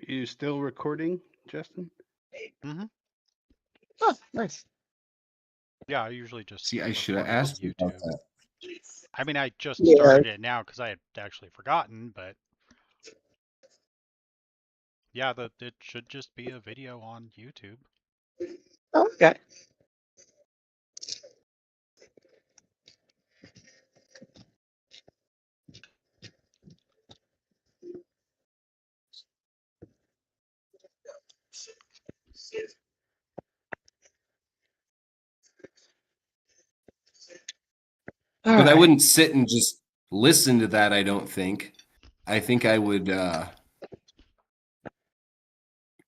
You still recording, Justin? Mm-hmm. Oh, nice. Yeah, I usually just See, I should have record it on asked you about YouTube. that. I mean, I just Yeah. started it now because I had actually forgotten, but yeah, it should just be a video on YouTube. Okay. All But I right. wouldn't sit and just listen to that, I don't think. I think I would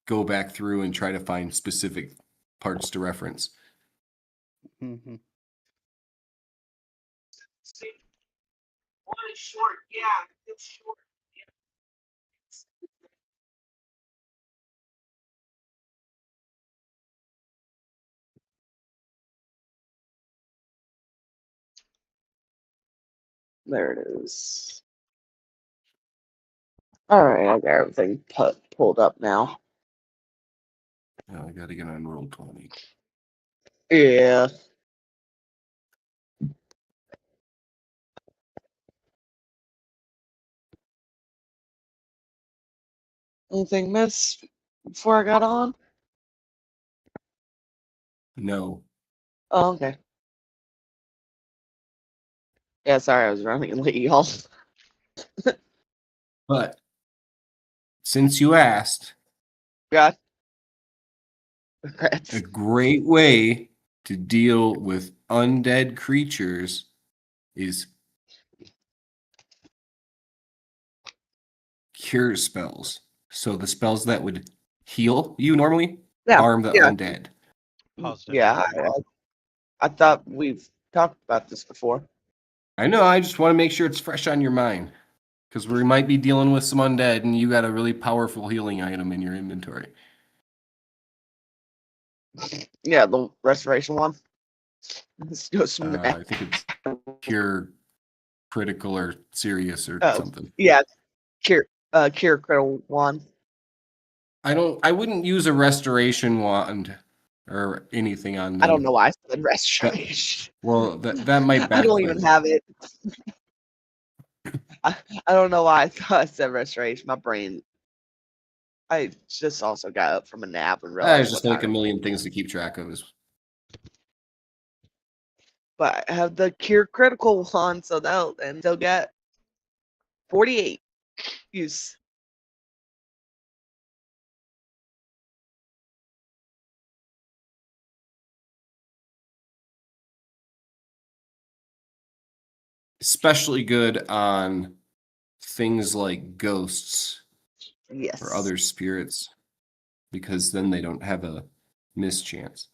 go back through and try to find specific parts to reference. Mm-hmm. One is short. Yeah, it's short. There it is. All right, I got everything pulled up now. Oh, I got to get on roll 20. Yeah. Anything missed before I got on? No. Oh, okay. Yeah, sorry, I was running late, y'all. But since you asked, God. a Regrets. great way to deal with undead creatures is cure spells. So the spells that would heal you normally Yeah, harm the yeah, undead. Positive yeah. healing. I thought we've talked about this before. I know, I just want to make sure it's fresh on your mind. Because we might be dealing with some undead and you got a really powerful healing item in your inventory. Yeah, the restoration one. Let's go smash. I think it's cure critical or serious or Oh, something. yeah, cure critical one. I wouldn't use a restoration wand or anything on them. I don't know why I said restoration. Well, that might I don't backfire. even have it. I, I don't know why I thought I said restoration. My brain. I just also got up from a nap and There's realized what just like a time. million things to keep track of. But I have the cure critical one, so they'll get 48 use. Especially good on things like ghosts Yes. or other spirits, because then they don't have a mischance.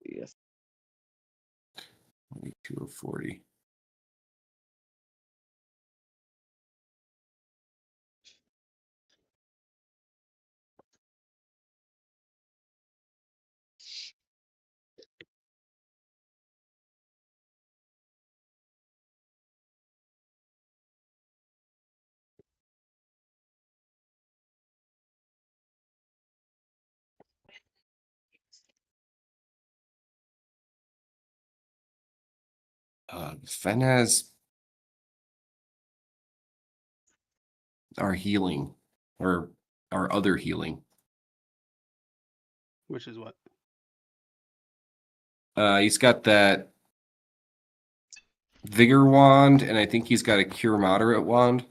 Yes. 22 of 40. Fenaz are healing, or our other healing. Which is what? He's got that vigor wand, and I think he's got a cure moderate wand.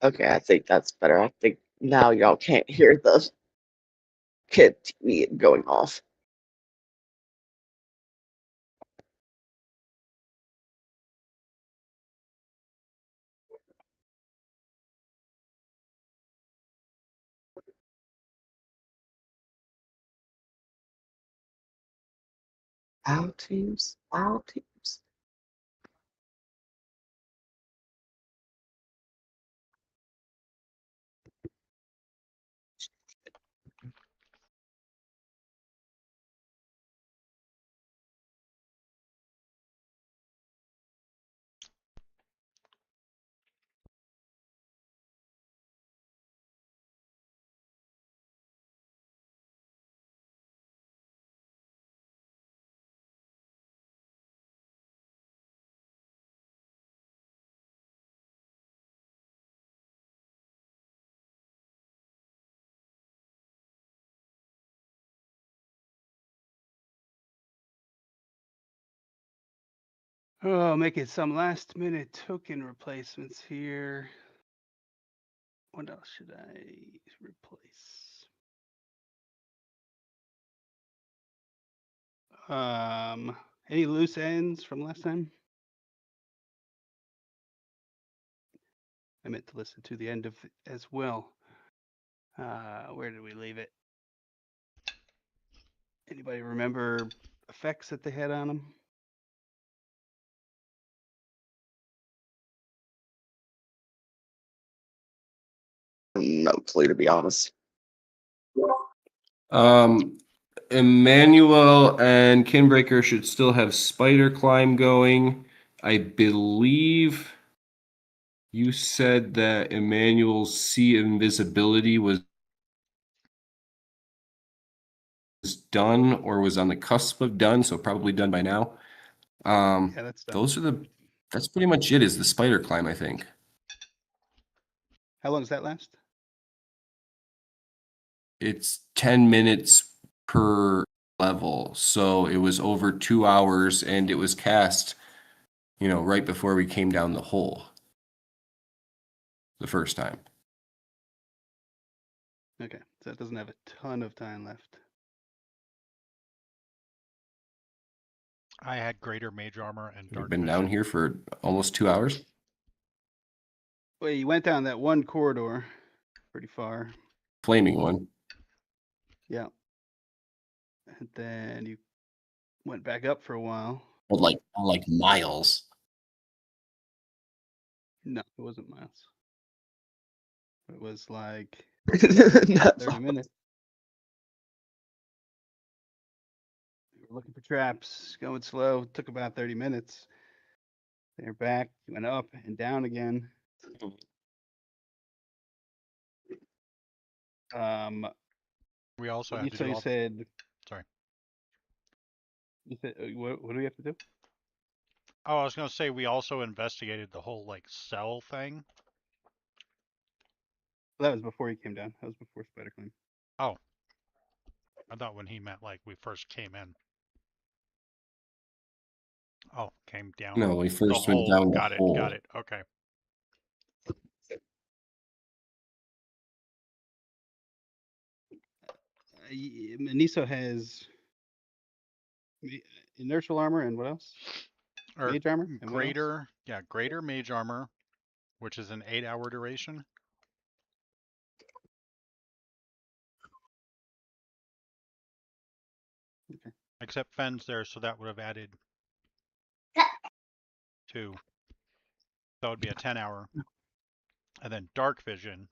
Okay, I think that's better. I think now y'all can't hear the kid TV going off. Out teams. Out teams. Oh, making some last minute token replacements here. What else should I replace? Any loose ends from last time? I meant to listen to the end of it as well. Where did we leave it? Anybody remember effects that they had on them? No clue, to be honest. Emmanuel and Kinbreaker should still have spider climb going. I believe you said that Emmanuel's see invisibility was done or was on the cusp of done, so probably done by now. Yeah, that's done. That's pretty much it, is the spider climb, I think. How long does that last? It's 10 minutes per level, so it was over 2 hours, and it was cast, right before we came down the hole the first time. Okay, so that doesn't have a ton of time left. I had greater mage armor and We've dark been down vision. here for almost 2 hours. Well, you went down that one corridor pretty far. Flaming one. Yeah. And then you went back up for a while. But like miles. No, it wasn't miles. It was like That's 30 minutes. We were looking for traps, going slow. Took about 30 minutes. They're back. You went up and down again. We also You, had to so do you all. said. Sorry. You said what do we have to do? Oh, I was gonna say we also investigated the whole like cell thing. That was before you came down. That was before Spider Climb. Oh, I thought when he meant like we first came in. Oh, came down. No, we The first went hole. down the Got it. hole. Got it. Okay. Maniso has inertial armor and what else? Or Mage armor and what else? greater mage armor, which is an 8-hour duration. Okay. Except Fenn's there, so that would have added 2. That would be a 10-hour. And then dark vision,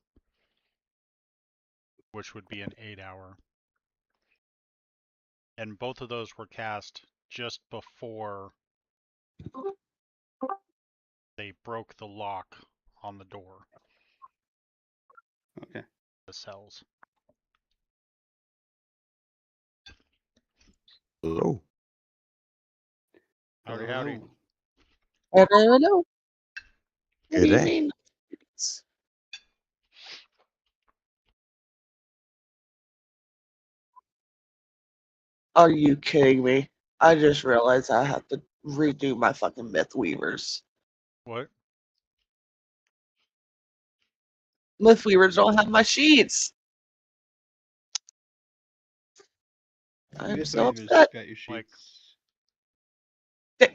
which would be an 8-hour. And both of those were cast just before they broke the lock on the door. Okay. The cells. Hello. Howdy, howdy. Hello. Good Good day. evening. Are you kidding me? I just realized I have to redo my fucking Myth Weavers. What? Myth Weavers don't have my sheets. I'm Myth so Weaver's upset. got your Like- sheets.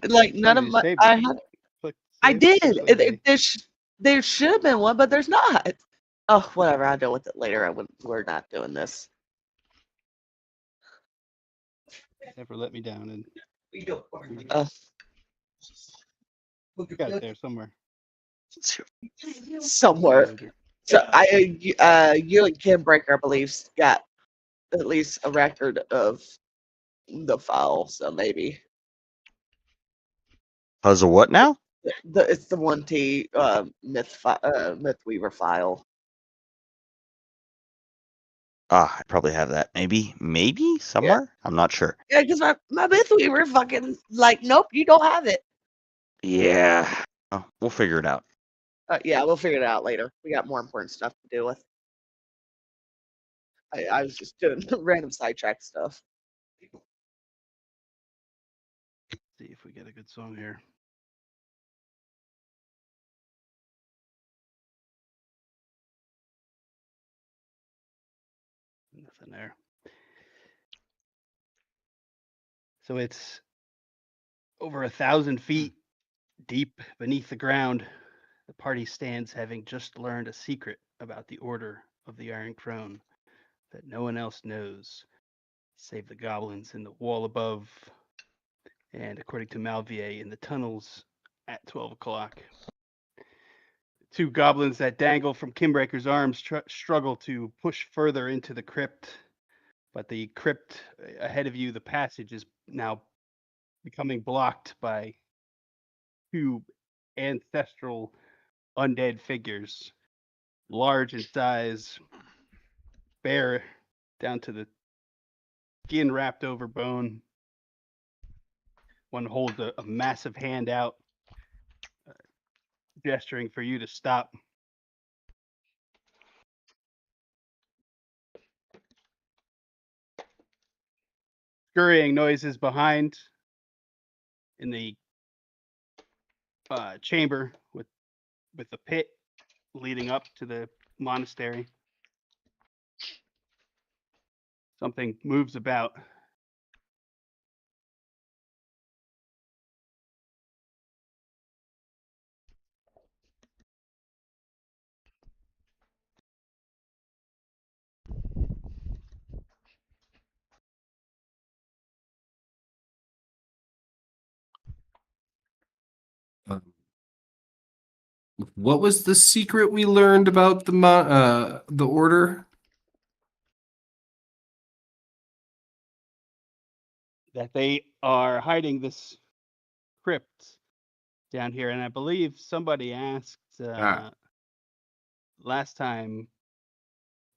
Like none of You my, saved I it. had, Click I save. did. That's what they- There should have been one, but there's not. Oh, whatever. I'll deal with it later. We're not doing this. Never let me down. And Uh, Got it there somewhere. somewhere. Folder. So you and Kim Breaker, I believe, got at least a record of the file. So maybe Puzzle what now? it's the 1T Mythweaver file. Ah, I probably have that. Maybe somewhere. I'm not sure. Yeah, because my Mythweaver fucking like, nope, you don't have it. Yeah. Oh, we'll figure it out. Yeah, we'll figure it out later. We got more important stuff to deal with. I was just doing random sidetrack stuff. See if we get a good song here. Nothing there. So it's over 1,000 feet deep beneath the ground. The party stands, having just learned a secret about the Order of the Iron Throne that no one else knows, save the goblins in the wall above, and according to Malvier, in the tunnels at 12 o'clock. Two goblins that dangle from Kimbreaker's arms struggle to push further into the crypt, but the crypt ahead of you, the passage, is now becoming blocked by two ancestral undead figures, large in size, bare down to the skin wrapped over bone. One holds a massive hand out, gesturing for you to stop. Scurrying noises behind in the chamber with the pit leading up to the monastery. Something moves about. Um, What was the secret we learned about the order? That they are hiding this crypt down here, and I believe somebody asked last time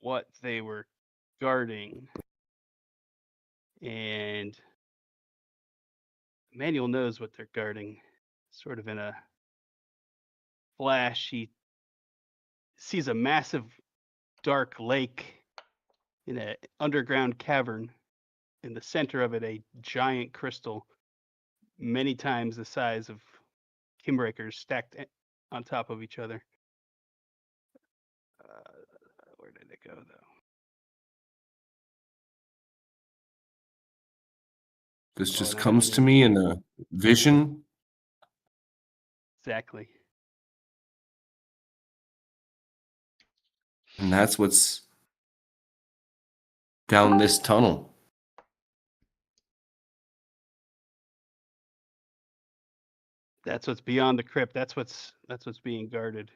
what they were guarding, and Manuel knows what they're guarding. Sort of in a flash, he sees a massive dark lake in an underground cavern. In the center of it, a giant crystal, many times the size of Kimbreakers stacked on top of each other. Where did it go, though? This Oh, just now I comes don't to even- me in a vision. Exactly. And that's what's down this tunnel. That's what's beyond the crypt. That's what's being guarded.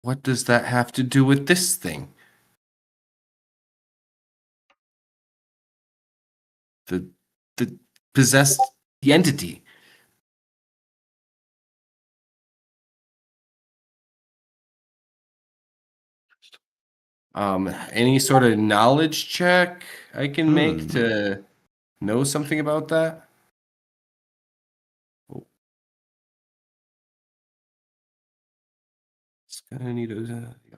What does that have to do with this thing? The possessed the entity. Any sort of knowledge check I can make to know something about that? Oh. It's gonna need a yeah.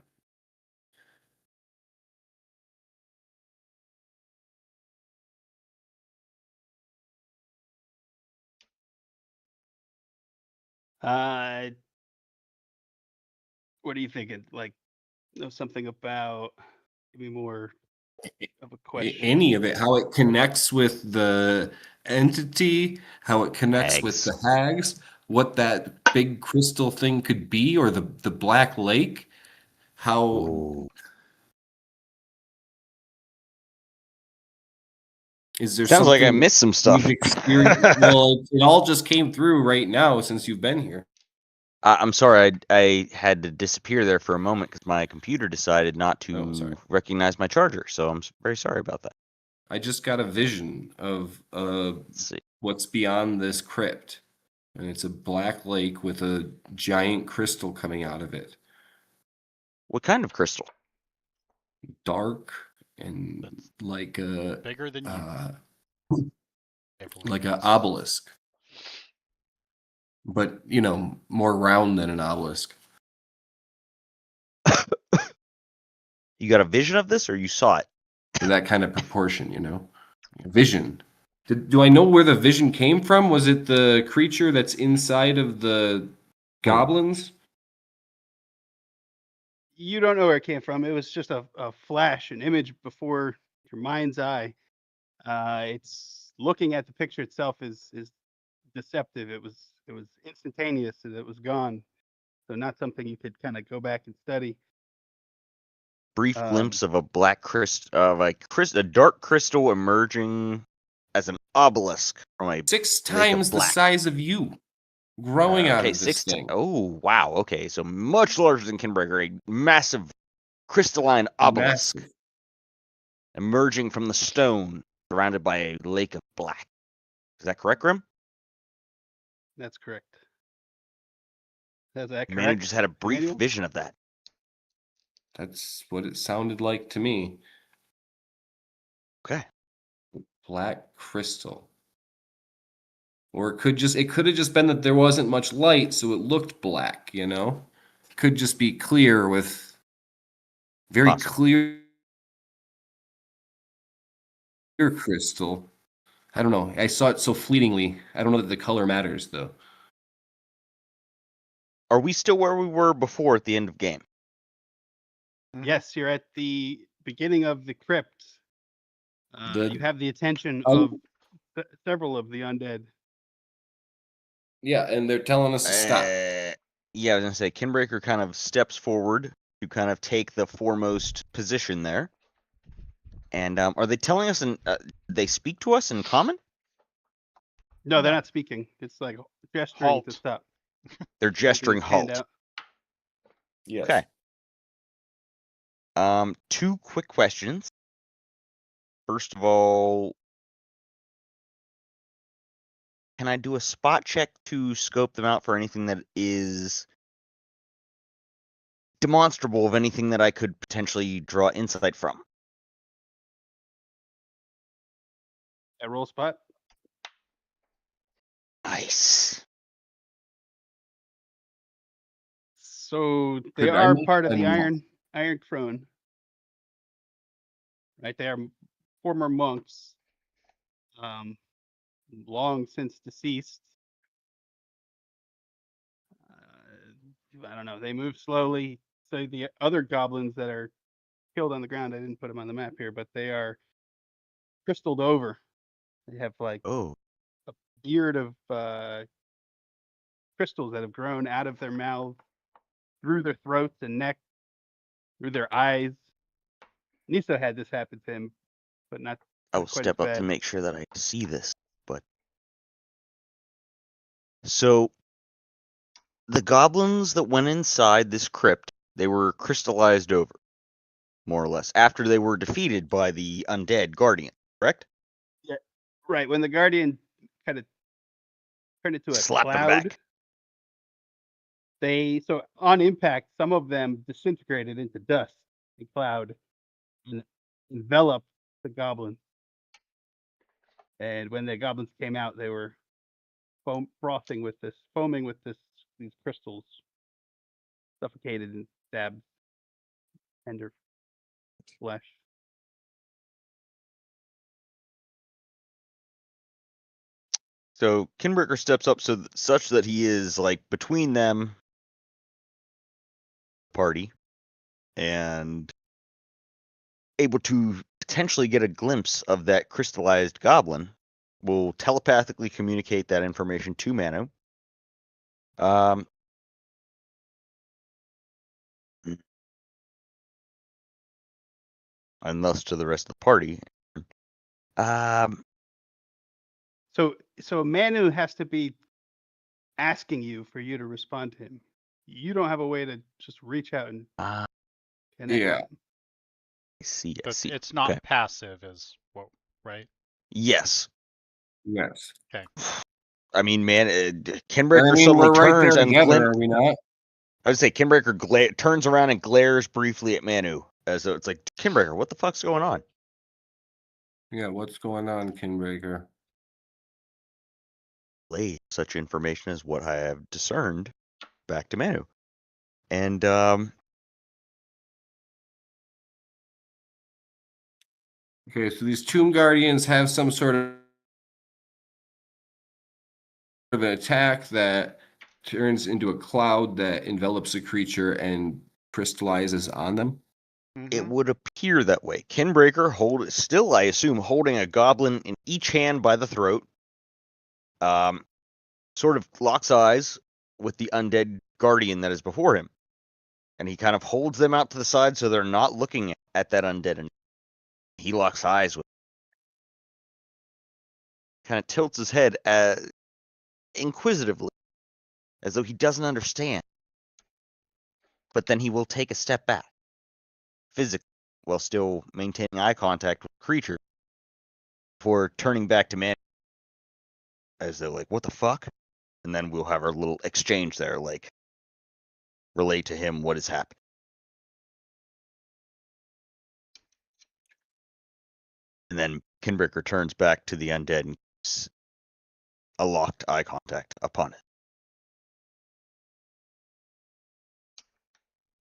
What are you thinking? Like, know something about? Give me more of a question. Any of it, how it connects with the entity, how it connects with Hags. the hags, what that big crystal thing could be, or the black lake, how Ooh. Is there Sounds like I something missed some stuff. you've experienced? Well, it all just came through right now since you've been here. I'm sorry, I had to disappear there for a moment because my computer decided not to sorry. recognize my charger. So I'm very sorry about that. I just got a vision of Let's see. what's beyond this crypt. And it's a black lake with a giant crystal coming out of it. What kind of crystal? Dark and That's like a bigger than you, I believe. like an obelisk. But, you know, more round than an obelisk. You got a vision of this, or you saw it? That kind of proportion, you know? Vision. Do I know where the vision came from? Was it the creature that's inside of the goblins? You don't know where it came from. It was just a flash, an image before your mind's eye. It's looking at the picture itself is deceptive. It was instantaneous and it was gone. So not something you could kind of go back and study. Brief Um, glimpse of a black a dark crystal emerging as an obelisk from a 6 lake of times the black. size of you. Growing out Okay, of this thing. Oh, wow. Okay, so much larger than Kinbreaker, a massive crystalline obelisk Massive. emerging from the stone, surrounded by a lake of black. Is that correct, Grim? That's correct. Is that Manu correct? just had a brief Emmanuel? vision of that. That's what it sounded like to me. Okay. Black crystal. Or it could have just been that there wasn't much light, so it looked black, you know? Could just be clear with very Possible. clear crystal. I don't know. I saw it so fleetingly. I don't know that the color matters though. Are we still where we were before at the end of game? Yes, you're at the beginning of the crypt. You have the attention of several of the undead. Yeah, and they're telling us to stop. Yeah, I was gonna say Kinbreaker kind of steps forward to kind of take the foremost position there. And are they telling us they speak to us in common? No, they're No. not speaking. It's like gesturing to Halt. stop. They're gesturing Stand halt. out. Yes. Okay. 2 quick questions. First of all, can I do a spot check to scope them out for anything that is demonstrable of anything that I could potentially draw insight from? At roll spot. Nice. So they Could I are make part of a the mo- Iron Throne. Right? They are former monks. Long since deceased. I don't know. They move slowly. So the other goblins that are killed on the ground, I didn't put them on the map here, but they are crystalled over. They have like Oh, a beard of crystals that have grown out of their mouths, through their throats and neck, through their eyes. Nisa had this happen to him, but not I'll quite as step up to bad. make sure that I see this. But so the goblins that went inside this crypt, they were crystallized over, more or less, after they were defeated by the undead guardian, correct? Yeah, right. When the Guardian kind of turned into a Slap them cloud, back. so on impact, some of them disintegrated into dust and cloud and enveloped the goblins. And when the goblins came out, they were foaming with these crystals, suffocated and stabbed tender flesh. So Kinbreaker steps up such that he is like between them party and able to potentially get a glimpse of that crystallized goblin. Will telepathically communicate that information to Manu. And thus to the rest of the party. So Manu has to be asking you for you to respond to him. You don't have a way to just reach out and Ah, connect Yeah. with him. I see. I But see. it's not Okay. passive, is what, right? Yes. Yes. I mean, man, But Kinbreaker I mean, suddenly we're right turns there and together, are we not? I would say Kinbreaker turns around and glares briefly at Manu, as though it's like, Kinbreaker, what the fuck's going on? Yeah, what's going on, Kinbreaker? Relay such information as what I have discerned back to Manu. And Okay, so these Tomb Guardians have some sort of an attack that turns into a cloud that envelops a creature and crystallizes on them. it Mhm. would appear that way. Kinbreaker still, I assume, holding a goblin in each hand by the throat. Sort of locks eyes with the undead guardian that is before him. And he kind of holds them out to the side so they're not looking at that undead. And he locks eyes with kind of tilts his head inquisitively, as though he doesn't understand. But then he will take a step back, physically, while still maintaining eye contact with the creature, before turning back to man, as though like, what the fuck? And then we'll have our little exchange there, like, relay to him what is happening. And then Kinbreaker turns back to the undead and keeps a locked eye contact upon it.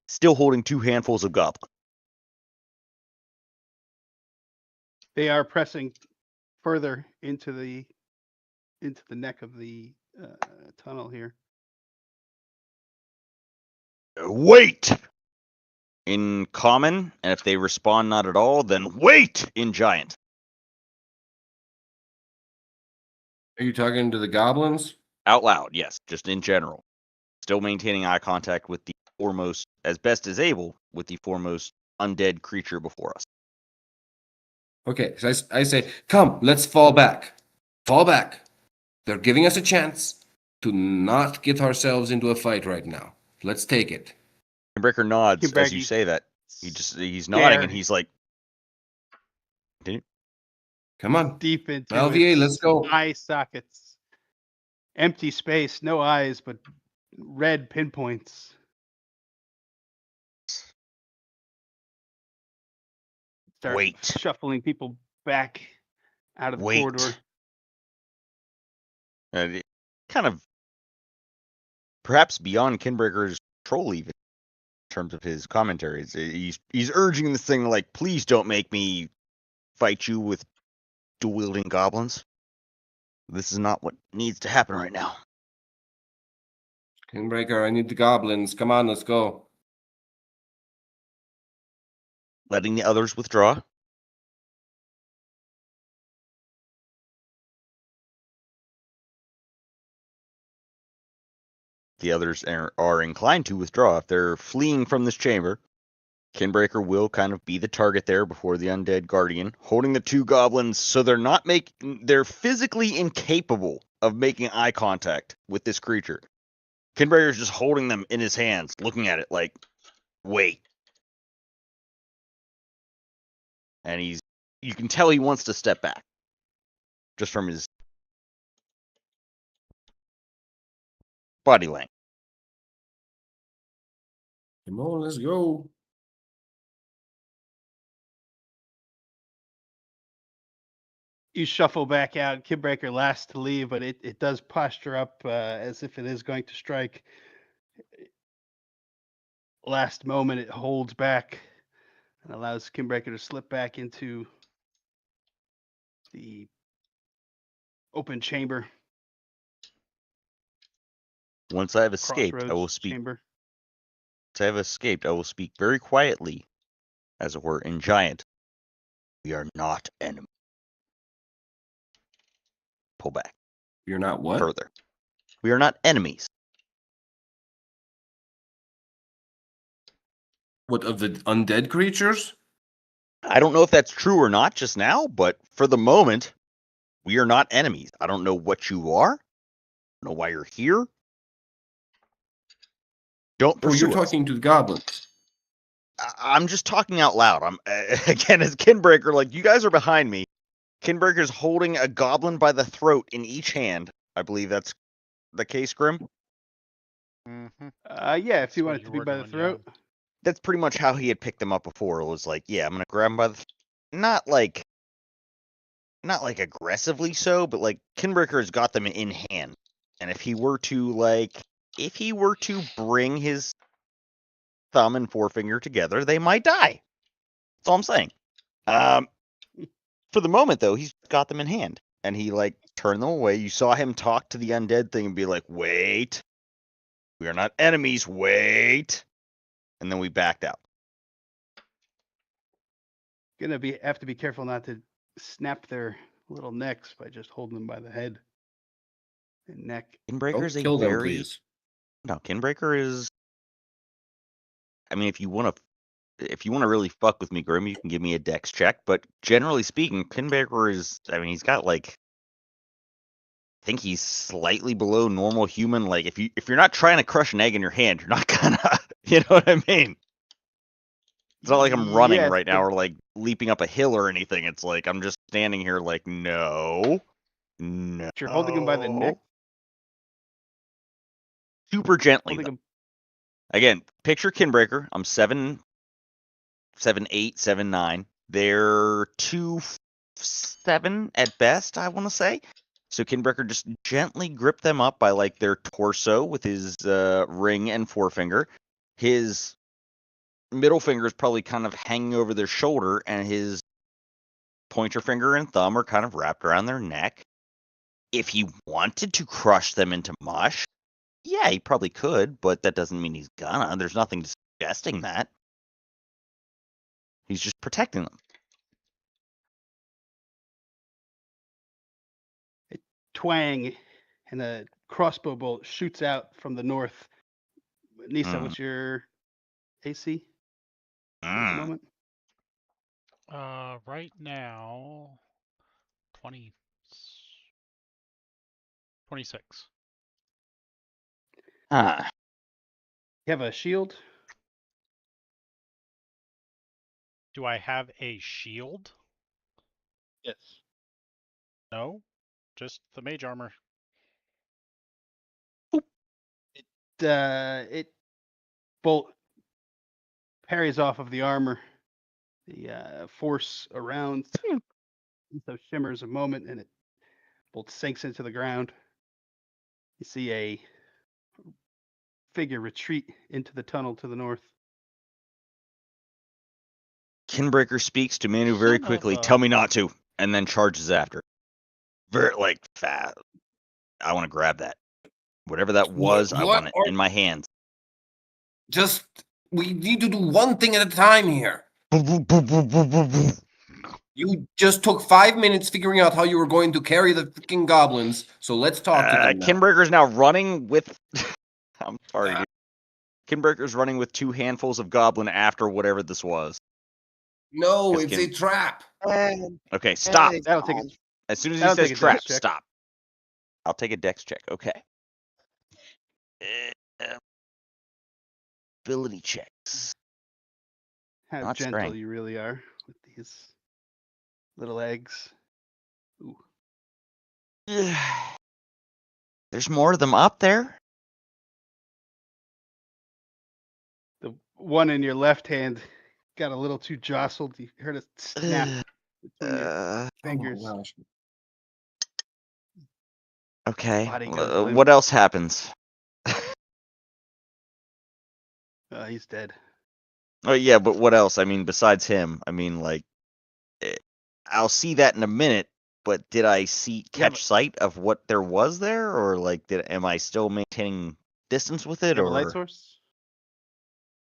Still holding 2 handfuls of goblin. They are pressing further into the neck of the tunnel here. Wait! In common, and if they respond not at all, then wait! In giant. Are you talking to the goblins? Out loud, yes, just in general. Still maintaining eye contact with the foremost, as best as able, with the foremost undead creature before us. Okay, so I say, come, let's fall back. Fall back. They're giving us a chance to not get ourselves into a fight right now. Let's take it. Breaker nods as you Kinbreaker say that. He's nodding and he's like, continue. Come on. deep into Malvier, its let's go. eye sockets. Empty space, no eyes, but red pinpoints. Start Wait. shuffling people back out of the Wait. corridor. Kind of perhaps beyond Kinbreaker's control even in terms of his commentaries. He's urging this thing like, please don't make me fight you with dual-wielding goblins. This is not what needs to happen right now. Kinbreaker, I need the goblins. Come on, let's go. Letting the others withdraw. The others are inclined to withdraw. If they're fleeing from this chamber, Kinbreaker will kind of be the target there before the undead guardian, holding the 2 goblins so they're physically incapable of making eye contact with this creature. Kinbreaker's just holding them in his hands, looking at it like, wait. And you can tell he wants to step back. Just from his body language. Come on, let's go. You shuffle back out. Kinbreaker last to leave, but it does posture up as if it is going to strike. Last moment, it holds back and allows Kinbreaker to slip back into the open chamber. Once I have escaped, I will Crossroads speak. chamber. Once I have escaped, I will speak very quietly, as it were, in giant. We are not enemies. Pull back. You're not what? Further. We are not enemies. What, of the undead creatures? I don't know if that's true or not just now, but for the moment, We are not enemies. I don't know what you are. I don't know why you're here. Don't Oh, pursue you're us. talking to the goblins. I'm just talking out loud. I'm again as Kinbreaker, like you guys are behind me. Kinbreaker's holding a goblin by the throat in each hand. I believe that's the case, Grim. Mm-hmm. Yeah, if That's you what want it you to be were by the doing, throat. That's pretty much how he had picked them up before. It was like, yeah, I'm gonna grab him by the not like aggressively so, but like Kinbreaker has got them in hand. And if he were to bring his thumb and forefinger together, they might die. That's all I'm saying. For the moment though, he's got them in hand. And he like turned them away. You saw him talk to the undead thing and be like, wait. We are not enemies, wait. And then we backed out. Have to be careful not to snap their little necks by just holding them by the head and neck. Kinbreaker Don't is a kill them, very please. no. Kinbreaker is. I mean, if you want to really fuck with me, Grim, you can give me a dex check. But generally speaking, Kinbreaker is. I mean, he's got like. I think he's slightly below normal human. Like if you're not trying to crush an egg in your hand, you're not gonna. You know what I mean? It's not like I'm running Yes, right now but or like leaping up a hill or anything. It's like I'm just standing here like no. you're holding them by the neck. Super gently Holding though. them. Again, picture Kinbreaker. I'm 7'8", 7'9". They're 2'7" at best, I want to say. So Kinbreaker just gently gripped them up by like their torso with his ring and forefinger. His middle finger is probably kind of hanging over their shoulder, and his pointer finger and thumb are kind of wrapped around their neck. If he wanted to crush them into mush, yeah, he probably could, but that doesn't mean he's gonna. There's nothing suggesting that. He's just protecting them. Twang, and a crossbow bolt shoots out from the north. Nisa, Mm. what's your AC at this Mm. moment? Right now, 20, 26. Ah. You have a shield? Do I have a shield? Yes. No, just the mage armor. It bolt parries off of the armor. The force around so shimmers a moment, and it bolt sinks into the ground. You see a figure retreat into the tunnel to the north. Kinbreaker speaks to Manu very Son of quickly. a- Tell me not to, and then charges after. Very like fast. I want to grab that. Whatever that was, I want it in my hands. Just, we need to do one thing at a time here. You just took 5 minutes figuring out how you were going to carry the freaking goblins, so let's talk to them now. Kinbreaker's now running with. I'm sorry, dude. Kinbreaker's running with 2 handfuls of goblin after whatever this was. No, Yes, it's Kim. a trap. Okay, stop. That'll take it. As soon as he That'll says take a dex trap, check. stop. I'll take a dex check. Okay. Ability checks. How Not gentle strength. you really are with these little eggs. Ooh. There's more of them up there. The one in your left hand got a little too jostled. You heard a snap between your fingers. Oh my gosh. Okay. Body goes limp. What else happens? He's dead. Oh yeah, but what else? I mean, besides him, I mean, like, I'll see that in a minute. But did I catch sight of what there was there, or like, am I still maintaining distance with it, You have a light or? source?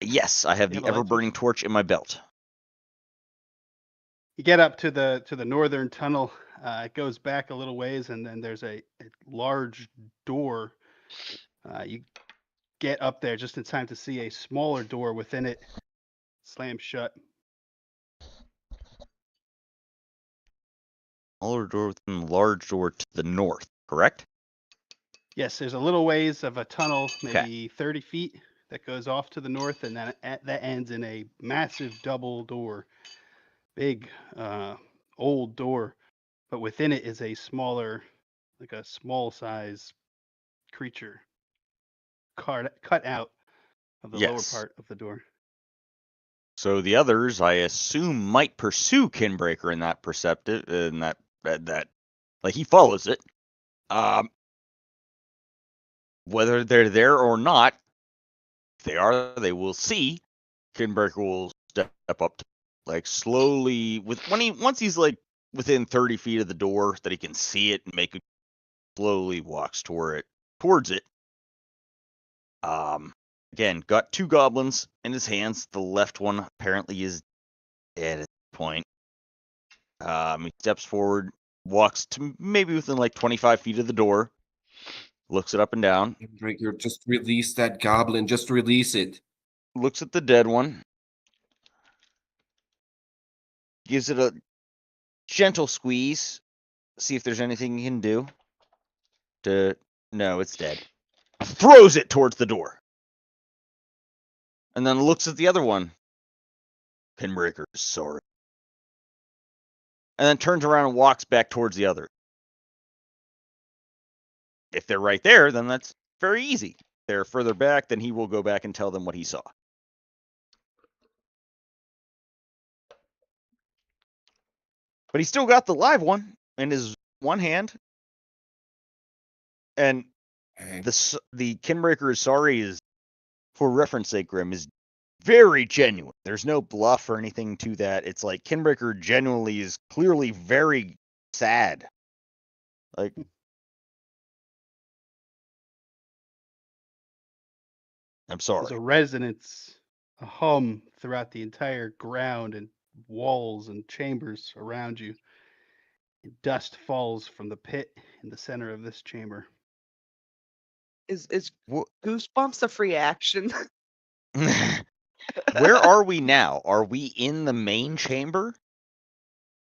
Yes, I have You the have a light ever-burning torch in my belt. You get up to the northern tunnel. It goes back a little ways, and then there's a large door. You get up there just in time to see a smaller door within it slam shut. Smaller door within the large door to the north, correct? Yes, there's a little ways of a tunnel, Okay. maybe 30 feet, that goes off to the north, and then that ends in a massive double door, big, old door. But within it is a smaller, like a small size creature cut out of the lower Yes. part of the door. So the others, I assume, might pursue Kinbreaker in that perceptive, in that like he follows it. Whether they're there or not, if they are, they will see. Kinbreaker will step up, to, like slowly once he's like within 30 feet of the door that he can see it and make it slowly walks towards it. Again, got two goblins in his hands. The left one apparently is dead at this point. He steps forward, walks to maybe within like 25 feet of the door, looks it up and down, Breaker, just release that goblin. Just release it. looks at the dead one, gives it a gentle squeeze, see if there's anything he can do. No, it's dead. Throws it towards the door. And then looks at the other one. Pinbreaker is sorry. And then turns around and walks back towards the other. If they're right there, then that's very easy. If they're further back, then he will go back and tell them what he saw. But he still got the live one in his one hand. And Okay. the Kinbreaker is sorry is, for reference sake, Grim, is very genuine. There's no bluff or anything to that. It's like Kinbreaker genuinely is clearly very sad. Like, I'm There's sorry. a resonance, a hum throughout the entire ground and walls and chambers around you. And dust falls from the pit in the center of this chamber. Is Wh- Goosebumps a free action? Where are we now? Are we in the main chamber?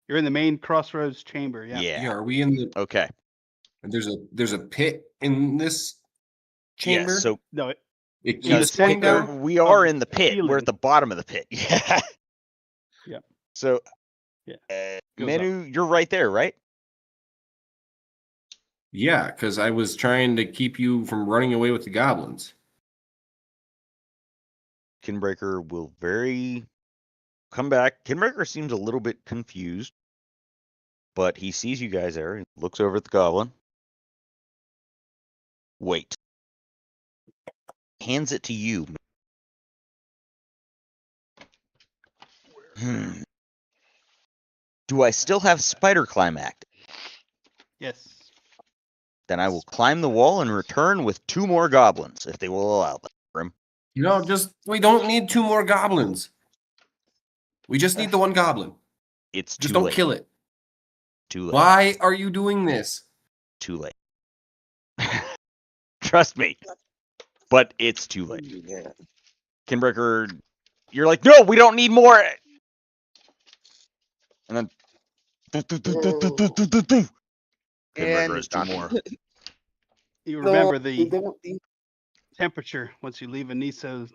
You're in the main crossroads chamber, yeah. Yeah, are we in the? Okay. There's a pit in this chamber. Yes. So No, it in keeps the going center- down. we are of in the the pit. We're ceiling. at the bottom of the pit. Yeah. Yep. So, Yeah. Goes Manu, you're right there, right? Yeah, because I was trying to keep you from running away with the goblins. Kinbreaker will come back. Kinbreaker seems a little bit confused, but he sees you guys there. He looks over at the goblin. Wait. Hands it to you. Do I still have spider climb active? Yes. Then I will climb the wall and return with 2 more goblins, if they will allow that. Grim. We don't need 2 more goblins. We just need the one goblin. It's Just too don't late. kill it. Too late. Why are you doing this? Too late. Trust me. But it's too late. Yeah. Kinbreaker, you're like, no, we don't need more. And then. Kinbreaker And has 2 more. You remember the temperature once you leave Aniso.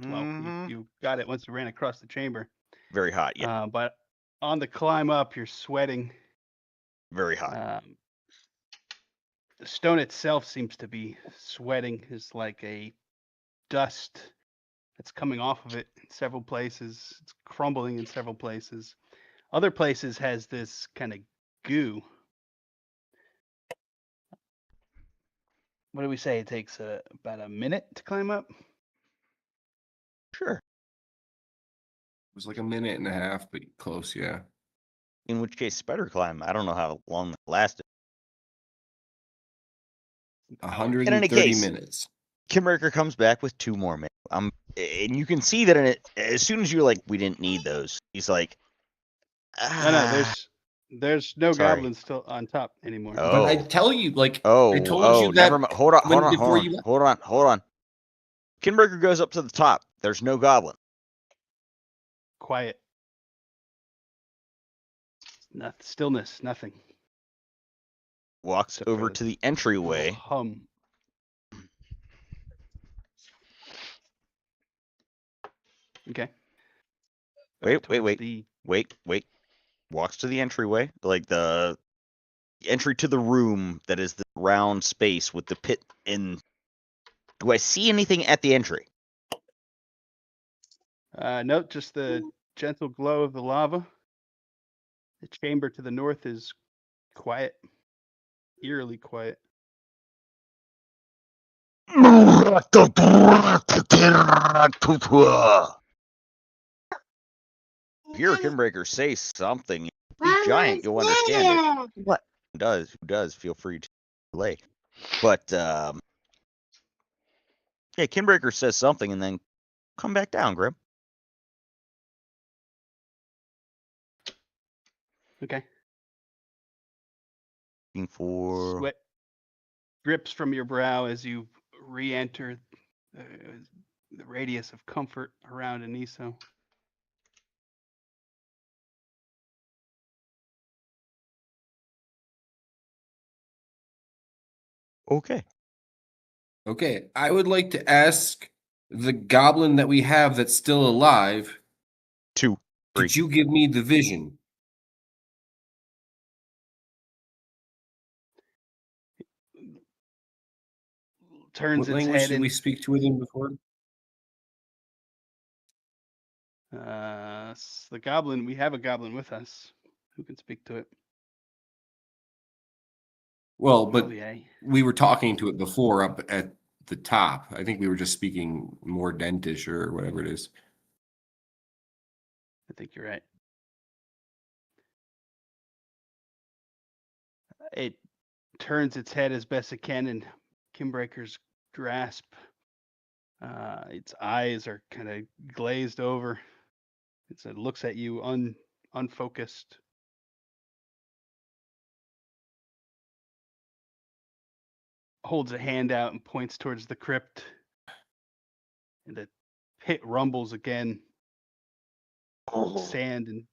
Well, you got it once you ran across the chamber. Very hot, yeah. But on the climb up, you're sweating. Very hot. The stone itself seems to be sweating. It's like a dust that's coming off of it in several places. It's crumbling in several places. Other places has this kind of goo. What do we say? It takes about a minute to climb up. Sure. It was like a minute and a half, but close, yeah. In which case, spider climb, I don't know how long that lasted. 130 case, minutes. Kinbreaker comes back with 2 more men. And you can see that in it, as soon as you're like, we didn't need those, he's like, No, there's no Sorry. goblins still on top anymore. Oh. But I tell you, I told you that. never mind. Hold on. Hold on. Kinbreaker goes up to the top. There's no goblin. Quiet. Stillness, nothing. Walks Except over for to the little entryway. hum. Okay. Wait. Towards the Wait. Walks to the entryway, like the entry to the room that is the round space with the pit in. Do I see anything at the entry? note just the gentle glow of the lava. The chamber to the north is quiet, eerily quiet. Hear Kinbreaker say something. Be giant, you'll understand it. What? Who does, feel free to delay. But, yeah, Kinbreaker says something and then come back down, Grim. Okay. Looking for. Sweat drips from your brow as you re-enter the radius of comfort around Aniso. Okay. Okay, I would like to ask the goblin that we have that's still alive. 2, 3. Did you give me the vision? Turns What its language head did we speak to it in before? the goblin. We have a goblin with us who can speak to it. Well, but Oh, yay. we were talking to it before up at the top. I think we were just speaking more Dentish or whatever it is. I think you're right. It turns its head as best it can in Kinbreaker's grasp. Its eyes are kind of glazed over. It looks at you unfocused. Holds a hand out and points towards the crypt. And the pit rumbles again. Sand and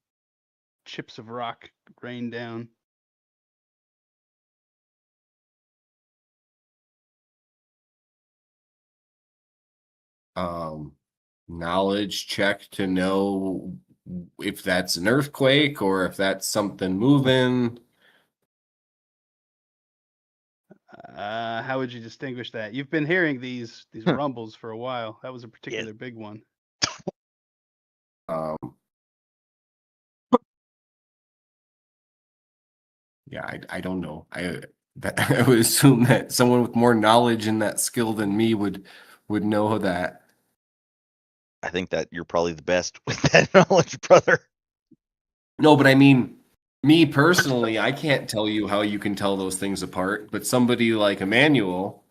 chips of rock rain down. Knowledge check to know if that's an earthquake or if that's something moving. How would you distinguish that? You've been hearing these rumbles for a while. That was a particular big one. Yeah, I don't know. I would assume that someone with more knowledge and that skill than me would know that. I think that you're probably the best with that knowledge, brother. No, but I mean, me personally, I can't tell you how you can tell those things apart. But somebody like Emmanuel,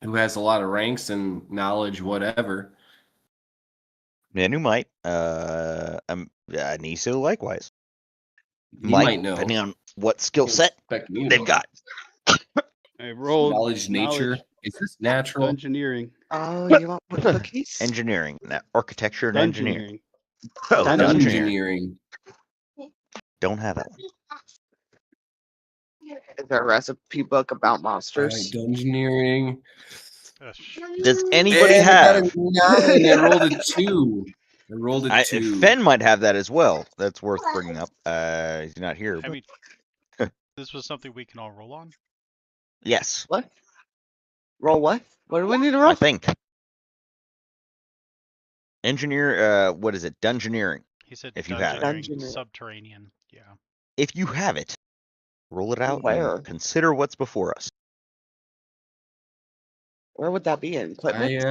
who has a lot of ranks and knowledge, whatever. Manu might. Niso likewise. He might know. Depending on what skill Don't set expect me to they've know. got. I rolled Knowledge, nature. Is this natural? Engineering. Oh, you want more cookies? Engineering, architecture and engineering. Dungeoneering. Oh, Dungeoneering. Don't have it. Is there a recipe book about monsters? Dungeoneering. Does anybody And I got have? a 9. I rolled a 2. I rolled a 2. Fen might have that as well. That's worth bringing up. He's not here. I But mean, this was something we can all roll on. yes, What? Roll what? What do we need to roll? I think. Engineer. What is it? Dungeoneering. He said If you have it. dungeoneering, subterranean. Yeah. If you have it, roll it out. Where? And consider what's before us. Where would that be in? Equipment? I did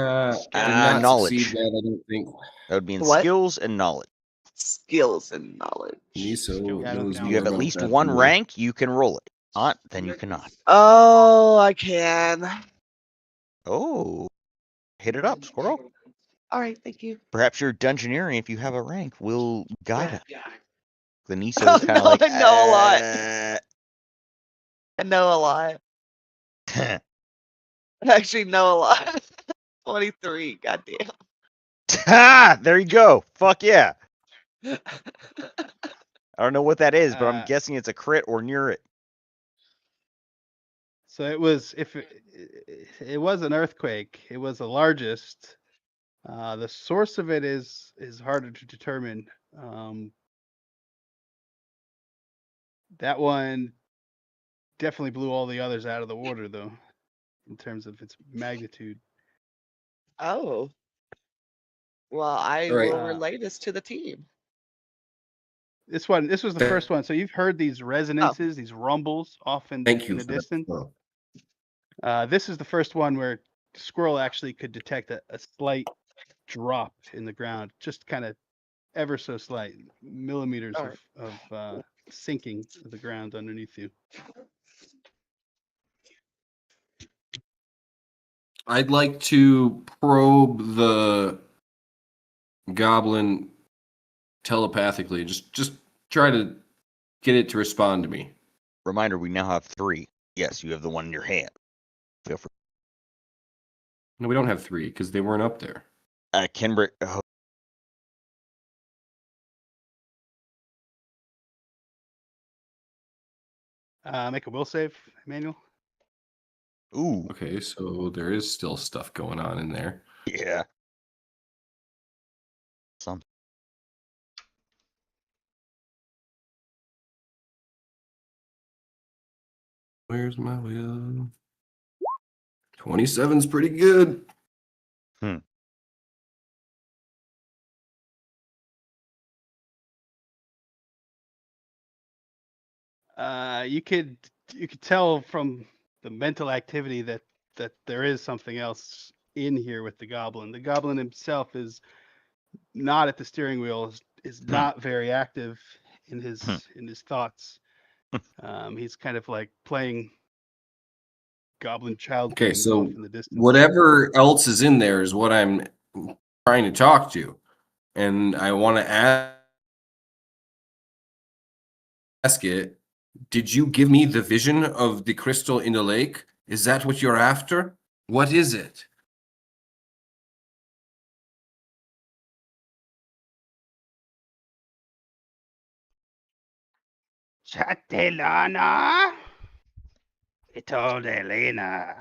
not knowledge. succeed that, I don't think. That would be in What? skills and knowledge. Skills and knowledge. Miso Yeah, I don't knows count. You have more at about least that one than me. rank. You can roll it. Not, then you cannot. Oh, I can. Oh, hit it up, squirrel. All right, thank you. Perhaps your dungeoneering, if you have a rank, will guide it. The Niso Oh, is kind of no, like. I know a lot. I know a lot. I actually know a lot. 23, goddamn. Ha! There you go. Fuck yeah. I don't know what that is, but I'm Uh, guessing it's a crit or near it. So it was it was an earthquake. It was the largest. The source of it is harder to determine. That one definitely blew all the others out of the water, though, in terms of its magnitude. Oh. Well, I All right. will relay this to the team. This was the first one. So you've heard these resonances, these rumbles off in Thank you the for that. distance. Oh. This is the first one where Squirrel actually could detect a slight drop in the ground, just kind of ever so slight, millimeters All right. of sinking of the ground underneath you. I'd like to probe the goblin telepathically. Just try to get it to respond to me. Reminder: we now have 3. Yes, you have the one in your hand. Feel free. No, we don't have 3 because they weren't up there. Kenbrick. Oh, Make a will save, Emmanuel. ooh, Okay, so there is still stuff going on in there. yeah. Something. Where's my will? 27's pretty good. You could tell from the mental activity that there is something else in here with the goblin. The goblin himself is not at the steering wheel. Is not very active in his thoughts. He's kind of like playing goblin child Okay, games off so in the distance. whatever else is in there is what I'm trying to talk to. And I want to ask it, did you give me the vision of the crystal in the lake? Is that what you're after? What is it? Chatelana, it told Elena.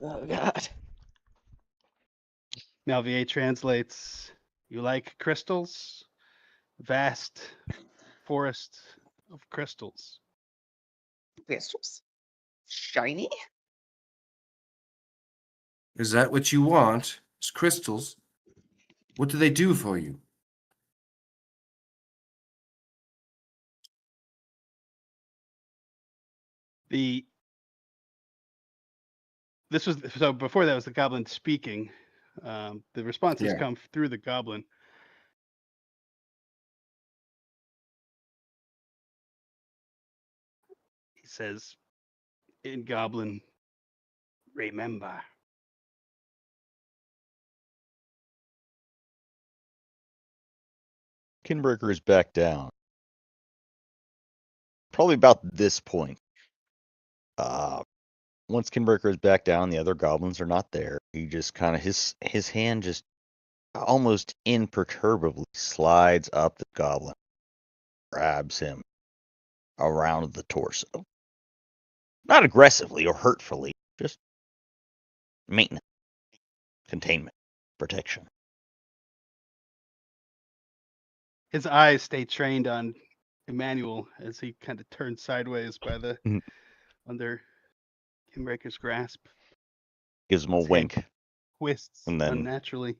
Oh God. Malvier translates, you like crystals? Vast forest of crystals. Crystals? Shiny? Is that what you want? It's crystals. What do they do for you? This was so before that was the goblin speaking. The responses Yeah. come through the goblin. He says in goblin, remember. Kinbreaker is back down. Probably about this point. Once Kinbreaker is back down, the other goblins are not there. He just kind of his hand just almost imperturbably slides up the goblin, grabs him around the torso. Not aggressively or hurtfully, just maintenance, containment, protection. His eyes stay trained on Emmanuel as he kind of turns sideways by the Mhm. under Kinbreaker's grasp. Gives him a His hand wink. twists And then- unnaturally.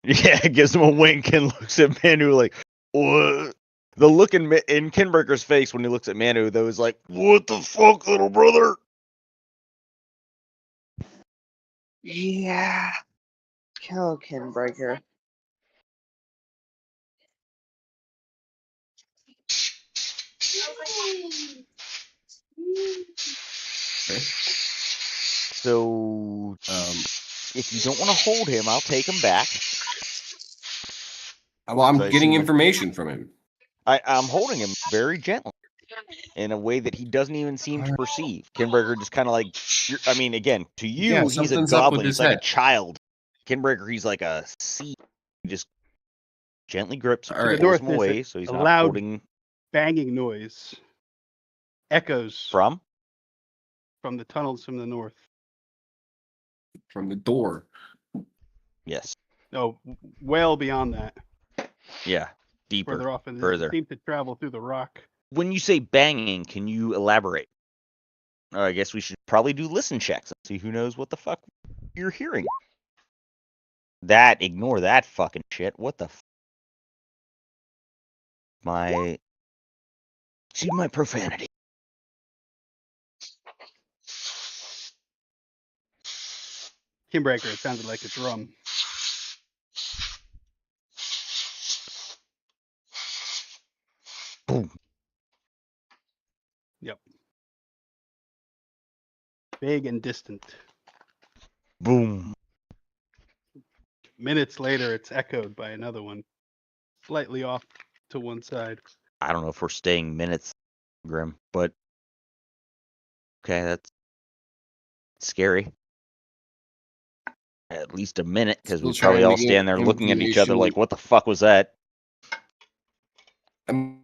Yeah, gives him a wink and looks at Manu like, what? The look in Kinbreaker's face when he looks at Manu, though, is like, what the fuck, little brother? Yeah. Kill Kinbreaker. Okay. So, if you don't want to hold him, I'll take him back. Well, I'm So I getting assume- information from him. I'm holding him very gently in a way that he doesn't even seem to perceive. Kinbreaker just kind of like, I mean, again, to you, Yeah, he's a something's up with goblin. his He's like a head. child. Kinbreaker, he's like a seed. He just gently grips him, All right. To the pulls north, him there's away, so he's a not loud holding. banging noise echoes From? from the tunnels from the north. From the door. Yes. No, well beyond that. Yeah. Deeper. Further off, and it Further. seems to travel through the rock. When you say banging, can you elaborate? I guess we should probably do listen checks and see who knows what the fuck you're hearing. Ignore that fucking shit. What the excuse my profanity. Kimbreaker, it sounded like a drum. Boom. Yep. Big and distant. Boom. Minutes later, it's echoed by another one, slightly off to one side. I don't know if we're staying minutes, Grim, but okay, that's scary. At least a minute, because we Still probably trying to all get stand there looking at each other like, what the fuck was that? I mean,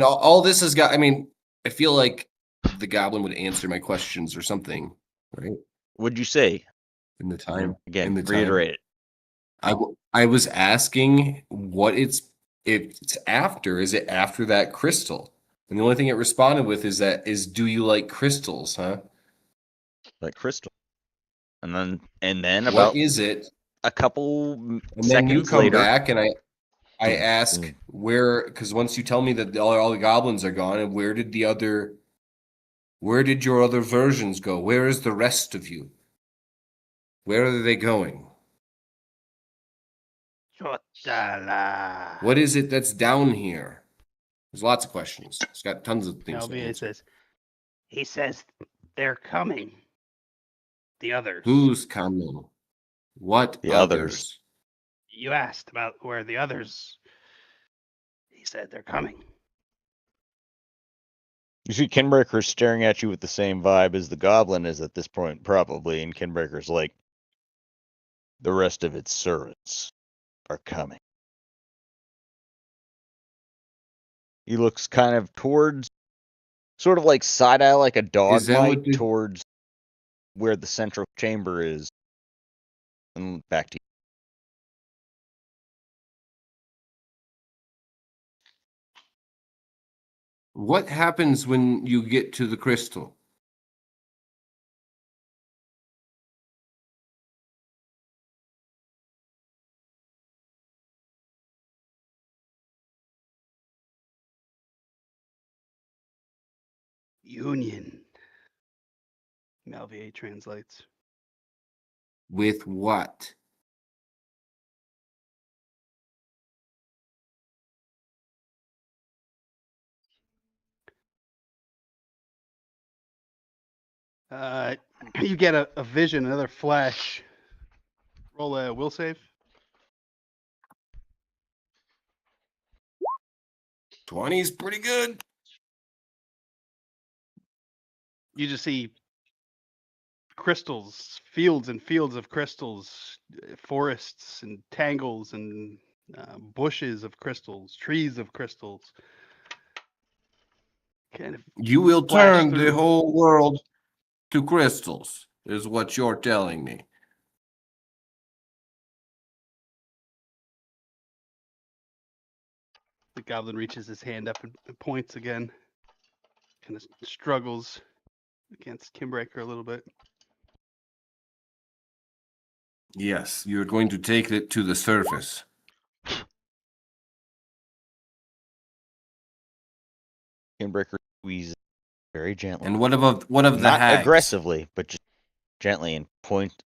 all this has got. I mean, I feel like the goblin would answer my questions or something, right? What'd you say? In the time. Again, in the reiterate it. I was asking what it's after. Is it after that crystal? And the only thing it responded with is do you like crystals, huh? Like crystal. And then What about is it? a couple And seconds then you come later, back and I Boom, ask boom. where, because once you tell me that all the goblins are gone, and where did your other versions go? Where is the rest of you? Where are they going? Chotala. What is it that's down here? There's lots of questions. It's got tons of things to Malvier answer. says, he says they're coming. The others. Who's coming? What The others? others. You asked about where the others. He said they're coming. You see Kinbreaker staring at you with the same vibe as the goblin is at this point, probably, and Kinbreaker's like, the rest of its servants are coming. He looks kind of towards, sort of like side-eye like a dog Is that might, what the- towards where the central chamber is. And back to you. What happens when you get to the crystal? Union. Malvier translates. With what? You get a vision, another flash. Roll a will save. 20 is pretty good. You just see crystals, fields and fields of crystals, forests and tangles and bushes of crystals, trees of crystals. Kind of You will Flash turn the through. whole world to crystals, is what you're telling me. the goblin reaches his hand up and points again. Kind of struggles against Kimbreaker a little bit. Yes, you're going to take it to the surface. Kinbreaker squeezes very gently. And what of the Not hags? aggressively, but just gently, and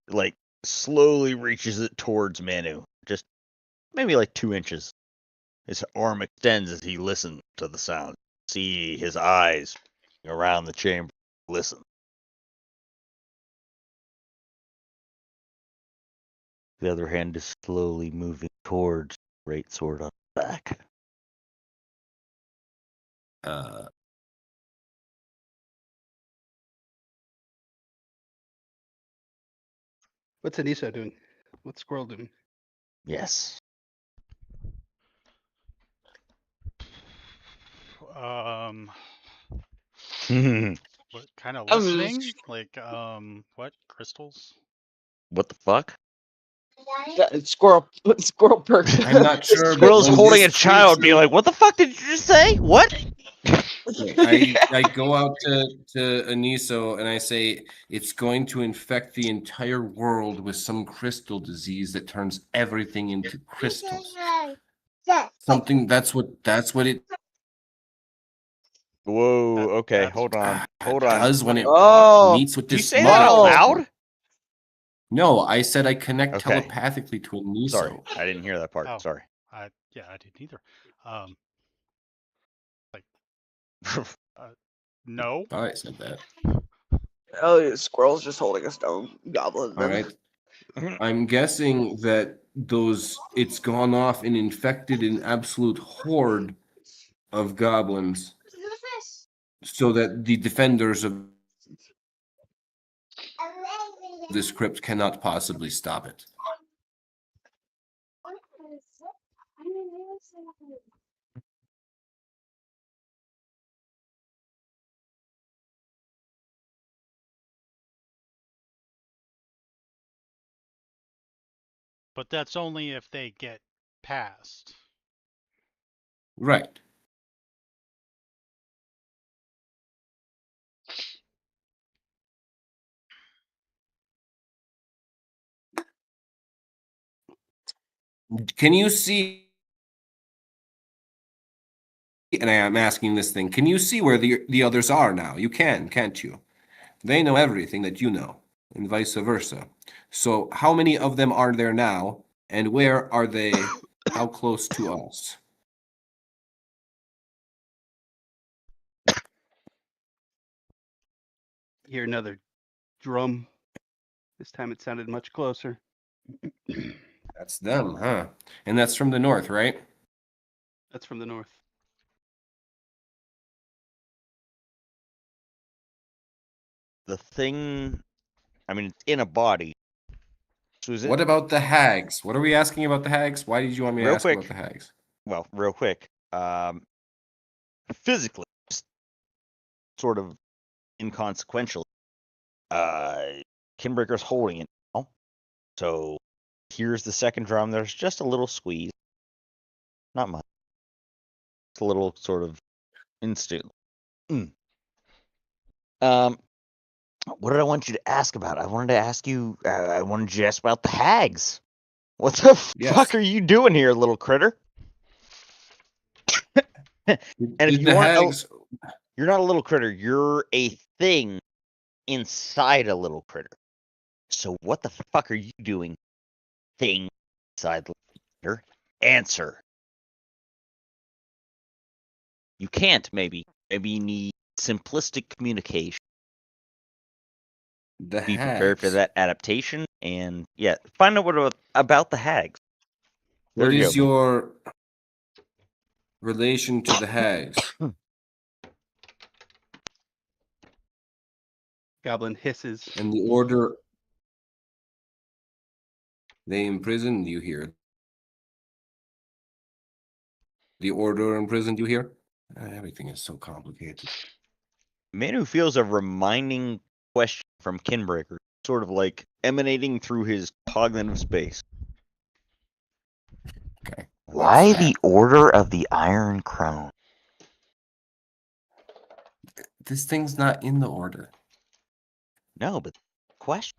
like slowly reaches it towards Manu. Just maybe like 2 inches. His arm extends as he listens to the sound. See his eyes around the chamber. Listen. The other hand is slowly moving towards the great sword on the back. What's Anissa doing? What's Squirrel doing? Yes. What kind of I'm listening? just- Like, what crystals? What the fuck? Squirrel perk. I'm not sure, but Squirrel's when holding this a child, being creature- like, "What the fuck did you just say? What?" Okay, I go out to Aniso and I say it's going to infect the entire world with some crystal disease that turns everything into crystals. Something that's what it Whoa. Okay, That's- hold on. Hold that's on. does when what it Oh, meets with Did you this say that out Oh. loud? No, I said I connect Okay. telepathically to Aniso. Sorry, I didn't hear that part. Oh. Sorry. I didn't either. No. I said that. oh, squirrel's just holding a stone goblin. All Then. right. I'm guessing that it's gone off and infected an absolute horde of goblins so that the defenders of this crypt cannot possibly stop it. But that's only if they get past. Right. Can you see? And I am asking this thing. Can you see where the others are now? You can, can't you? They know everything that you know, and vice versa. So, how many of them are there now, and where are they? How close to us? Hear another drum. This time it sounded much closer. That's them, huh? And that's from the north, right? That's from the north. The thing, I mean, it's in a body. So is it What about the hags? What are we asking about the hags? Why did you want me to Real ask quick. about the hags? well, real quick? Physically, just sort of inconsequential. Kinbreaker's holding it now. So here's the second drum. There's just a little squeeze. Not much. It's a little sort of instant. What did I want you to ask about? I wanted to ask you. I wanted you to ask about the hags. What the Yes. fuck are you doing here, little critter? And if Did you the want, hags? you're not a little critter. You're a thing inside a little critter. So what the fuck are you doing, thing inside the critter? Answer. You can't. Maybe you need simplistic communication. The Be prepared for hags. that adaptation, and yeah, find out what about the hags. What There you is go, man. your relation to the hags? Goblin hisses. And the order they imprisoned you here. The order imprisoned you here? Everything is so complicated. Man who feels a reminding question from Kinbreaker, sort of like emanating through his cognitive space. Okay. Why the Order of the Iron Crown? This thing's not in the order. No, but question.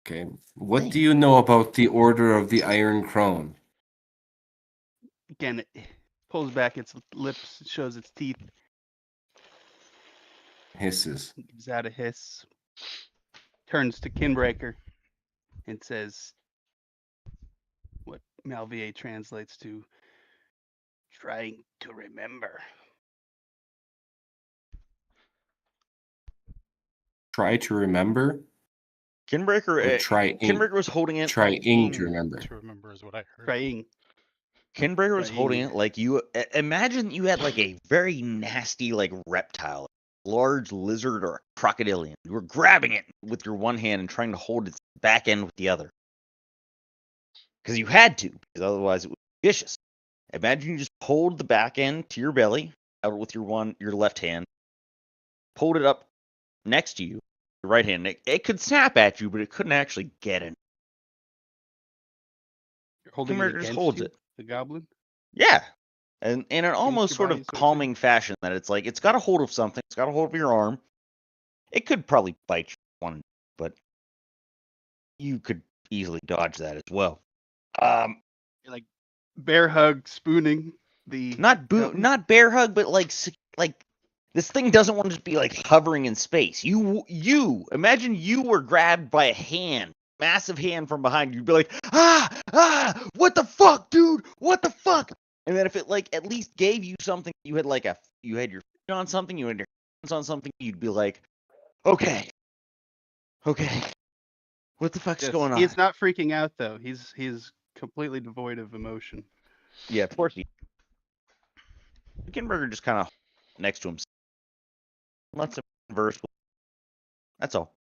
Okay. What do you know about the Order of the Iron Crown? Again, it pulls back its lips, shows its teeth, Hisses. gives out a hiss, turns to Kinbreaker, and says what Malvier translates to trying to remember. Try to remember? Kinbreaker, Or trying Kinbreaker was holding it. trying to remember. To remember is what I heard. Trying. Kinbreaker was holding Trying. it like you. Imagine you had like a very nasty like reptile, large lizard or a crocodilian. You were grabbing it with your one hand and trying to hold its back end with the other. Because you had to, because otherwise it was vicious. Imagine you just pulled the back end to your belly out with your left hand, pulled it up next to you, your right hand. It could snap at you, but it couldn't actually get it. You're holding it Chimera just against holds you, it. the goblin. Yeah. And in an almost your sort body, of so to say. calming fashion, that it's like it's got a hold of something, it's got a hold of your arm. It could probably bite you one, but you could easily dodge that as well. You're like bear hug spooning the goblin. Not bear hug, but like this thing doesn't want to just be like hovering in space. You imagine you were grabbed by a hand, massive hand from behind you. You'd be like, what the fuck, dude? What the fuck? And then if it like at least gave you something, you had your feet on something, you had your hands on something, you'd be like, okay, what the fuck's Yes, going on? he's not freaking out though. He's completely devoid of emotion. Yeah, of course he. Hickenberger just kind of next to him, lets him converse. That's all.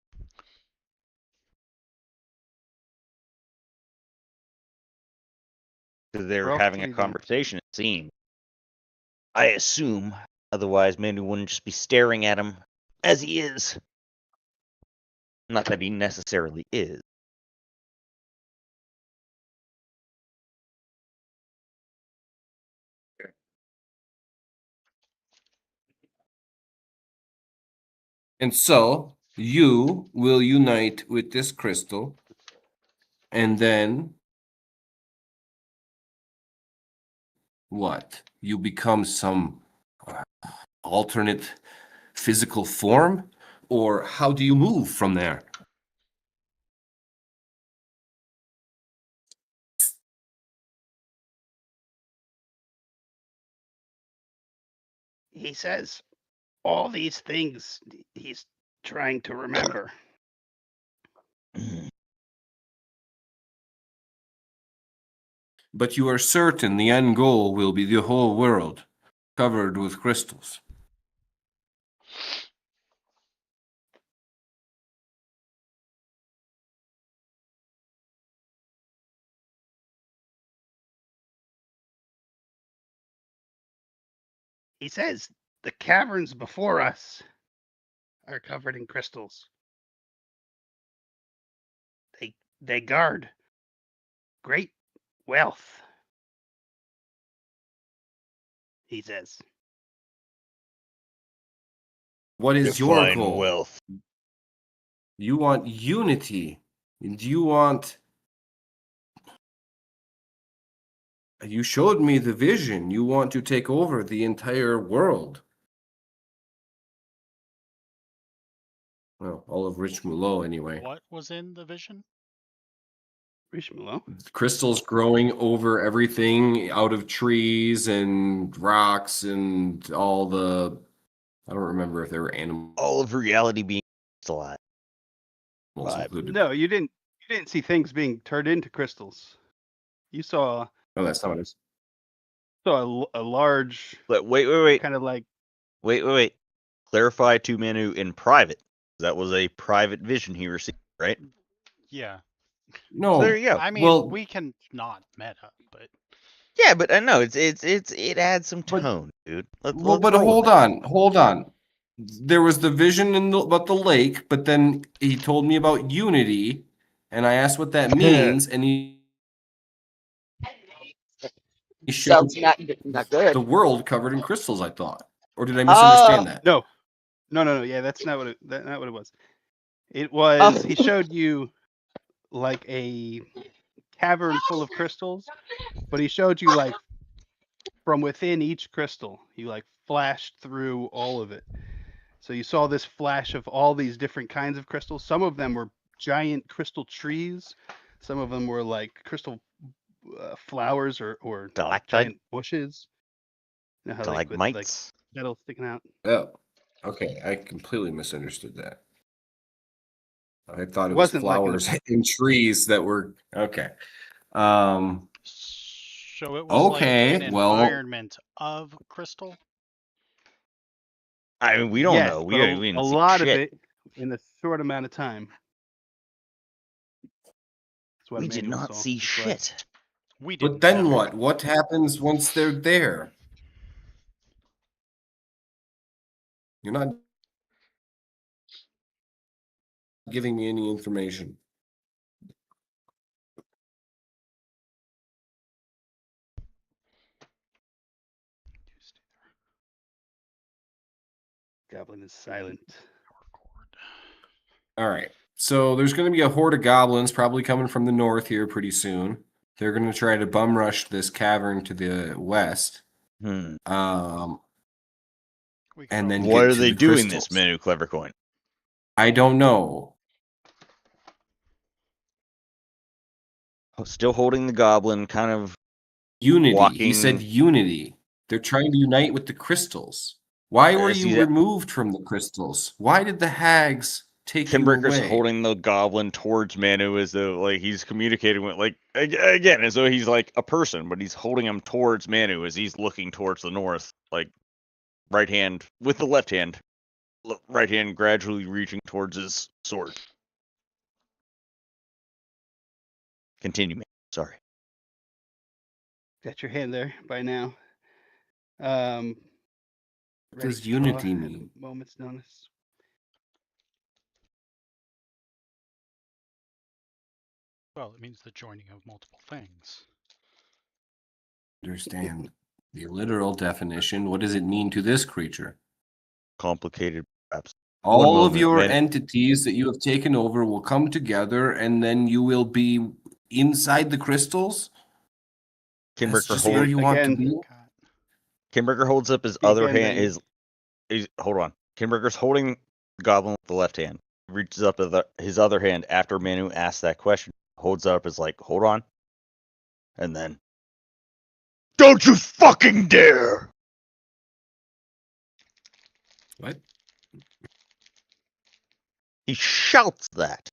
Because they were Well, having what a do you do? conversation, it seemed. I assume. Otherwise, Mandy wouldn't just be staring at him as he is. Not that he necessarily is. And so you will unite with this crystal, and then what? You become some alternate physical form? Or how do you move from there? He says all these things he's trying to remember. But you are certain the end goal will be the whole world covered with crystals. He says the caverns before us are covered in crystals. They guard great wealth. He says. What is your goal? wealth. You want unity. And you want. You showed me the vision. You want to take over the entire world. Well, all of Rich Mulot, anyway. What was in the vision? Rishmalo. Crystals growing over everything out of trees and rocks and all the. I don't remember if there were animals All of reality being crystallized. Vibe. included. No, you didn't see things being turned into crystals. You saw Oh, that's not what it is. a large But wait. kind of like Wait. Clarify to Manu in private. That was a private vision he received, right? Yeah. No. So there you go. I mean, well- we can not meta, but Yeah, but I know it adds some But- tone, dude. Well, Let's but roll with hold on. There was the vision about the lake, but then he told me about unity, and I asked what that means, and he showed Sounds not good. the world covered in crystals. I thought, or did I misunderstand that? no. Yeah, that's not what not what it was. It was Oh. he showed you like a cavern full of crystals, but he showed you like from within each crystal. He like flashed through all of it. So you saw this flash of all these different kinds of crystals. Some of them were giant crystal trees. Some of them were like crystal flowers or Stalactite? giant bushes. You know how like with like Stalagmites. metal sticking out. Oh, okay. I completely misunderstood that. I thought It it was wasn't like an- flowers and trees that were okay. so it was Okay, like an well- environment of crystal. I mean, we don't Yes, know. We but don't even a see lot shit. of it in a short amount of time. That's what We did Emmanuel not saw. see That's why- shit. We didn't But then tell what? him. What happens once they're there? You're not giving me any information. Goblin is silent. All right. So there's going to be a horde of goblins probably coming from the north here pretty soon. They're going to try to bum rush this cavern to the west. Hmm. We could And then always- Why get are to they the doing crystals. this, Manu Clevercoin? I don't know. Still holding the goblin, kind of Unity. He said walking. unity. They're trying to unite with the crystals. Why were See you that- removed from the crystals? Why did the hags take you Kinbreaker's away? holding the goblin towards Manu as though like he's communicating with again as though he's like a person, but he's holding him towards Manu as he's looking towards the north, like right hand with the left hand, right hand gradually reaching towards his sword. Continue, Manu. Sorry. Got your hand there by now. What Ready does to draw unity at a mean? moment's notice. Well, it means the joining of multiple things. Understand the literal definition. What does it mean to this creature? Complicated, perhaps. All of moment, your man. entities that you have taken over will come together, and then you will be inside the crystals. That's Kinbreaker just where hold, you want to Again. be. Kinbreaker holds up his See other again, hand. then. His hold on. Kinbreaker's holding the goblin with the left hand. Reaches up his other hand after Manu asks that question. Holds up as like, hold on. And then, don't you fucking dare! What? He shouts that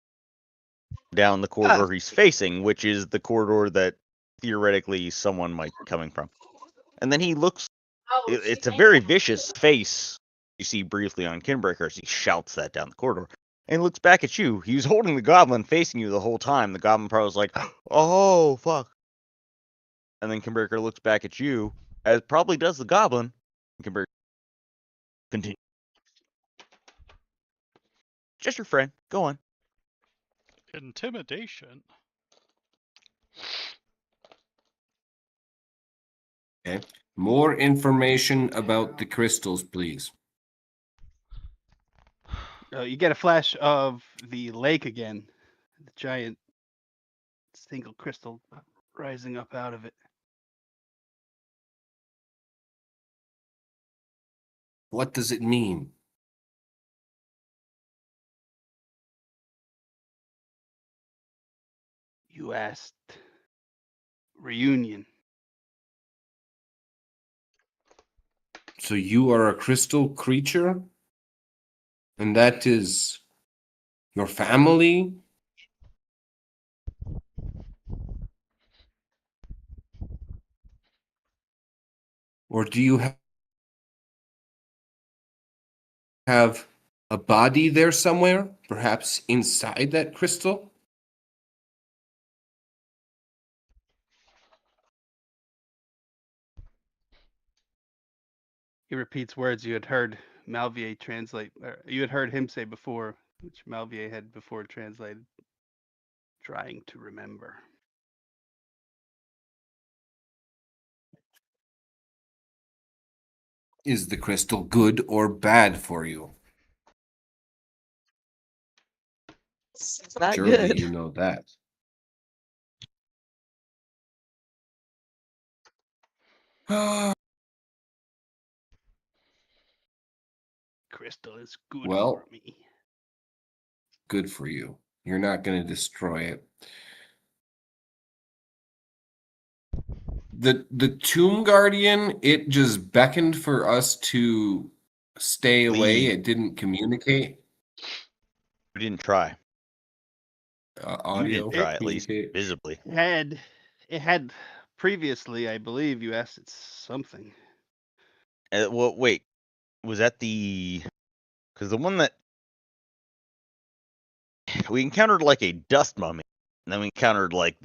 down the corridor he's facing, which is the corridor that theoretically someone might be coming from. And then he looks. It's a very vicious face you see briefly on Kinbreaker as he shouts that down the corridor. And he looks back at you. He was holding the goblin facing you the whole time. The goblin probably was like, oh, fuck. And then Kinbreaker looks back at you, as probably does the goblin. Kinbreaker, continue. Just your friend. Go on. Intimidation. Okay. More information about the crystals, please. You get a flash of the lake again. The giant single crystal rising up out of it. What does it mean? You asked. Reunion. So you are a crystal creature? And that is your family? Or do you have a body there somewhere? Perhaps inside that crystal? He repeats words you had heard Malvier translate. Or you had heard him say before, which Malvier had before translated. Trying to remember. Is the crystal good or bad for you? It's not Surely good. you know that. Crystal is good Well- for me. Good for you. You're not going to destroy it. The Tomb Guardian, it just beckoned for us to stay away. Leave. It didn't communicate. We didn't try. You Audio. didn't try, at least communicate. visibly. It had previously, I believe, you asked it something. Well, wait. Was that the... Because the one that... We encountered like a dust mummy. And then we encountered like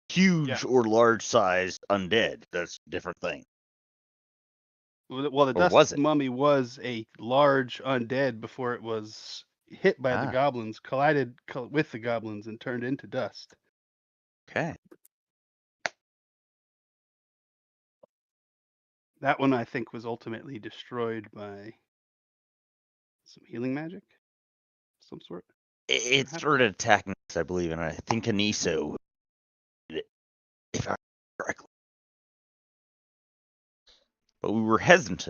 huge Yeah. or large sized undead. That's a different thing. Well, the Or dust was it? mummy was a large undead before it was hit by the Ah. goblins, collided with the goblins, and turned into dust. Okay. That one, I think, was ultimately destroyed by some healing magic, some sort. It Perhaps? started attacking us, I believe, and I think Aniso did it, if I remember correctly. But we were hesitant.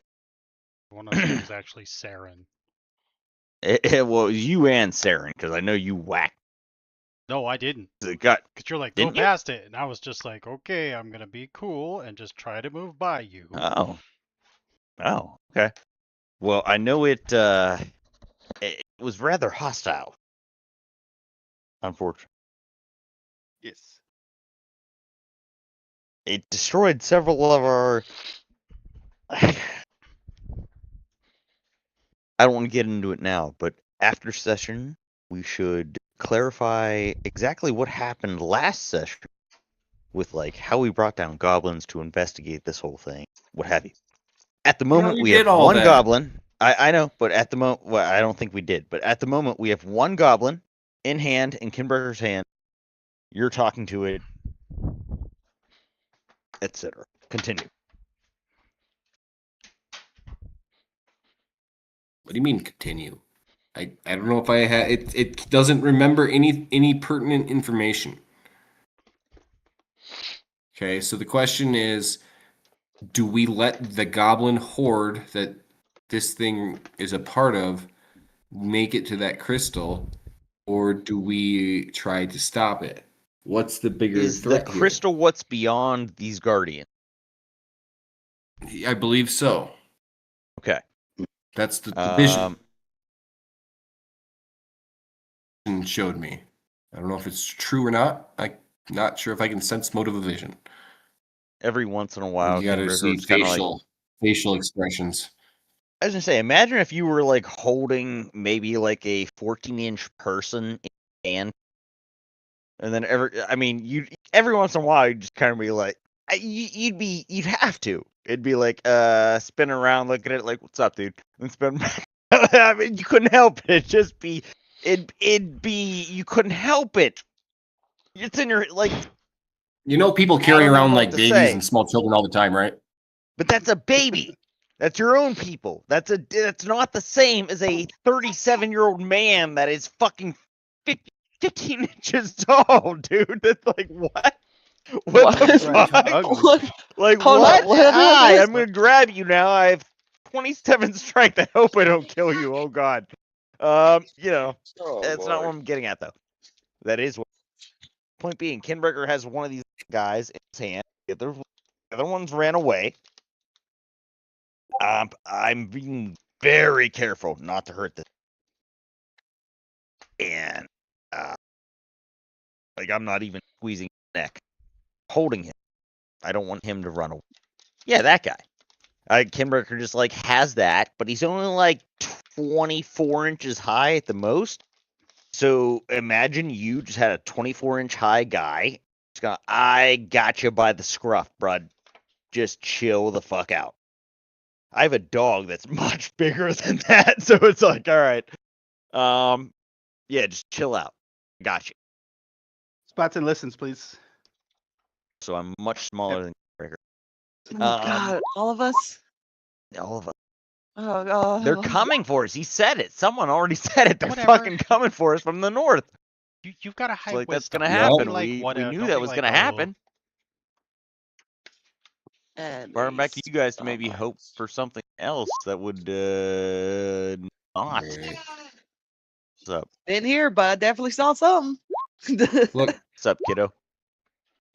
One of them was actually Saren. Well, you and Saren, because I know you whacked No, I didn't. the gut. Because you're like, go Didn't you? past it. And I was just like, okay, I'm going to be cool and just try to move by you. Oh. Oh, okay. Well, I know it was rather hostile. Unfortunately. Yes. It destroyed several of our I don't want to get into it now, but after session, we should clarify exactly what happened last session with like how we brought down goblins to investigate this whole thing, what have you. At the moment, you we did have all one that. goblin. I know, but at the moment, well, I don't think we did. But at the moment, we have one goblin in hand, in Kinberger's hand. You're talking to it, etc. Continue. What do you mean continue? I don't know if I had it. It doesn't remember any pertinent information. Okay, so the question is, do we let the goblin horde that this thing is a part of make it to that crystal, or do we try to stop it? What's the bigger Is the threat crystal what's beyond these guardians? here? I believe so. Okay. That's the vision Um, showed me. I don't know if it's true or not. I'm not sure if I can sense motive of vision. every once in a while, You got to Kinberger see was kind of like, facial expressions. I was gonna say, imagine if you were like holding maybe like a 14-inch person in your hand, and then every once in a while you'd just kind of be like, you'd have to. It'd be like spin around, looking at it like, what's up, dude? And spin back. I mean, you couldn't help it. It'd be you couldn't help it. It's in your like. You know, people I carry don't know around what like to babies say. and small children all the time, right? But that's a baby. That's your own people. That's not the same as a 37-year-old man that is fucking 15 inches tall, dude. That's like what? What the That's right, fuck? ugly. What? Like Hold what? on, what Hi, is I'm gonna grab you now. I have 27 strength. I hope I don't kill you. Oh god. That's not what I'm getting at though. That is what. Point being, Kinberger has one of these guys in his hand. The other ones ran away. I'm being very careful not to hurt this. And like I'm not even squeezing his neck, holding him. I don't want him to run away. Yeah, that guy. Kinberger just like has that, but he's only like 24 inches high at the most. So imagine you just had a 24-inch high guy. Just going, I got you by the scruff, bud. Just chill the fuck out. I have a dog that's much bigger than that, so it's like, all right. Yeah, just chill out. Got you. Spots and listens, please. So I'm much smaller than Kinberger. Oh God, all of us. All of us. Oh God. They're coming for us. He said it. Someone already said it. They're Whatever. fucking coming for us from the north. You've got a It's high like that's wisdom. gonna Yep. happen. Don't be like, we whatever. knew Don't that be was like, gonna oh, happen. And Far back these you guys to maybe goblins. hope for something else that would not. Right. What's up? Didn't hear, but I definitely saw something. Look, What's up, kiddo?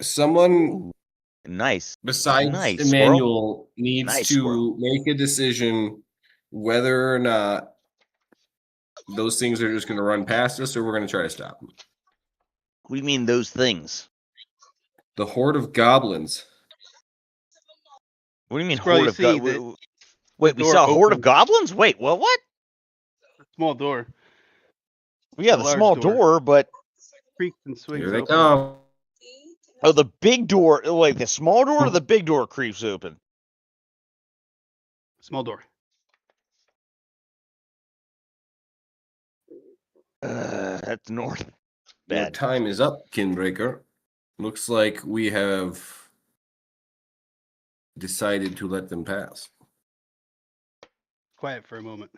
someone Nice. besides Nice, squirrel. Emmanuel needs Nice to squirrel. make a decision whether or not those things are just going to run past us or we're going to try to stop them. What do you mean those things? The horde of goblins. What do you mean Squirrel, horde you of see goblins? Wait, we door saw a horde of open. goblins? Wait, what? Small door. Well, yeah, The the large small door. door, but Creaks and swings Here they open. come. Oh, the big door, like the small door or the big door creeps open? Small door. That's north. Your Bad. time is up, Kinbreaker. Looks like we have decided to let them pass. Quiet for a moment.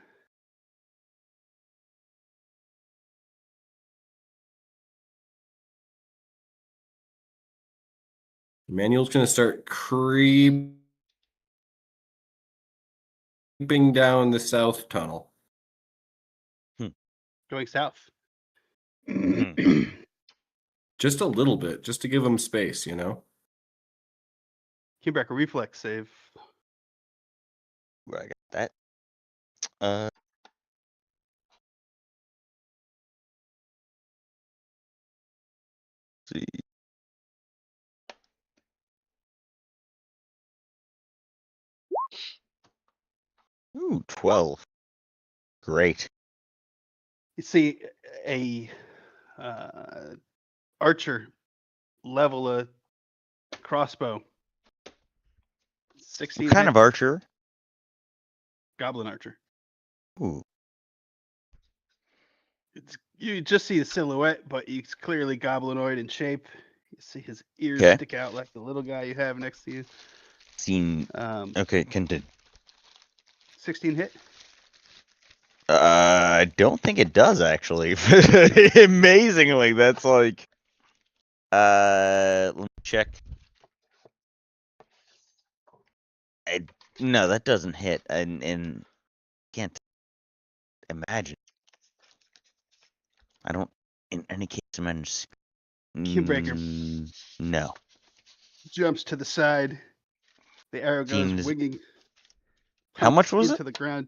Emmanuel's going to start creeping down the south tunnel. Going south. Just a little bit, just to give them space, you know? Keyback, a reflex save. Where I got that. Uh, let's see. Ooh, 12. Great. You see a archer level a crossbow. 16 What kind hit. of archer? Goblin archer. Ooh. You just see the silhouette, but he's clearly goblinoid in shape. You see his ears Okay. stick out like the little guy you have next to you. Seen. Okay, continue. 16 hit. I don't think it does actually. Amazingly, that's like. Let me check. No, that doesn't hit, and can't imagine. I don't. In any case, imagine. Cubebreaker. No. Jumps to the side. The arrow goes Seems- winging. How much punks was into it? the ground.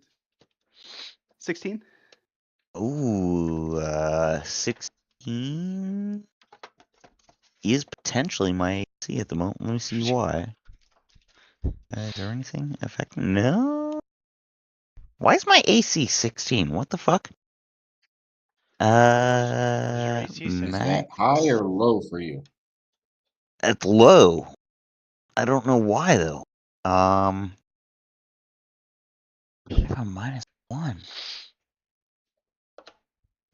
16. Ooh, 16 is potentially my AC at the moment. Let me see why. Is there anything affecting? No. Why is my AC 16? What the fuck? AC Is says that Max. high or low for you? It's low. I don't know why though. If I'm -1. What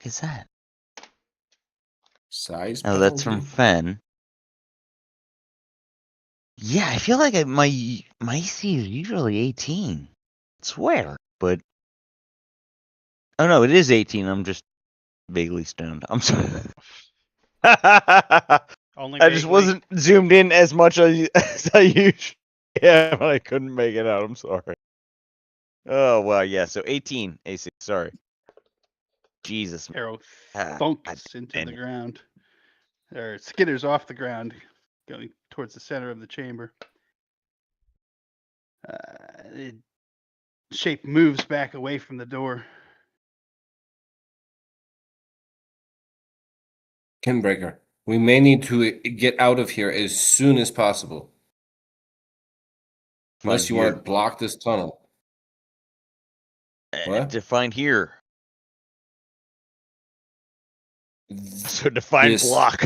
is that? Size Oh, that's from penalty? Fen. Yeah, I feel like my AC is usually 18. I swear, but oh no, it is 18. I'm just vaguely stoned. I'm sorry. only I just vaguely. wasn't zoomed in as much as I usually am. I couldn't make it out. I'm sorry. Oh well, yeah. So 18 AC. Sorry. Jesus. Arrow God thunks into damn the it. ground. Or skitters off the ground, going towards the center of the chamber. The shape moves back away from the door. Kinbreaker, we may need to get out of here as soon as possible. Unless you want to block this tunnel. What? Define here. So define This- block.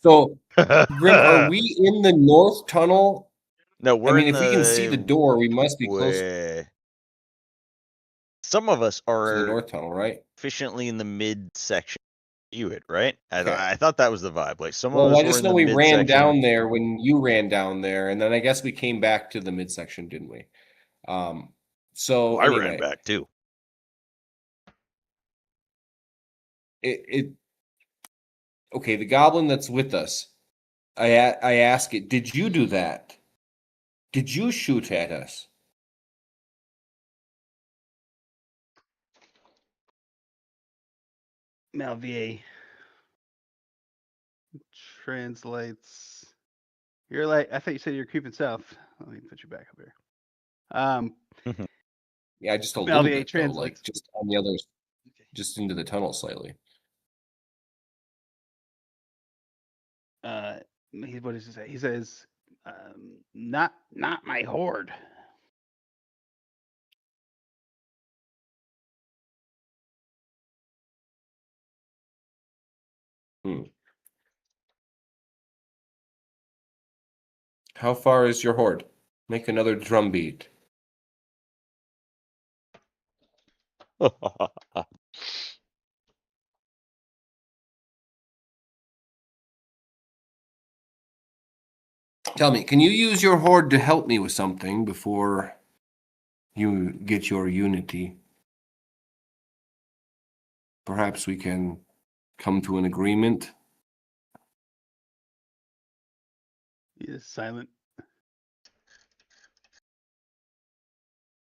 So, Grim, are we in the north tunnel? No, we're I mean, in if we can see the door, we must be close way. Some of us to the are north tunnel, right? efficiently in the mid section. You it right? Okay. I thought that was the vibe. Like some of Well, us I were just in know the we mid ran section. down there when you ran down there, and then I guess we came back to the midsection, didn't we? So I anyway, ran back too. it okay. The goblin that's with us, I ask it. Did you do that? Did you shoot at us? Malvier translates. You're like, I thought you said you're creeping south. Let me put you back up here. Yeah, just a little Malvier bit though, like translates. just on the other, just into the tunnel slightly. What does he say? He says, not my horde. Hmm. How far is your horde? Make another drum beat. Tell me, can you use your horde to help me with something before you get your unity? Perhaps we can come to an agreement. He is silent.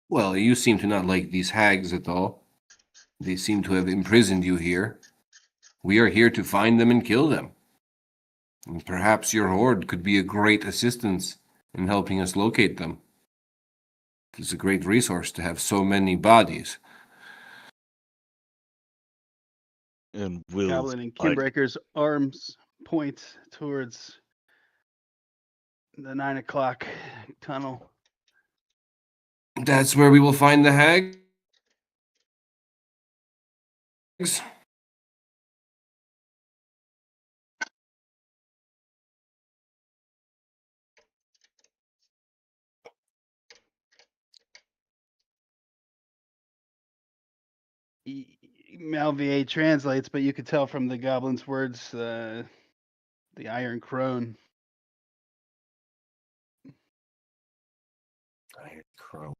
Well, you seem to not like these hags at all. They seem to have imprisoned you here. We are here to find them and kill them. And perhaps your horde could be a great assistance in helping us locate them. It's a great resource to have so many bodies. And Will's Goblin and like, Kinbreaker's arms point towards the 9 o'clock tunnel. That's where we will find the hags? Malvier translates, but you could tell from the goblin's words, the Iron Crone. Iron Crone.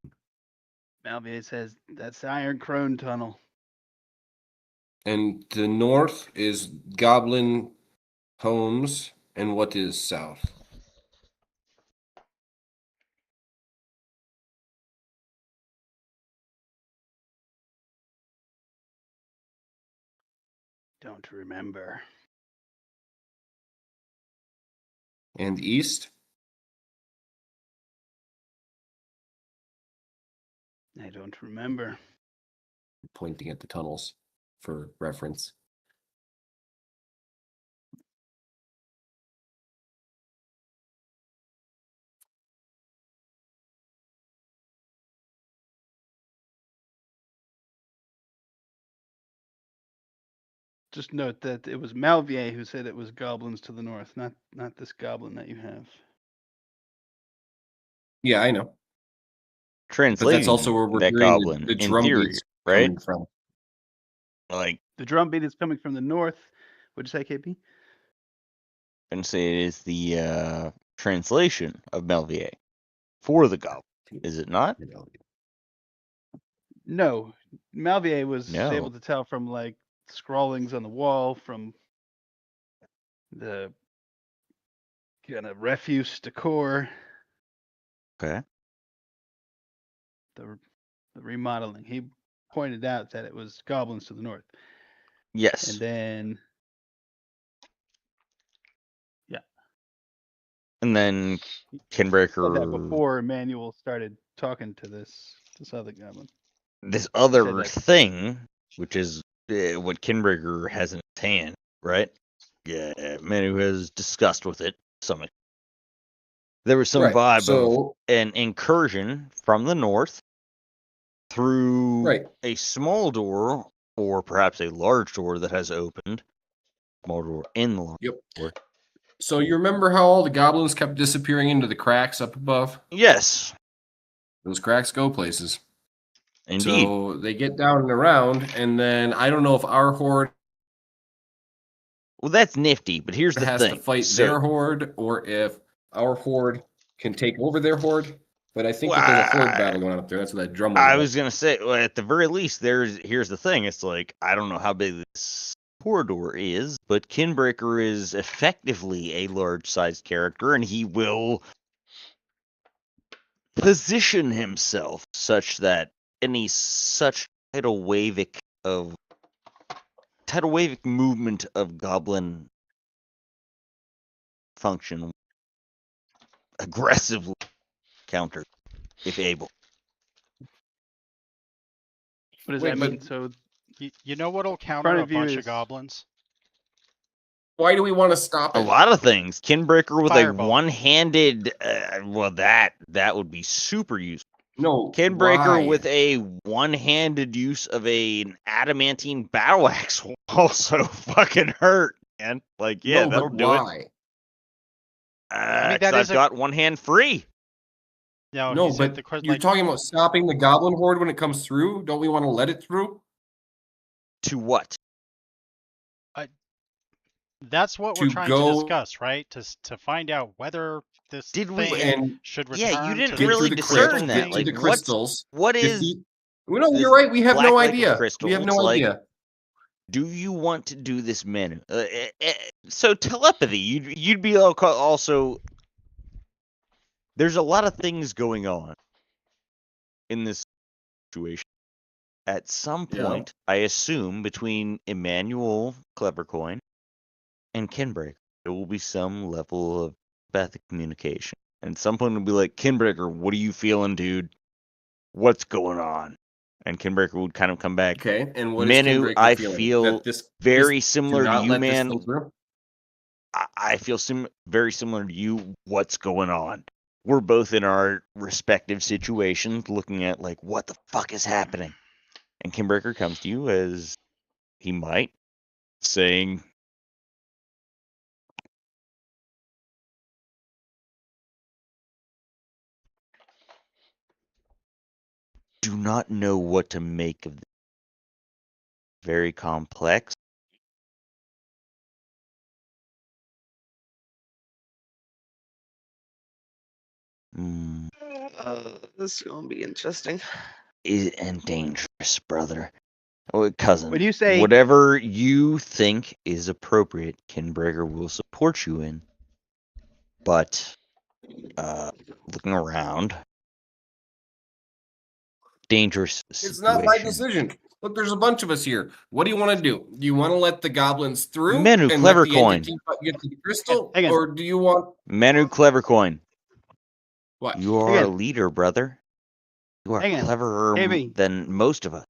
Malvier says, that's the Iron Crone tunnel. And the north is Goblin homes, and what is south? Don't remember. And east? I don't remember. Pointing at the tunnels for reference. Just note that it was Malvier who said it was goblins to the north, not this goblin that you have. Yeah, I know. But translating that's also where we're that hearing goblin the in drum theory, beats right? coming from. Like, The drum beat is coming from the north. What'd you say, KP? and say it is the translation of Melvier for the goblin, is it not? No, Malvier was No. able to tell from like scrawlings on the wall, from the kind of refuse decor, Okay. the remodeling. He pointed out that it was goblins to the north, Yes. and then And then said that Kinbreaker, before Emmanuel started talking to this other goblin. this said other that- thing, which is what Kinbreaker has in his hand, right? Yeah, Manu has discussed with it some. There was some Right, vibe of so an incursion from the north through right. a small door, or perhaps a large door that has opened. Small door in the large Yep. door. So you remember how all the goblins kept disappearing into the cracks up above? Yes, Those cracks go places. indeed. So they get down and around, and then I don't know if our horde Well, that's nifty, but here's the has thing. to fight So, their horde, or if our horde can take over their horde. But I think Well, that there's a horde battle going on up there. That's what that drum was I about. was gonna say, well, at the very least, here's the thing. It's like, I don't know how big this corridor is, but Kinbreaker is effectively a large-sized character, and he will position himself such that any such tidal wavic movement of goblin function aggressively counter, if able. What does Wait, that but- mean? So You know what'll counter Front a of you bunch is- of goblins? Why do we want to stop A it? lot of things. Kinbreaker with Fireball. a one-handed, well, that would be super useful. No. Kinbreaker why? with a one-handed use of an adamantine battle axe will also fucking hurt, man. Like, yeah, No, that'll but do it. why? mean, that 'Cause is I've got one hand free. No, No, he said but the question you're like talking about stopping the goblin horde when it comes through. Don't we want to let it through? To what? that's what we're To trying to go discuss, right? To find out whether this Did we- thing and should Yeah, you return didn't to get really through the crystal discern crypt, that. get to thing. Like, the crystals. what is defeat. Well, no, this you're right. We have Black no Lake of idea. We Crystals? have no Like, idea. do you want to do this menu? So telepathy, you'd be also. There's a lot of things going on in this situation. At some Yeah. point, I assume between Emmanuel Clevercoin and Kinbreaker, there will be some level of telepathic communication. And at some point, it'll be like, Kinbreaker, what are you feeling, dude? What's going on? And Kinbreaker would kind of come back. Okay. And what is Manu, Kinbreaker I feeling? feel That this very do similar to not you, let this man. thing through? I feel very similar to you. What's going on? We're both in our respective situations looking at, like, what the fuck is happening? And Kinbreaker comes to you as he might, saying, do not know what to make of this. Very complex. This is gonna be interesting. And dangerous, brother. Oh, cousin. When you say Whatever you think is appropriate, Kinbreaker will support you in. But looking around, dangerous It's not my situation. decision. Look, there's a bunch of us here. What do you want to do? Do you want to let the goblins through Manu, and let clever the coin. entity get to the crystal? Hang on. Or do you want Manu Clevercoin, what? you are a leader, brother. You are Hang on. cleverer KB. than most of us.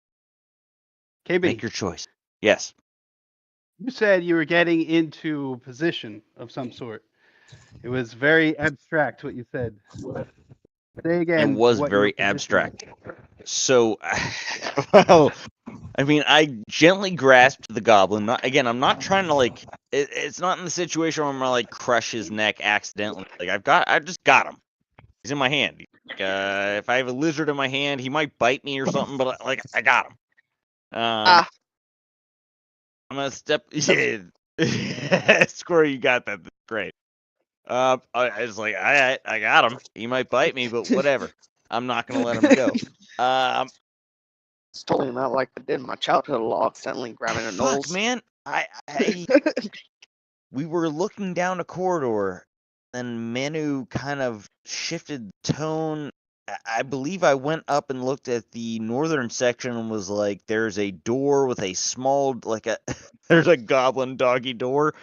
KB, Make your choice. Yes. you said you were getting into a position of some sort. It was very abstract what you said. Say again. It was what your very position abstract. So, well, I mean, I gently grasped the goblin. I'm not trying to, like, it's not in the situation where I'm gonna, like, crush his neck accidentally. Like, I just got him. He's in my hand. If I have a lizard in my hand, he might bite me or something, but, like, I got him. I'm gonna step. Yeah. Squirrel, you got that. That's great. I was like, I got him. He might bite me, but whatever. I'm not gonna let him go. Just told him out like I did in my childhood, law accidentally grabbing a Fuck, nose. man. We were looking down a corridor, and Manu kind of shifted tone. I believe I went up and looked at the northern section and was like, there's a door with a small, there's a goblin doggy door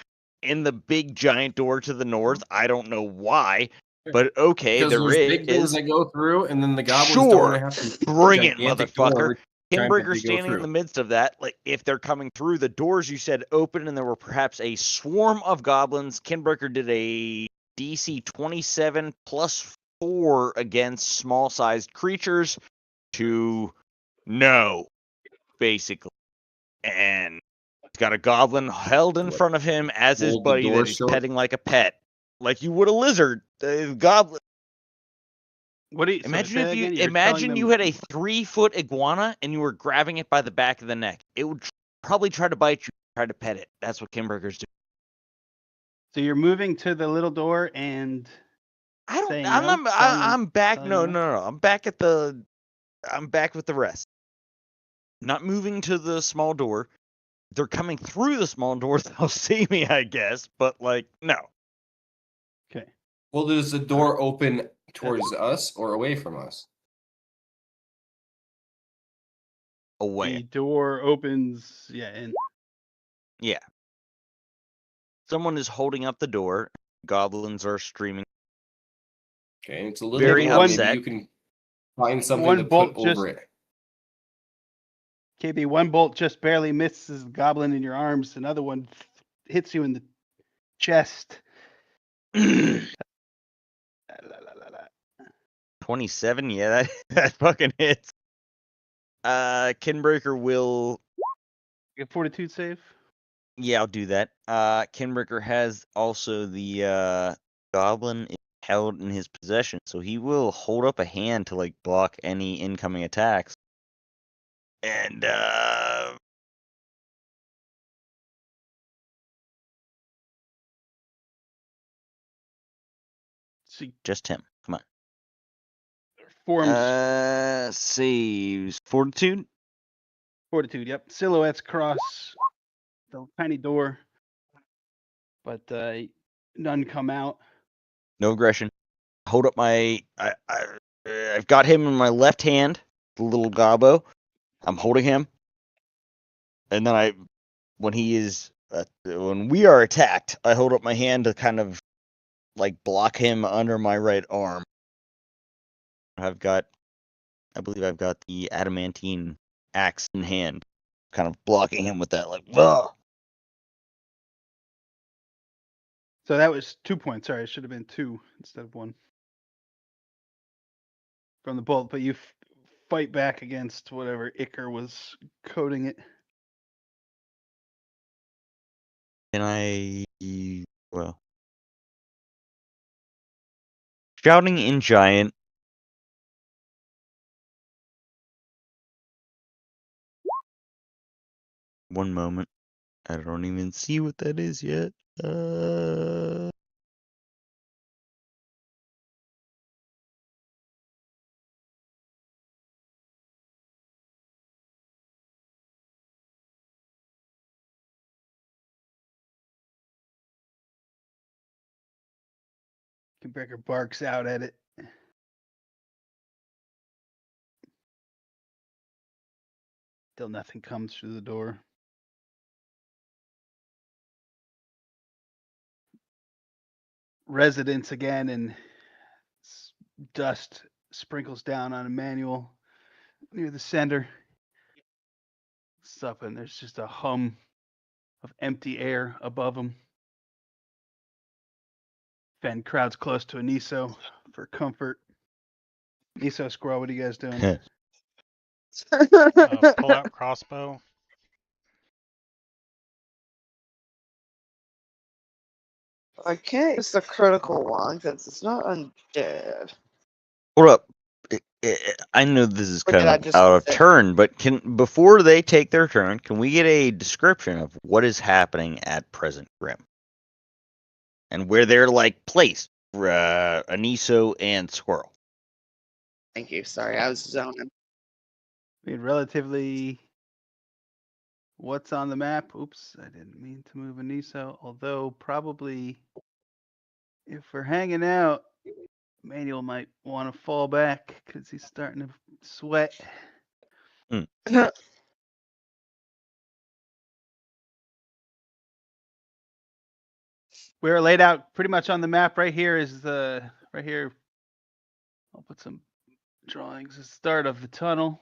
in the big giant door to the north. I don't know why, but okay, Because there there's big doors is. that go through, and then the goblins Sure. don't have to Bring it, gigantic motherfucker. door every time that Kinbreaker they go standing in through. the midst of that. Like, if they're coming through, the doors you said open and there were perhaps a swarm of goblins. Kinbreaker did a DC 27 plus 4 against small sized creatures to no, basically. And he's got a goblin held in front of him as his Hold the buddy door that he's shut. petting like a pet. Like you would a lizard. The goblin. What do you Imagine say if that you again? You're telling imagine you them- had a 3-foot iguana and you were grabbing it by the back of the neck. It would probably try to bite you, try to pet it. That's what Kinbreaker's do. So you're moving to the little door and I don't. saying I'm no, not. telling them- I'm back. telling No, them no, no. I'm back at the. I'm back with the rest. Not moving to the small door. They're coming through the small door. They'll see me, I guess. But like, no. Okay. Well, does the door open towards us or away from us? Away. The door opens, yeah, and Yeah. Someone is holding up the door. Goblins are streaming. Okay, it's a little Very door. upset. Maybe you can find something One to put bolt over just- it. KB, one bolt just barely misses the goblin in your arms. Another one hits you in the chest. La, la, la, la. 27. Yeah, that fucking hits. Kinbreaker will. Get fortitude save. Yeah, I'll do that. Kinbreaker has also the goblin is held in his possession, so he will hold up a hand to like block any incoming attacks. And See, just him. Come on. forms Saves fortitude. fortitude. Yep, silhouettes cross the tiny door, but none come out. No aggression. Hold up my. I've got him in my left hand, the little gobbo. I'm holding him, and then when we are attacked, I hold up my hand to kind of like block him under my right arm. I believe I've got the adamantine axe in hand, kind of blocking him with that, like, ugh. So that was 2 points. Sorry, it should have been 2 instead of 1 from the bolt. But you fight back against whatever Icar was coating it. Can well, shouting in giant. One moment. I don't even see what that is yet. Breaker barks out at it. Till nothing comes through the door. Residence again, and dust sprinkles down on Emmanuel near the center. Stuff, and there's just a hum of empty air above him. Fen crowds close to Aniso for comfort. Aniso, Squirrel, what are you guys doing? Pull out crossbow. I can't use the critical one because it's not undead. Hold up. I know this is Or kind did I of just out of say- turn, but before they take their turn, can we get a description of what is happening at present Grim? And where they're like placed, Aniso and Squirrel. Thank you. Sorry, I was zoning. I mean, relatively. What's on the map? Oops, I didn't mean to move Aniso. Although probably, if we're hanging out, Emmanuel might want to fall back because he's starting to sweat. We're laid out pretty much on the map. Right here is right here. I'll put some drawings. The start of the tunnel.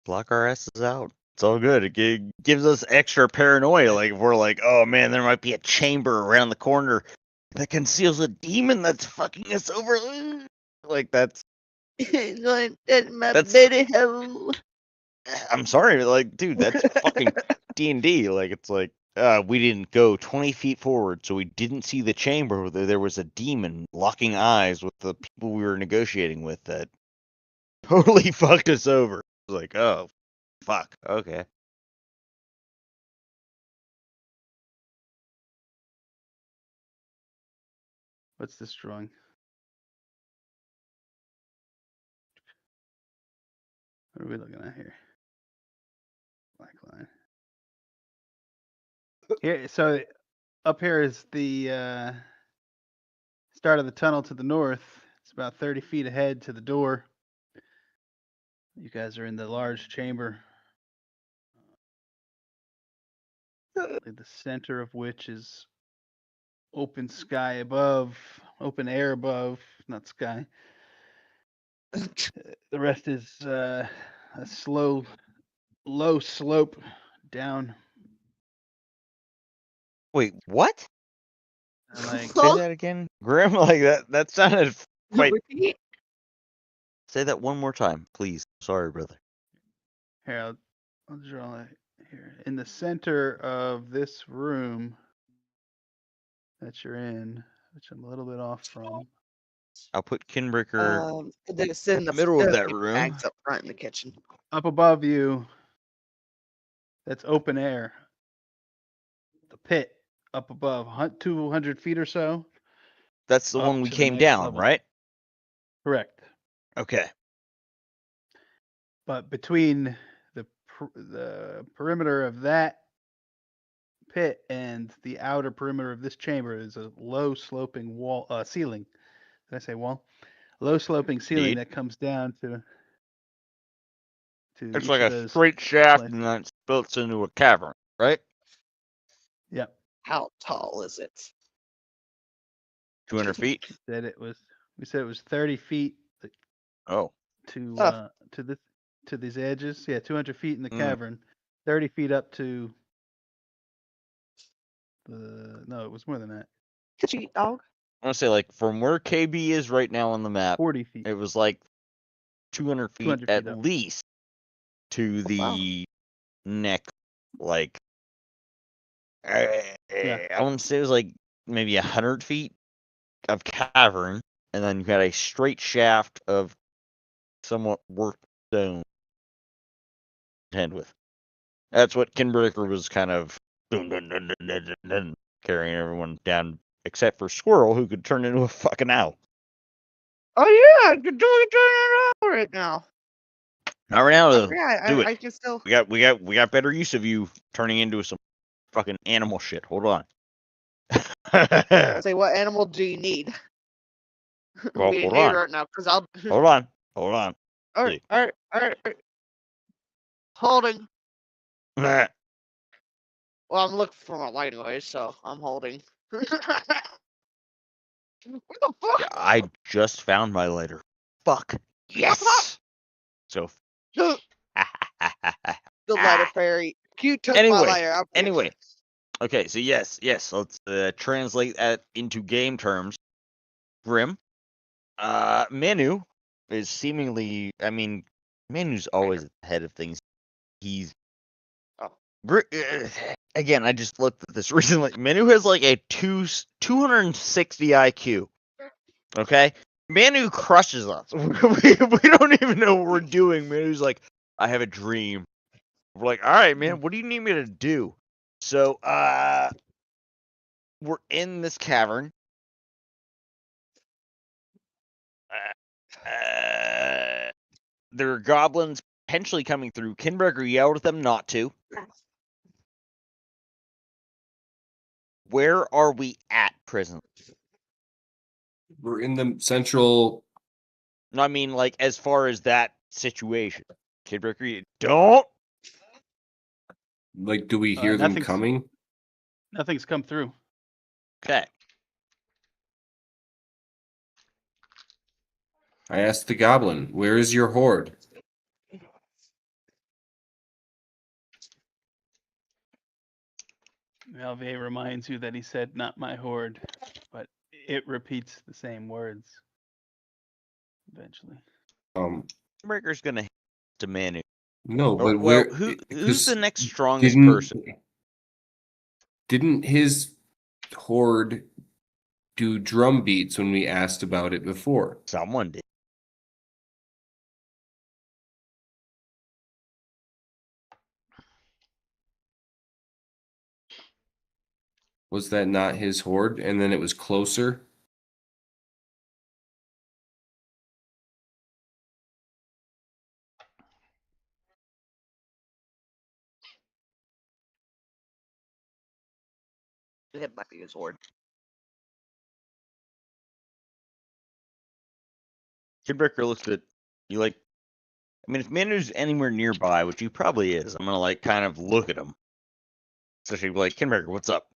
Block our asses out. It's all good. It gives us extra paranoia. Like if we're like, oh man, there might be a chamber around the corner that conceals a demon that's fucking us over. Like that's. That's I'm sorry, like, dude, that's fucking D&D. Like, it's like, we didn't go 20 feet forward, so we didn't see the chamber. There was a demon locking eyes with the people we were negotiating with that totally fucked us over. It was like, oh, fuck, okay. What's this drawing? What are we looking at here? Black line. Here, so up here is the start of the tunnel to the north. It's about 30 feet ahead to the door. You guys are in the large chamber, the center of which is open sky above, open air above, not sky. The rest is a low slope down. Wait, what? Like, Say that again? Grim, like that sounded quite. Repeat. Say that one more time, please. Sorry, brother. here, I'll draw it here. In the center of this room that you're in, which I'm a little bit off from. I'll put Kinbreaker It's in the middle of the that paper room. bags up front in the kitchen. Up above you, that's open air. The pit up above, 200 feet or so. That's the Up one we to the came next down, level. right? Correct. Okay. But between the perimeter of that pit and the outer perimeter of this chamber is a low sloping wall ceiling. Did I say wall? Low sloping ceiling Indeed. that comes down to It's each like of a those straight shaft places. and then it splits into a cavern, right? Yep. How tall is it? 200 feet. We said it was 30 feet Oh. to these edges. Yeah, 200 feet in the Mm. cavern, 30 feet up to no, it was more than that. Could you eat dog? I want to say, like, from where KB is right now on the map, 40 feet. it was like 200 feet 200 at feet up. least to the neck. Like, I want to say it was like maybe 100 feet of cavern, and then you had a straight shaft of somewhat worked stone. Head with. That's what Kinbreaker was kind of carrying everyone down, except for Squirrel, who could turn into a fucking owl. Oh yeah, I could do it right now. Not right now, though. Yeah, Do it. I can still. We got better use of you turning into some fucking animal shit. Hold on. Say, what animal do you need? Well, We hold need on. right now, cause I'll. Hold on. All right. Holding. Well, I'm looking for my light anyway, so I'm holding. What the fuck? Yeah, I just found my lighter. Fuck. Yes. So. The lighter fairy. You took my Anyway, lighter. Anyway. Okay, so yes. Let's translate that into game terms. Grim. Manu is seemingly. I mean, Manu's always at the head of things. He's. Again, I just looked at this recently. Manu has like a 260 IQ. Okay? Manu crushes us. we don't even know what we're doing. Manu's like, I have a dream. We're like, all right, man, what do you need me to do? So, we're in this cavern. There are goblins potentially coming through. Kinbreaker yelled at them not to. Where are we at presently? We're in the central. No, I mean, like, as far as that situation. Kinbreaker, you don't? Like, do we hear them coming? Nothing's come through. Okay. I asked the goblin, where is your horde? Malve reminds you that he said, not my horde, but it repeats the same words eventually. Kinbreaker's gonna hit to Manu. No, but well, where? who's the next strongest didn't, person? Didn't his horde do drum beats when we asked about it before? Someone did. Was that not his horde? And then it was closer? It might be his horde. Kinbreaker looks at you like, I mean, if Manu's anywhere nearby, which he probably is, I'm gonna like kind of look at him. So she'd be like, Kinbreaker, what's up?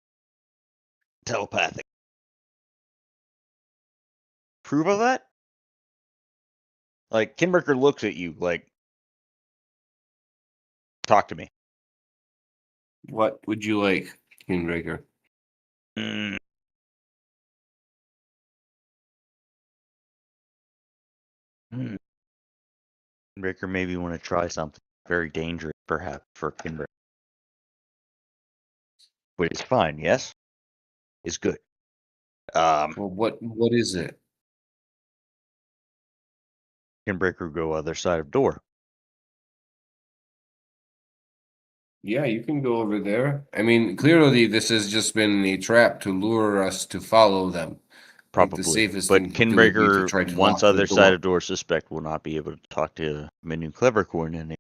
Telepathic. Prove of that? Like, Kinbreaker looks at you like, talk to me. What would you like, Kinbreaker? Kinbreaker maybe want to try something very dangerous, perhaps, for Kinbreaker. But it's fine, yes? It's good. Well, what is it? Kinbreaker go other side of door. Yeah, you can go over there. I mean, clearly this has just been a trap to lure us to follow them. Like, the Probably. safest But thing to do would be to try Kinbreaker, to once lock the other side door. of door suspect will not be able to talk to Menu Clevercorn in it.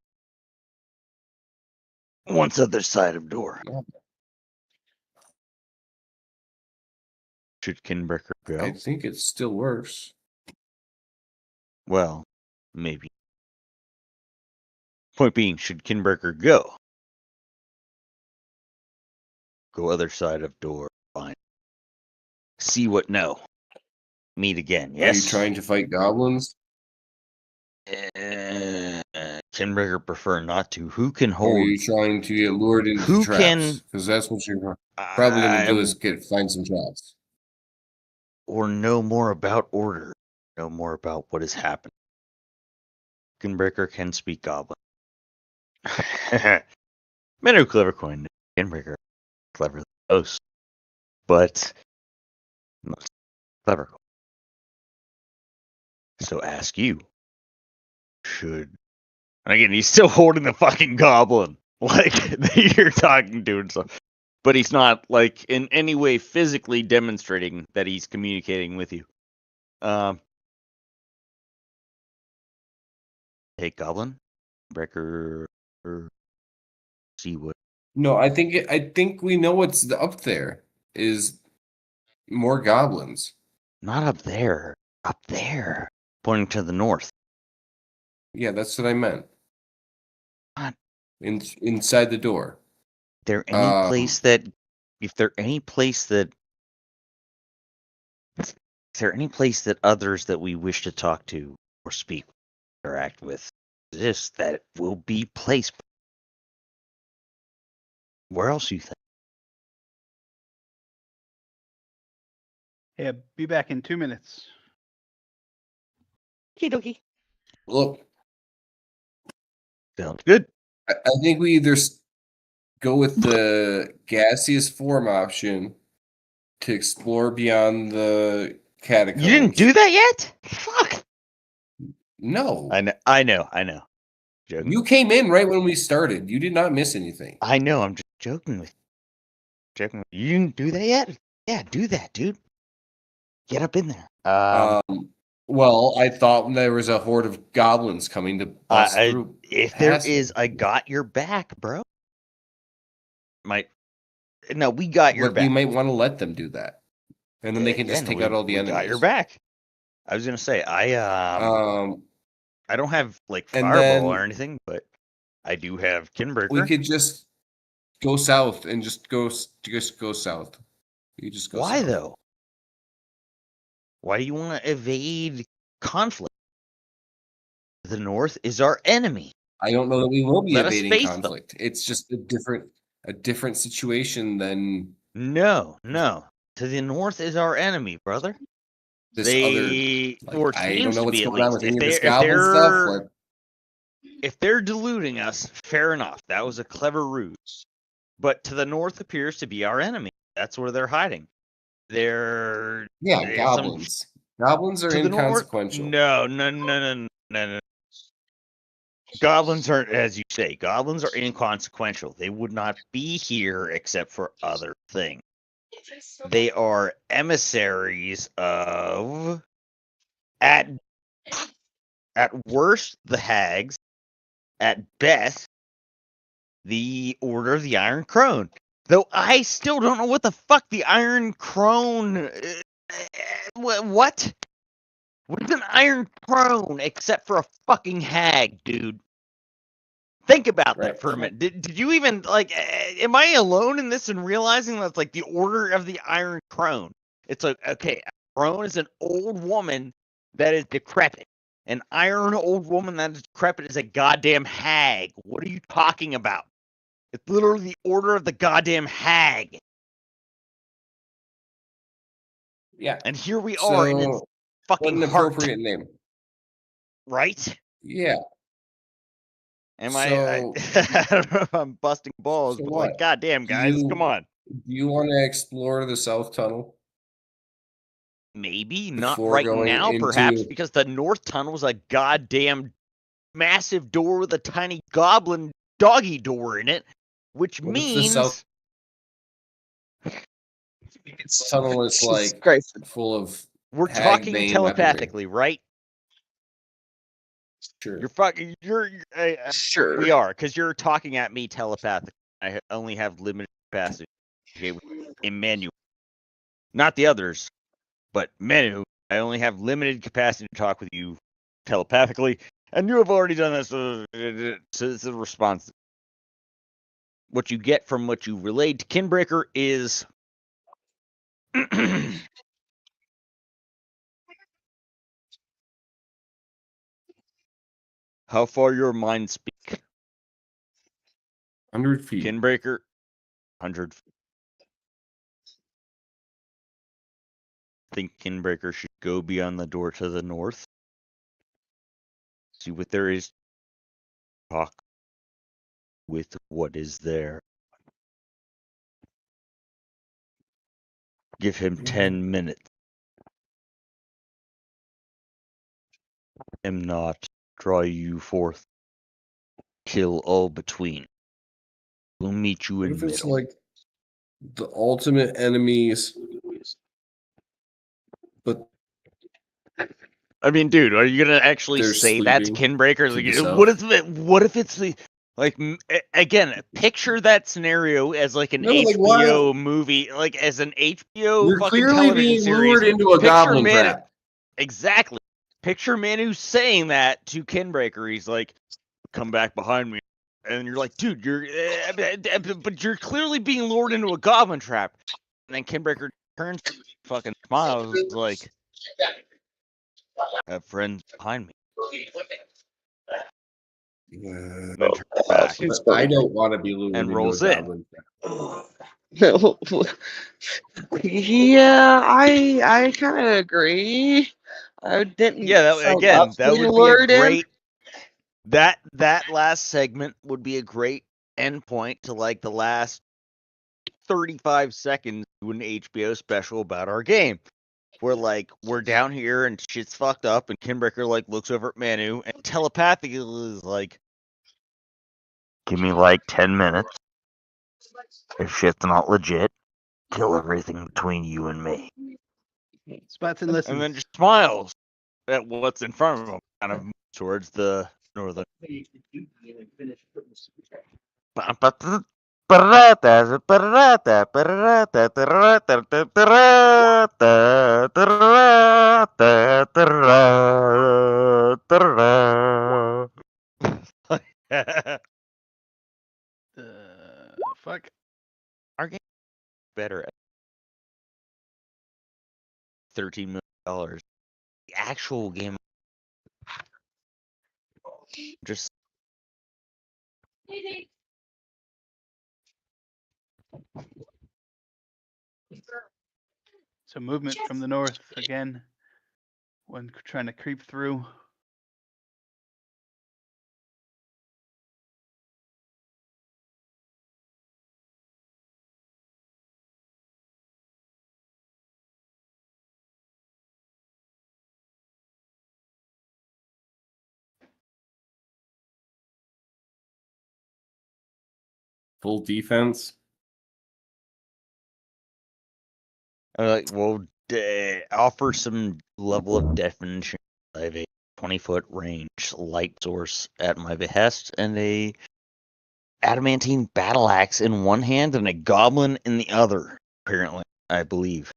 Once other side of door. Yeah. Should Kinbreaker go? I think it still works. Well, maybe. Point being, should Kinbreaker go? Go other side of door. Fine. See what no. Meet again. Yes. Are you trying to fight goblins? Kinbreaker prefer not to. Who can Or are hold? you trying to get lured into Who traps? can- Because that's what you're probably going to do is find some traps. Or know more about order. Know more about what has happened. Kinbreaker can speak goblin. Menu Clevercoin. Kinbreaker. Clever the most. But most clever. So ask you. Should. And again, he's still holding the fucking goblin. Like, that you're talking to and stuff. But he's not, like, in any way physically demonstrating that he's communicating with you. Hey, goblin. Breaker. See what. No, I think we know what's up there is more goblins. Not up there. Up there. Pointing to the north. Yeah, that's what I meant. What? Inside the door. There any place that. If there any place that. Is there any place that others that we wish to talk to or speak or act with exist that will be placed? Where else you think? Yeah, be back in 2 minutes. Okie dokie. Look, Sounds good. I think we either go with the gaseous form option to explore beyond the catacombs. You didn't do that yet? Fuck. No. I know. Joking. You came in right when we started. You did not miss anything. I know. I'm just joking with you. You didn't do that yet? Yeah, do that, dude. Get up in there. Well, I thought there was a horde of goblins coming to bust through. If there past is, them. I got your back, bro. No, we got your But back. we might want to let them do that, and then they can just Again, take out all the we enemies. got your back. I was gonna say I don't have like and fireball then or anything, but I do have Kinbreaker. we could just go south and just go south. You just go. Why south. though? Why do you want to evade conflict? The North is our enemy. I don't know that we will be Let us evading face them. conflict. It's just a different situation than No. To the North is our enemy, brother. this They other. or I don't seems know to what's be at going on least. with any of this goblin stuff. But If they're deluding us, fair enough. That was a clever ruse. But to the north appears to be our enemy. That's where they're hiding. There's goblins. Goblins are to the north. inconsequential. No. Goblins aren't, as you say, goblins are inconsequential. They would not be here except for other things. They are emissaries of, at worst, the hags. At best, the Order of the Iron Crone. Though I still don't know what the fuck the Iron Crone. What? What is an Iron Crone except for a fucking hag, dude? Think about that for a minute. Did you even, like, am I alone in this and realizing that's like the Order of the Iron Crone? It's like, okay, a crone is an old woman that is decrepit. An iron old woman that is decrepit is a goddamn hag. What are you talking about? It's literally the Order of the goddamn hag. Yeah. And here we are in its fucking what an heart. appropriate name. Right? Yeah. I don't know if I'm busting balls, So but what? like, goddamn, guys, come on. Do you want to explore the South Tunnel? Maybe not Before right going now, perhaps, into- because the north tunnel's a goddamn massive door with a tiny goblin doggy door in it, which What if the means south tunnel is Jesus like Christ. full of we're hag talking vein telepathically, right? Sure. You're fucking. Sure. We are, because you're talking at me telepathically. I only have limited capacity. Okay, with Emmanuel, not the others, but Menu. I only have limited capacity to talk with you telepathically, and you have already done this. So it's a response. What you get from what you relayed to Kinbreaker is how far your mind speak. 100 feet. Kinbreaker, 100 feet. I think Kinbreaker should go beyond the door to the north. See what there is. Talk with what is there. Give him 10 minutes. Am not draw you forth. Kill all between. We'll meet you What in if it's middle. like the ultimate enemies, but I mean, dude, are you gonna actually They're say that to sleeping Kinbreaker? to the Like, what south? if what if it's the like again? Picture that scenario as like an No, like, HBO movie, like as an HBO you're fucking clearly television being series. lured into a Picture goblin Manu, trap. exactly. Picture Manu saying that to Kinbreaker. He's like, "Come back behind me," and you're like, "Dude, but you're clearly being lured into a goblin trap." And then Kinbreaker turns, fucking smiles, like, "Have friends behind me." And then turns back But I don't want to be lured and into rolls a in. goblin trap. Yeah, I kind of agree. I didn't Yeah, sound that being would be a lured in. great. That last segment would be a great endpoint to like the last 35 seconds to an HBO special about our game. Where like we're down here and shit's fucked up, and Kinbreaker like looks over at Manu and telepathically is like, "Give me like 10 minutes. If shit's not legit, kill everything between you and me." Spots and And listens. then just smiles at what's in front of him, kind of towards the northern. Fuck. Our game is better at $13 million. The actual game just So movement from the north again. One trying to creep through. Full defense. well, offer some level of definition. I have a 20-foot range light source at my behest and a adamantine battle axe in one hand and a goblin in the other, apparently, I believe.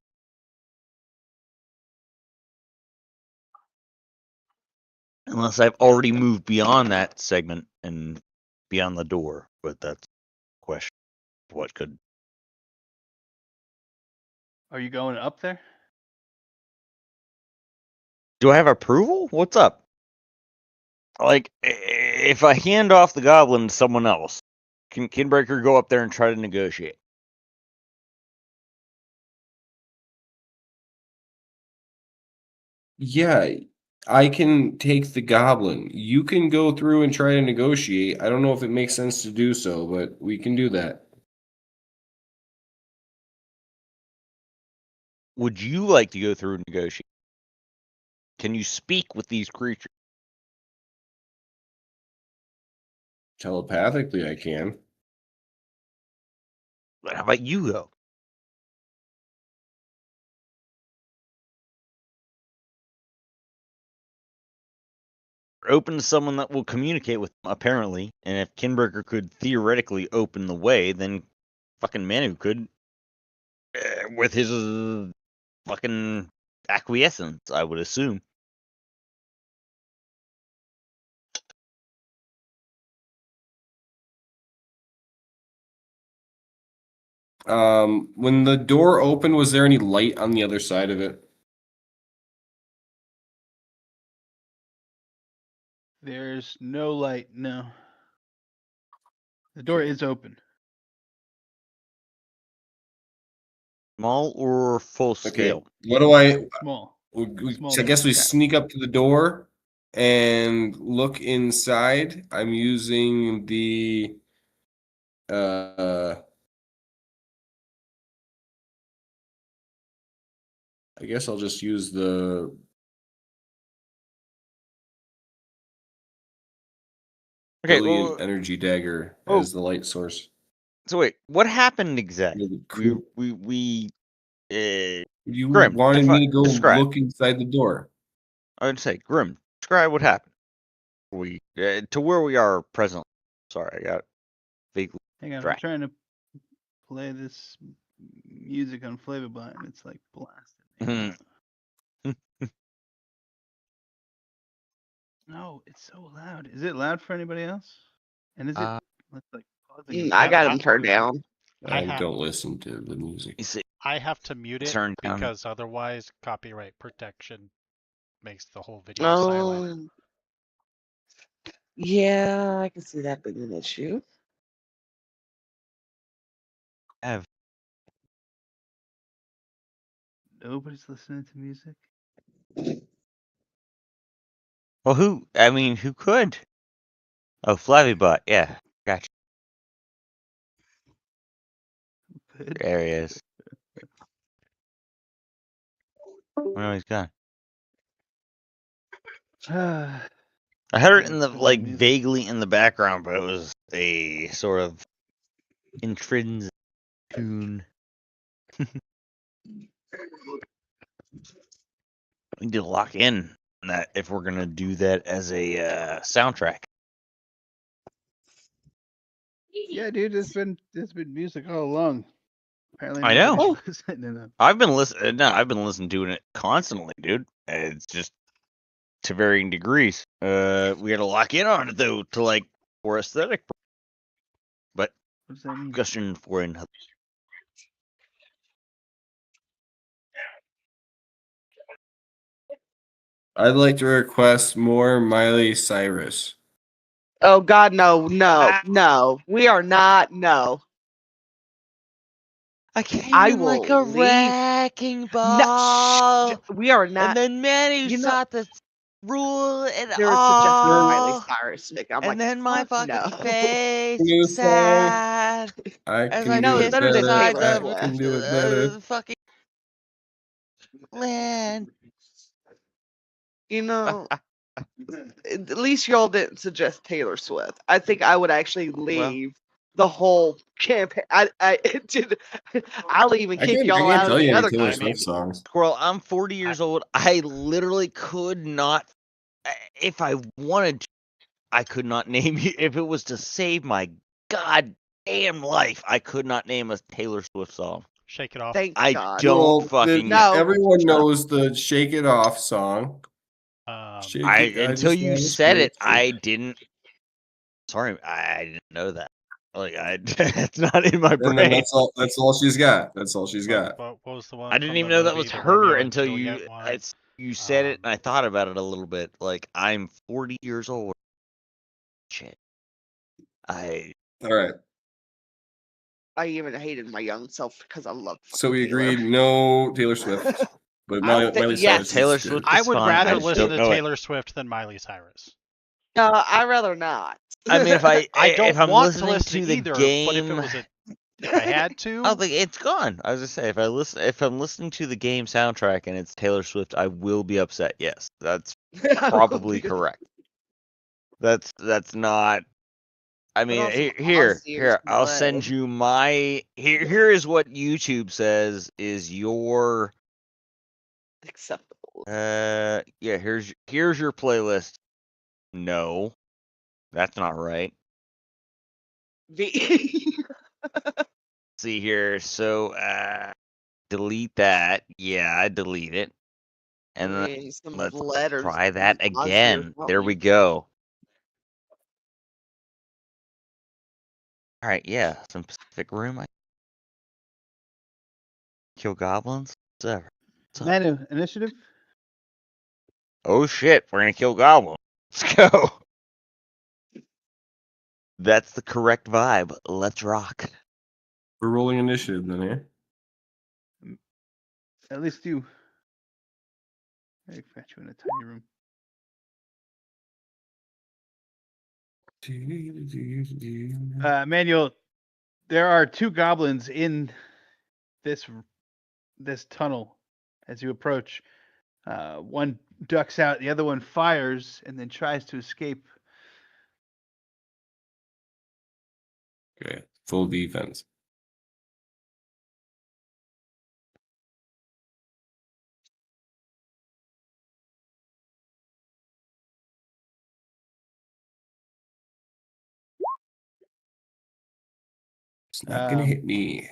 Unless I've already moved beyond that segment and beyond the door, but that's a question. What could... Are you going up there? Do I have approval? What's up? Like, if I hand off the goblin to someone else, can Kinbreaker go up there and try to negotiate? Yeah, I can take the goblin. You can go through and try to negotiate. I don't know if it makes sense to do so, but we can do that. would you like to go through and negotiate? Can you speak with these creatures? Telepathically, I can. But how about you go? Open to someone that will communicate with them, apparently. And if Kinberger could theoretically open the way, then fucking Manu could, with his fucking acquiescence, I would assume. When the door opened, was there any light on the other side of it? There's no light. No. The door is open. Small or full Okay. scale? What do I? Small. Small I guess we door. sneak up to the door and look inside. I'm using the I guess I'll just use the Okay, brilliant well, energy dagger oh. as the light source. so wait, what happened exactly? Cool. You Grim, wanted me to go describe. look inside the door. I would say, Grim, describe what happened. To where we are presently. Sorry, I got vaguely. Hang on, Right. I'm trying to play this music on Flavabot and it's like blasting. No, it's so loud. Is it loud for anybody else? And is it let's like pausing? I got him turned down. I don't listen to the music. You see, I have to mute it Turn down. because otherwise copyright protection makes the whole video silent. Yeah, I can see that being an issue. Nobody's listening to music. well, who could? Oh, Flavibot, yeah, gotcha. Good. There he is. Where he's gone. I heard it in the vaguely in the background, but it was a sort of intrinsic tune. We need to lock in on that if we're gonna do that as a soundtrack. Yeah, dude, there's been music all along. Apparently, I know. nobody's listening to them. I've been listening. No, I've been listening to it constantly, dude. It's just to varying degrees. We got to lock in on it though, to like for aesthetic. But What does that mean? discussion for another. I'd like to request more Miley Cyrus. Oh God, no. We are not. No. I came I in like will a leave. wrecking ball. No, we are not. And then Manny You know- shot the rule and They were suggesting Miley all. Cyrus, Nick. I'm And like, then my fuck fucking no. face, New song. sad, I as can I No, do it's it kissed better than better. inside Taylor the I can do it better. fucking land. You know, at least y'all didn't suggest Taylor Swift. I think I would actually leave the whole campaign. I did. I'll even I kick can't y'all out tell of you the any other Taylor campaign. Swift songs. Squirrel, I'm 40 years old. I literally could not, if I wanted to, I could not name you. If it was to save my goddamn life, I could not name a Taylor Swift song. Shake it off. Thank I God. don't fucking No. Everyone knows the "Shake It Off" song. Shake it, until just you wanna said it, shake I didn't. Sorry, I didn't know that. Like it's not in my And then brain. that's all she's got. That's all she's got. What was the one? I didn't from even the know that movie, was the her Romeo and until Juliet one? you said it, and I thought about it a little bit. Like I'm 40 years old. Shit. All right. I even hated my young self because I love. So we Taylor. agreed no Taylor Swift, but I think- Miley yes. Cyrus. Taylor is good. Swift. I It's would fine. I rather just listen don't to know it. Taylor Swift than Miley Cyrus. No, I'd rather not. I mean, if I don't if I'm want to listening listen to the either, game, but if it was If I had I to, don't think it's gone. I was just say if I'm listening to the game soundtrack and it's Taylor Swift, I will be upset. Yes, that's probably correct. That's not. I mean, also, here, Ozzy or I'll send Sled. you my here is what YouTube says is your Acceptable. yeah, here's your playlist. No, that's not right. See here, so delete that. Yeah, I delete it. And then Yeah, some let's letters. try that Ozzy or again. There we something. go. All right, yeah, some Pacific Rim. I kill goblins. Whatever. What's up? Manu, initiative? Oh shit, we're gonna kill goblins. Let's go. That's the correct vibe. Let's rock. We're rolling initiative then, eh? At least you. I got you in a tiny room. Manuel, there are 2 goblins in this tunnel as you approach. One ducks out, the other one fires and then tries to escape. Okay, full defense. It's not gonna hit me.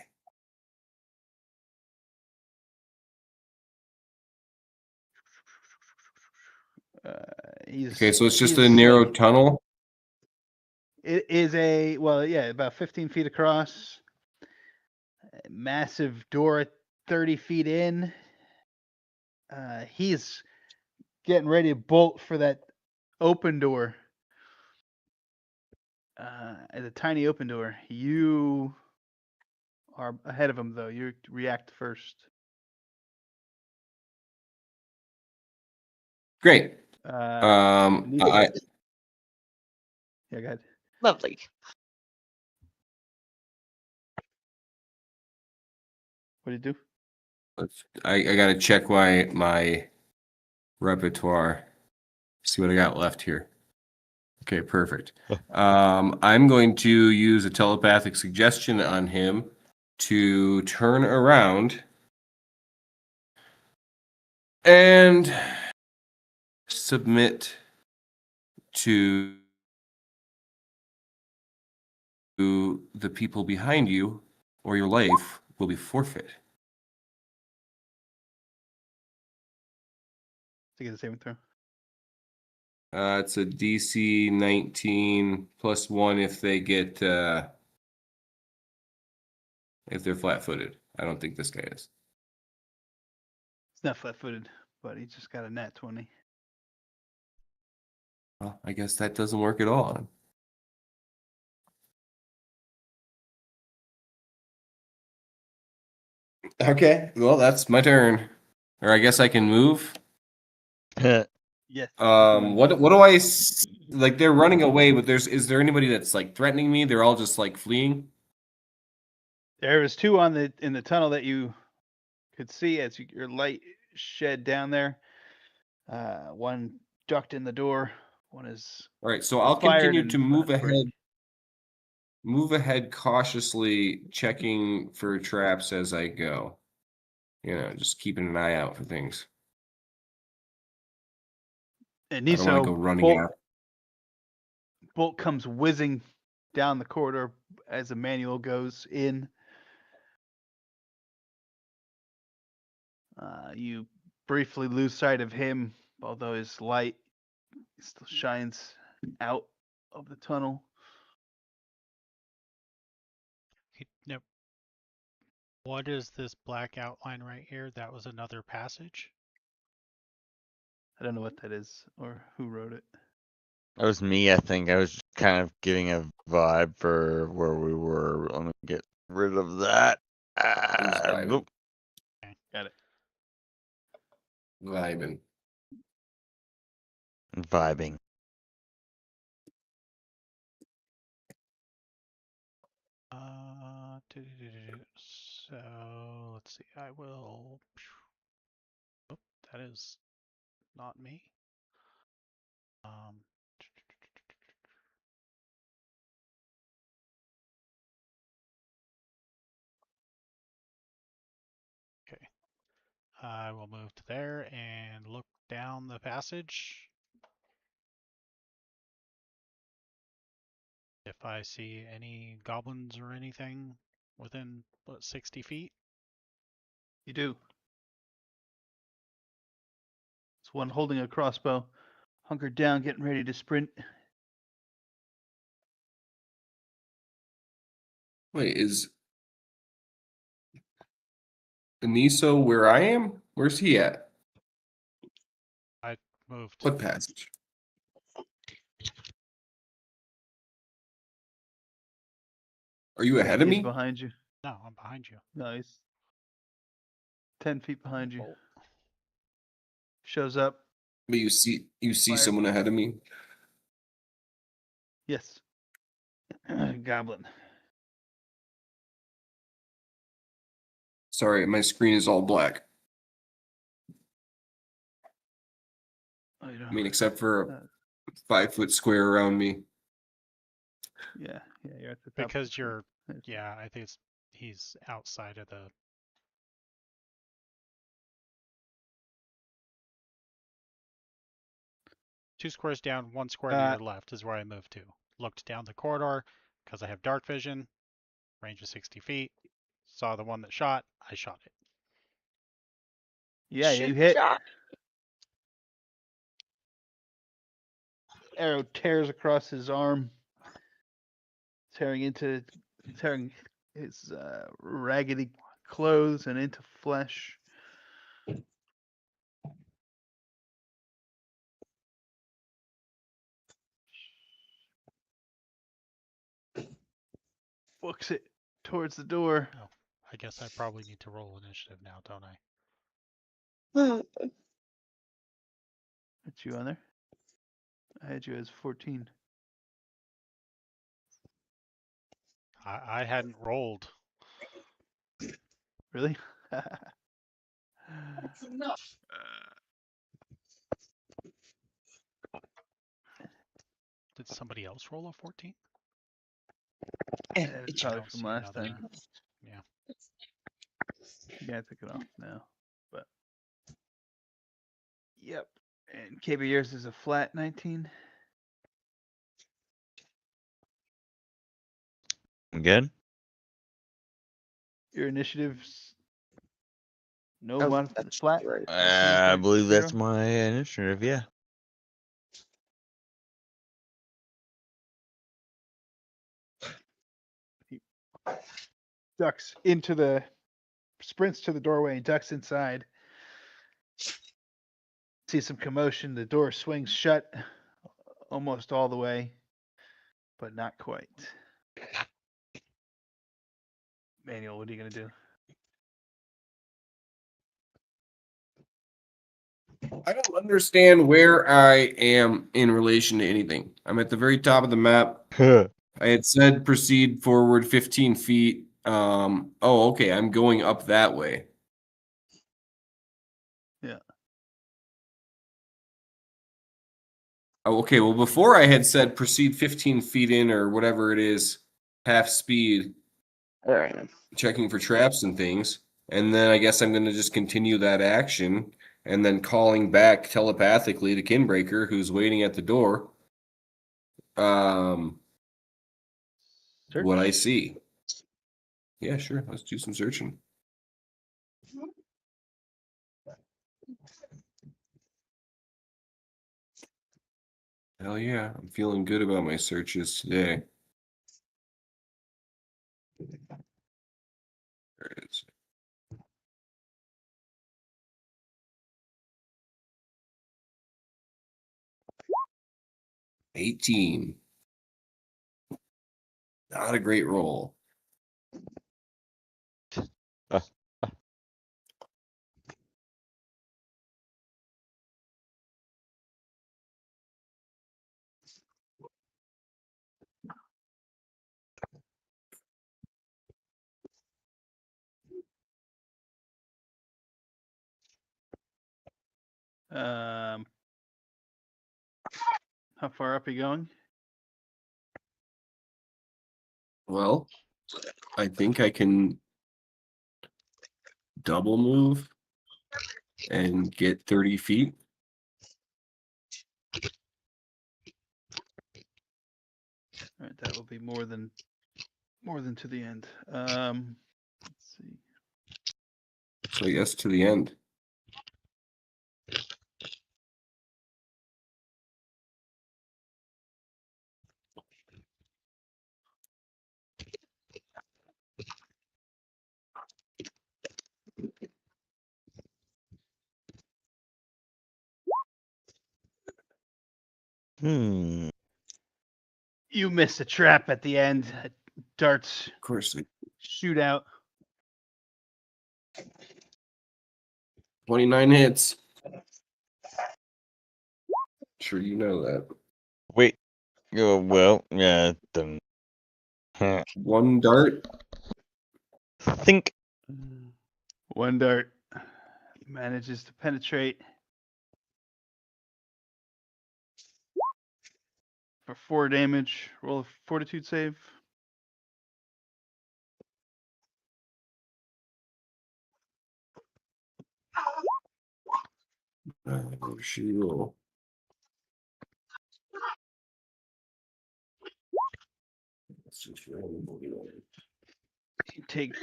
He's Okay, so it's just he's a narrow like, tunnel. it is about 15 feet across. A massive door 30 feet in. He's getting ready to bolt for that open door. The tiny open door. You are ahead of him, though. You react first. Great. Neith- I yeah, go ahead. Lovely. What do you do? I gotta check my repertoire. See what I got left here. Okay, perfect. I'm going to use a telepathic suggestion on him to turn around and submit to the people behind you, or your life will be forfeit. To get a saving throw. It's a DC 19 plus 1 if they get if they're flat-footed. I don't think this guy is. It's not flat-footed, but he just got a nat 20. Well, I guess that doesn't work at all. Okay, well, that's my turn. Or I guess I can move. Yes. What do I like? They're running away, but is there anybody that's like threatening me? They're all just like fleeing. There was 2 in the tunnel that you could see as your light shed down there. One ducked in the door. One is All right, so I'll fired continue and to move about to break. ahead. Move ahead cautiously, checking for traps as I go. You know, just keeping an eye out for things. And I don't want to go Niso, running out. Bolt comes whizzing down the corridor as Emmanuel goes in. You briefly lose sight of him, although his light still shines out of the tunnel. Yep. What is this black outline right here? That was another passage. I don't know what that is or who wrote it. That was me, I think. I was just kind of giving a vibe for where we were. Let me get rid of that. Who's vibing? Nope. Got it. Vibing. Vibing. So let's see. I will. Oh, that is not me. Okay. I will move to there and look down the passage. If I see any goblins or anything within, what, 60 feet? You do. It's one holding a crossbow, hunkered down, getting ready to sprint. Wait, is Aniso where I am? Where's he at? I moved. What passage? Are you ahead of He's me? behind you. No, I'm behind you. No, he's 10 feet behind you. Oh, Shows up. But you see Fire. someone ahead of me? Yes. Goblin. Sorry, my screen is all black. Oh, you I don't. mean, except for a Uh, 5-foot square around me. yeah, you're at the top. because you're. There's- Yeah, I think he's outside of the. Two squares down, one square to your left is where I moved to. Looked down the corridor because I have dark vision, range of 60 feet. Saw the one that shot. I shot it. Yeah, you Shoot hit. shot. Arrow tears across his arm, tearing his raggedy clothes and into flesh. Books it towards the door. Oh, I guess I probably need to roll initiative now, don't I? That's you on there. I had you as 14. I hadn't rolled. Really? That's enough. Did somebody else roll a 14? It's I probably don't from see last another. time. Yeah. Yeah, I took it off now. But yep. And KB, yours is a flat 19. I'm good. Your initiative's no Oh, mod that's flat. right. 19 I for believe that's zero. my initiative. Yeah. Ducks sprints to the doorway and ducks inside. See some commotion. The door swings shut almost all the way, but not quite. Manuel, what are you gonna do? I don't understand where I am in relation to anything. I'm at the very top of the map. I had said proceed forward 15 feet. Oh, okay. I'm going up that way. Yeah. Oh, okay. Well, before I had said proceed 15 feet in or whatever it is, half speed, All right. checking for traps and things. And then I guess I'm going to just continue that action and then calling back telepathically to Kinbreaker, who's waiting at the door. Search? What I see. Yeah, sure. Let's do some searching. Hell yeah. I'm feeling good about my searches today. There it is. $18. Not a great roll. How far up are you going? Well, I think I can double move and get 30 feet. All right, that will be more than to the end. Let's see. So yes, to the end. Hmm. You miss a trap at the end. Darts Of course, shoot out. 29 hits. Sure, you know that. Wait. Oh, well, yeah. Then. One dart. Think. One dart manages to penetrate for 4 damage. Roll a fortitude save. She roll. You take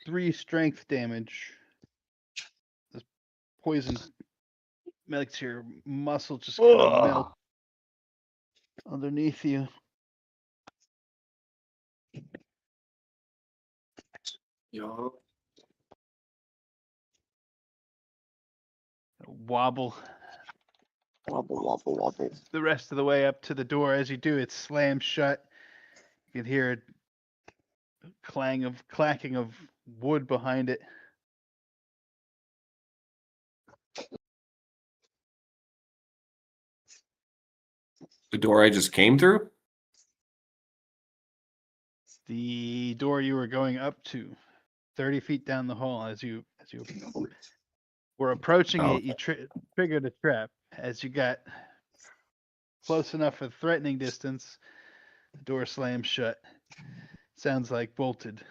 3 strength damage. The poison makes your muscle just kind of melt underneath you. Yeah. Wobble Wobble, wobble, wobble. the rest of the way up to the door. As you do, it slams shut. You can hear a clacking of wood behind it. The door I just came through? The door you were going up to, 30 feet down the hall. As you were approaching Oh. it, you triggered a trap. As you got close enough for threatening distance, the door slams shut. Sounds like bolted.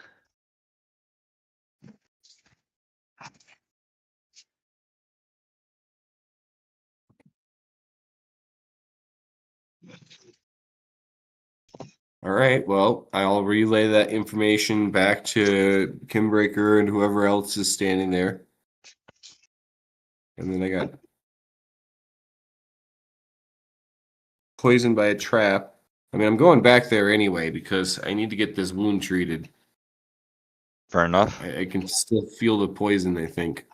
All right. Well, I'll relay that information back to Kimbreaker and whoever else is standing there. And then I got poisoned by a trap. I mean, I'm going back there anyway because I need to get this wound treated. Fair enough. I can still feel the poison, I think.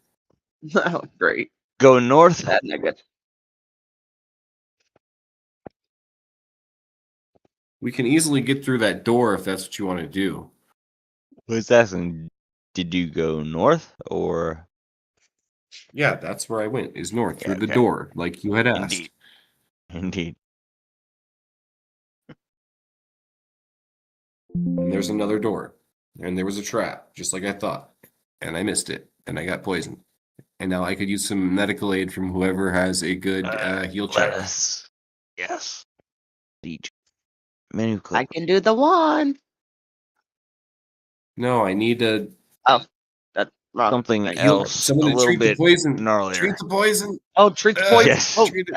Oh, great. Go north. That nigga. We can easily get through that door if that's what you want to do. Who's asking? Did you go north or? Yeah, that's where I went, is north, through the Okay. door, like you had asked. Indeed. Indeed. And there's another door. And there was a trap, just like I thought. And I missed it. And I got poisoned. And now I could use some medical aid from whoever has a good heal check. Lettuce. Yes. Indeed. Menu I click. can do the one. No, I need a That wrong. Something heal. else. Someone a to little treat the bit poison. gnarlier. Treat the poison. Oh, treat the poison. Yes. Oh, Treat it.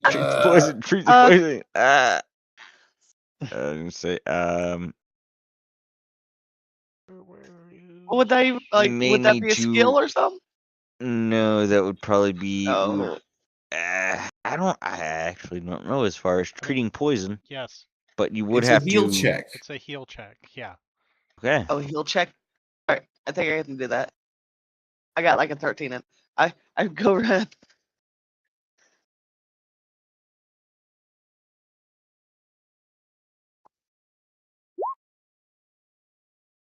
Treat the poison. Treat the poison. I was gonna say, what would that even, like? may Would that need be a to- skill or something? no, that would probably be. Oh, I actually don't know as far as treating poison, Yes, but you would It's have a heal to. check. it's a heal check. Yeah. Okay. oh, he'll check. All right, I think I can do that. I got like a 13 in. I go right.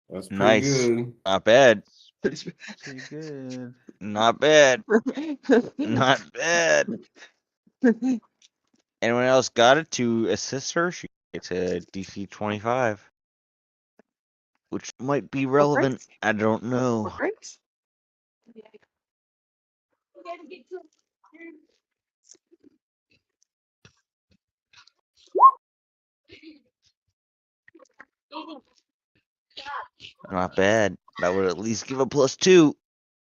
That's pretty Nice. good. Not bad. Pretty good. Not bad. Not bad. Anyone else got it to assist her? She gets a DC 25, which might be relevant. I don't know. Great. Not bad. That would at least give a +2.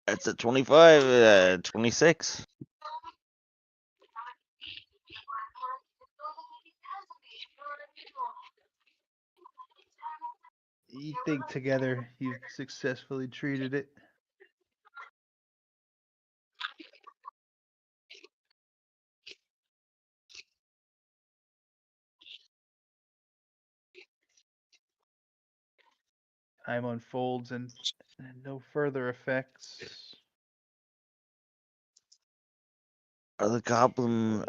That's a 25, 26. You think together you've successfully treated it? Time unfolds and no further effects. Are the goblin?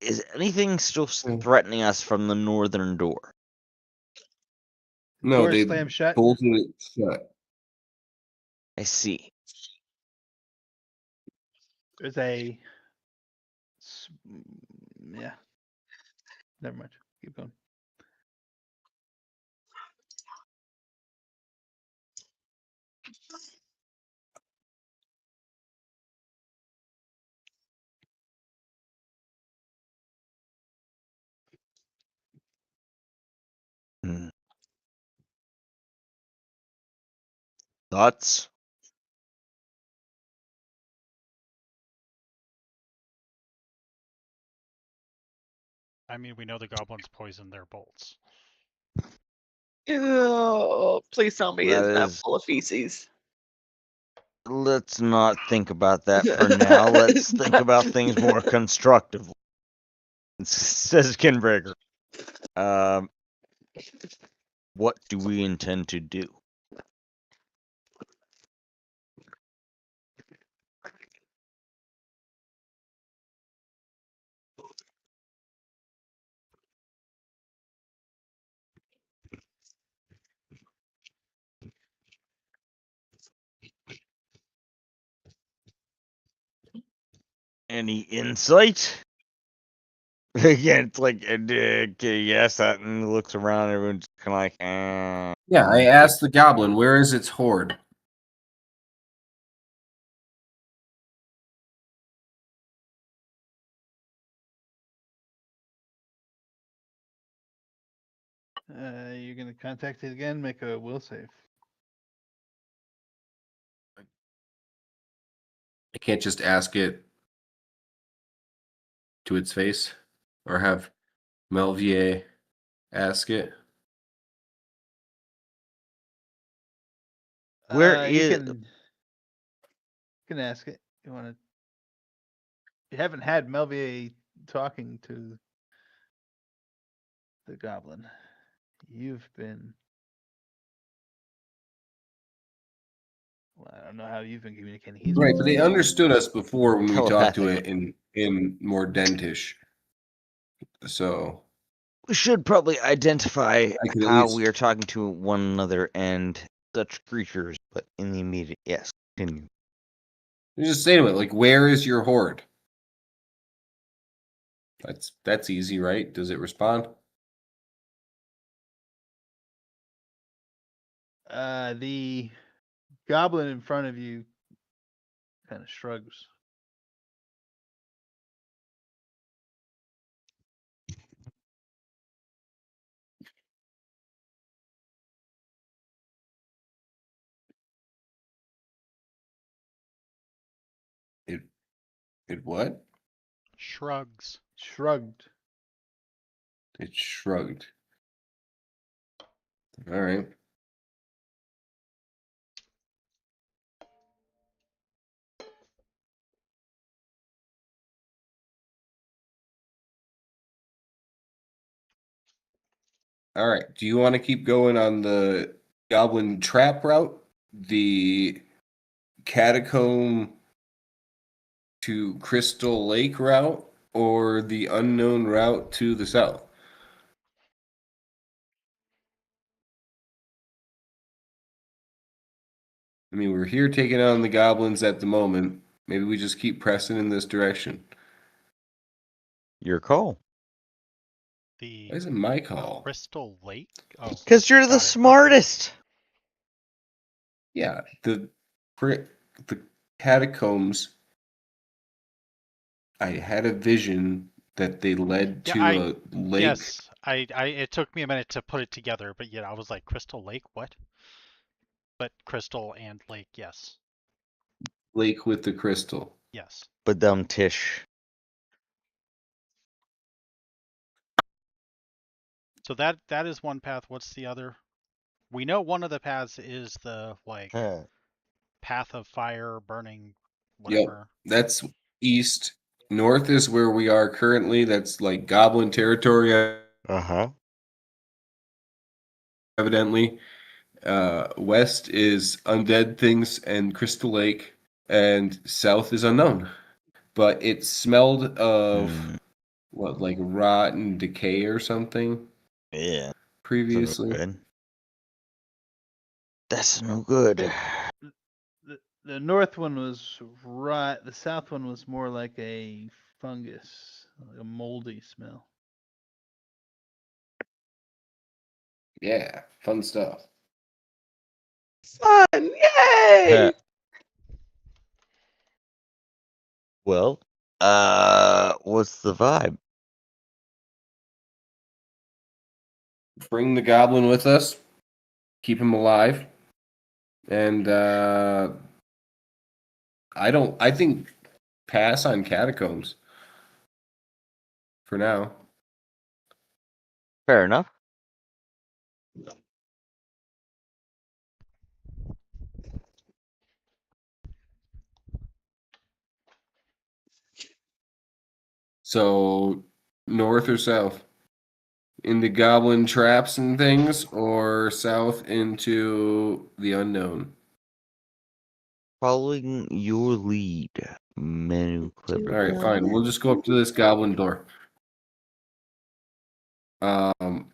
Is anything still Hmm. threatening us from the northern door? No, Doors they slam shut. bolted it shut. I see. There's a. Yeah. Never mind. Keep going. Hmm. Thoughts? I mean, we know the goblins poison their bolts. Oh, please tell me That it's not is- full of feces. Let's not think about that for now. Let's think about things more constructively. Says Kinbreaker. What do we intend to do? Any insight? Again, it's like, okay, yes, that and looks around, everyone's kind of like, Yeah, I asked the goblin, where is its horde? You're gonna contact it again. Make a will save. I can't just ask it to its face, or have Melvier ask it. Where You is- can ask it. You want to? You haven't had Melvier talking to the goblin. You've been. Well, I don't know how you've been communicating. He's Right, been but they communicating. understood us before when we talked to it Telepathically. in more dentish. So we should probably identify I could at how least we are talking to one another and such creatures, but in the immediate, yes, continue. just say to it, like, where is your horde? That's easy, right? Does it respond? The goblin in front of you kind of shrugs. It what? Shrugs. Shrugged. It shrugged. All right. All right. Do you want to keep going on the Goblin Trap route, the Catacomb to Crystal Lake route, or the unknown route to the south? I mean, we're here taking on the goblins at the moment. Maybe we just keep pressing in this direction. Your call. The Why is it my call? Crystal Lake? Oh. Because you're got the it, okay. smartest. Yeah, the catacombs I had a vision that they led Yeah, to a lake. Yes, it took me a minute to put it together, but yeah, I was like, Crystal Lake, what? But crystal and lake, yes, Lake with the crystal. yes. But Tish. So that is one path. What's the other? We know one of the paths is the like path of fire, burning, Yep, whatever. that's east. North is where we are currently. That's like goblin territory, Uh-huh. evidently. West is undead things and Crystal Lake, and south is unknown. But it smelled of what, like rotten decay or something Yeah. previously. Good. That's no good. The north one was right. The south one was more like a fungus, like a moldy smell. Yeah, fun stuff. Fun! Yay! Well, what's the vibe? Bring the goblin with us. Keep him alive. And I think pass on catacombs for now. Fair enough. So north or south? Into goblin traps and things, or south into the unknown? Following your lead, Menu All Clipper. right, fine. We'll just go up to this goblin door. Um,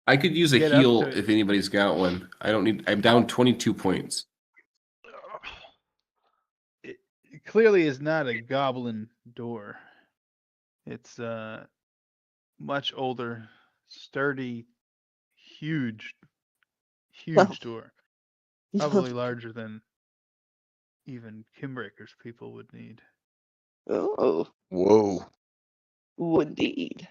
I could use a Get up heal to it. if anybody's got one. I don't need. I'm down 22 points. It clearly is not a goblin door. It's much older, sturdy, huge door. Probably larger than even Kimbreaker's people would need. Oh, Whoa. indeed.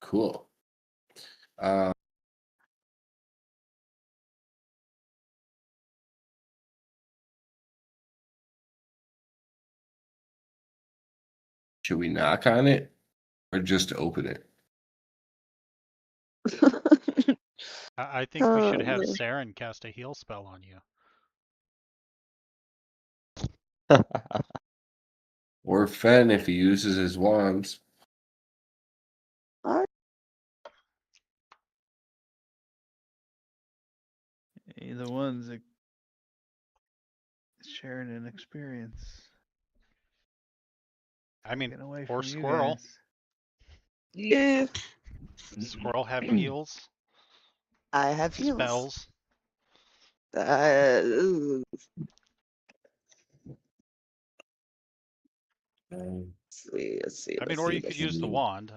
Cool. Should we knock on it or just open it? I think we should have Oh, Saren cast a heal spell on you. Or Fen if he uses his wands. The ones that sharing an experience. I mean, Get away or from you squirrel. guys. yeah. Does squirrel have heals? I have heals. Spells? Ooh. Let's see. I mean, or you could use the wand.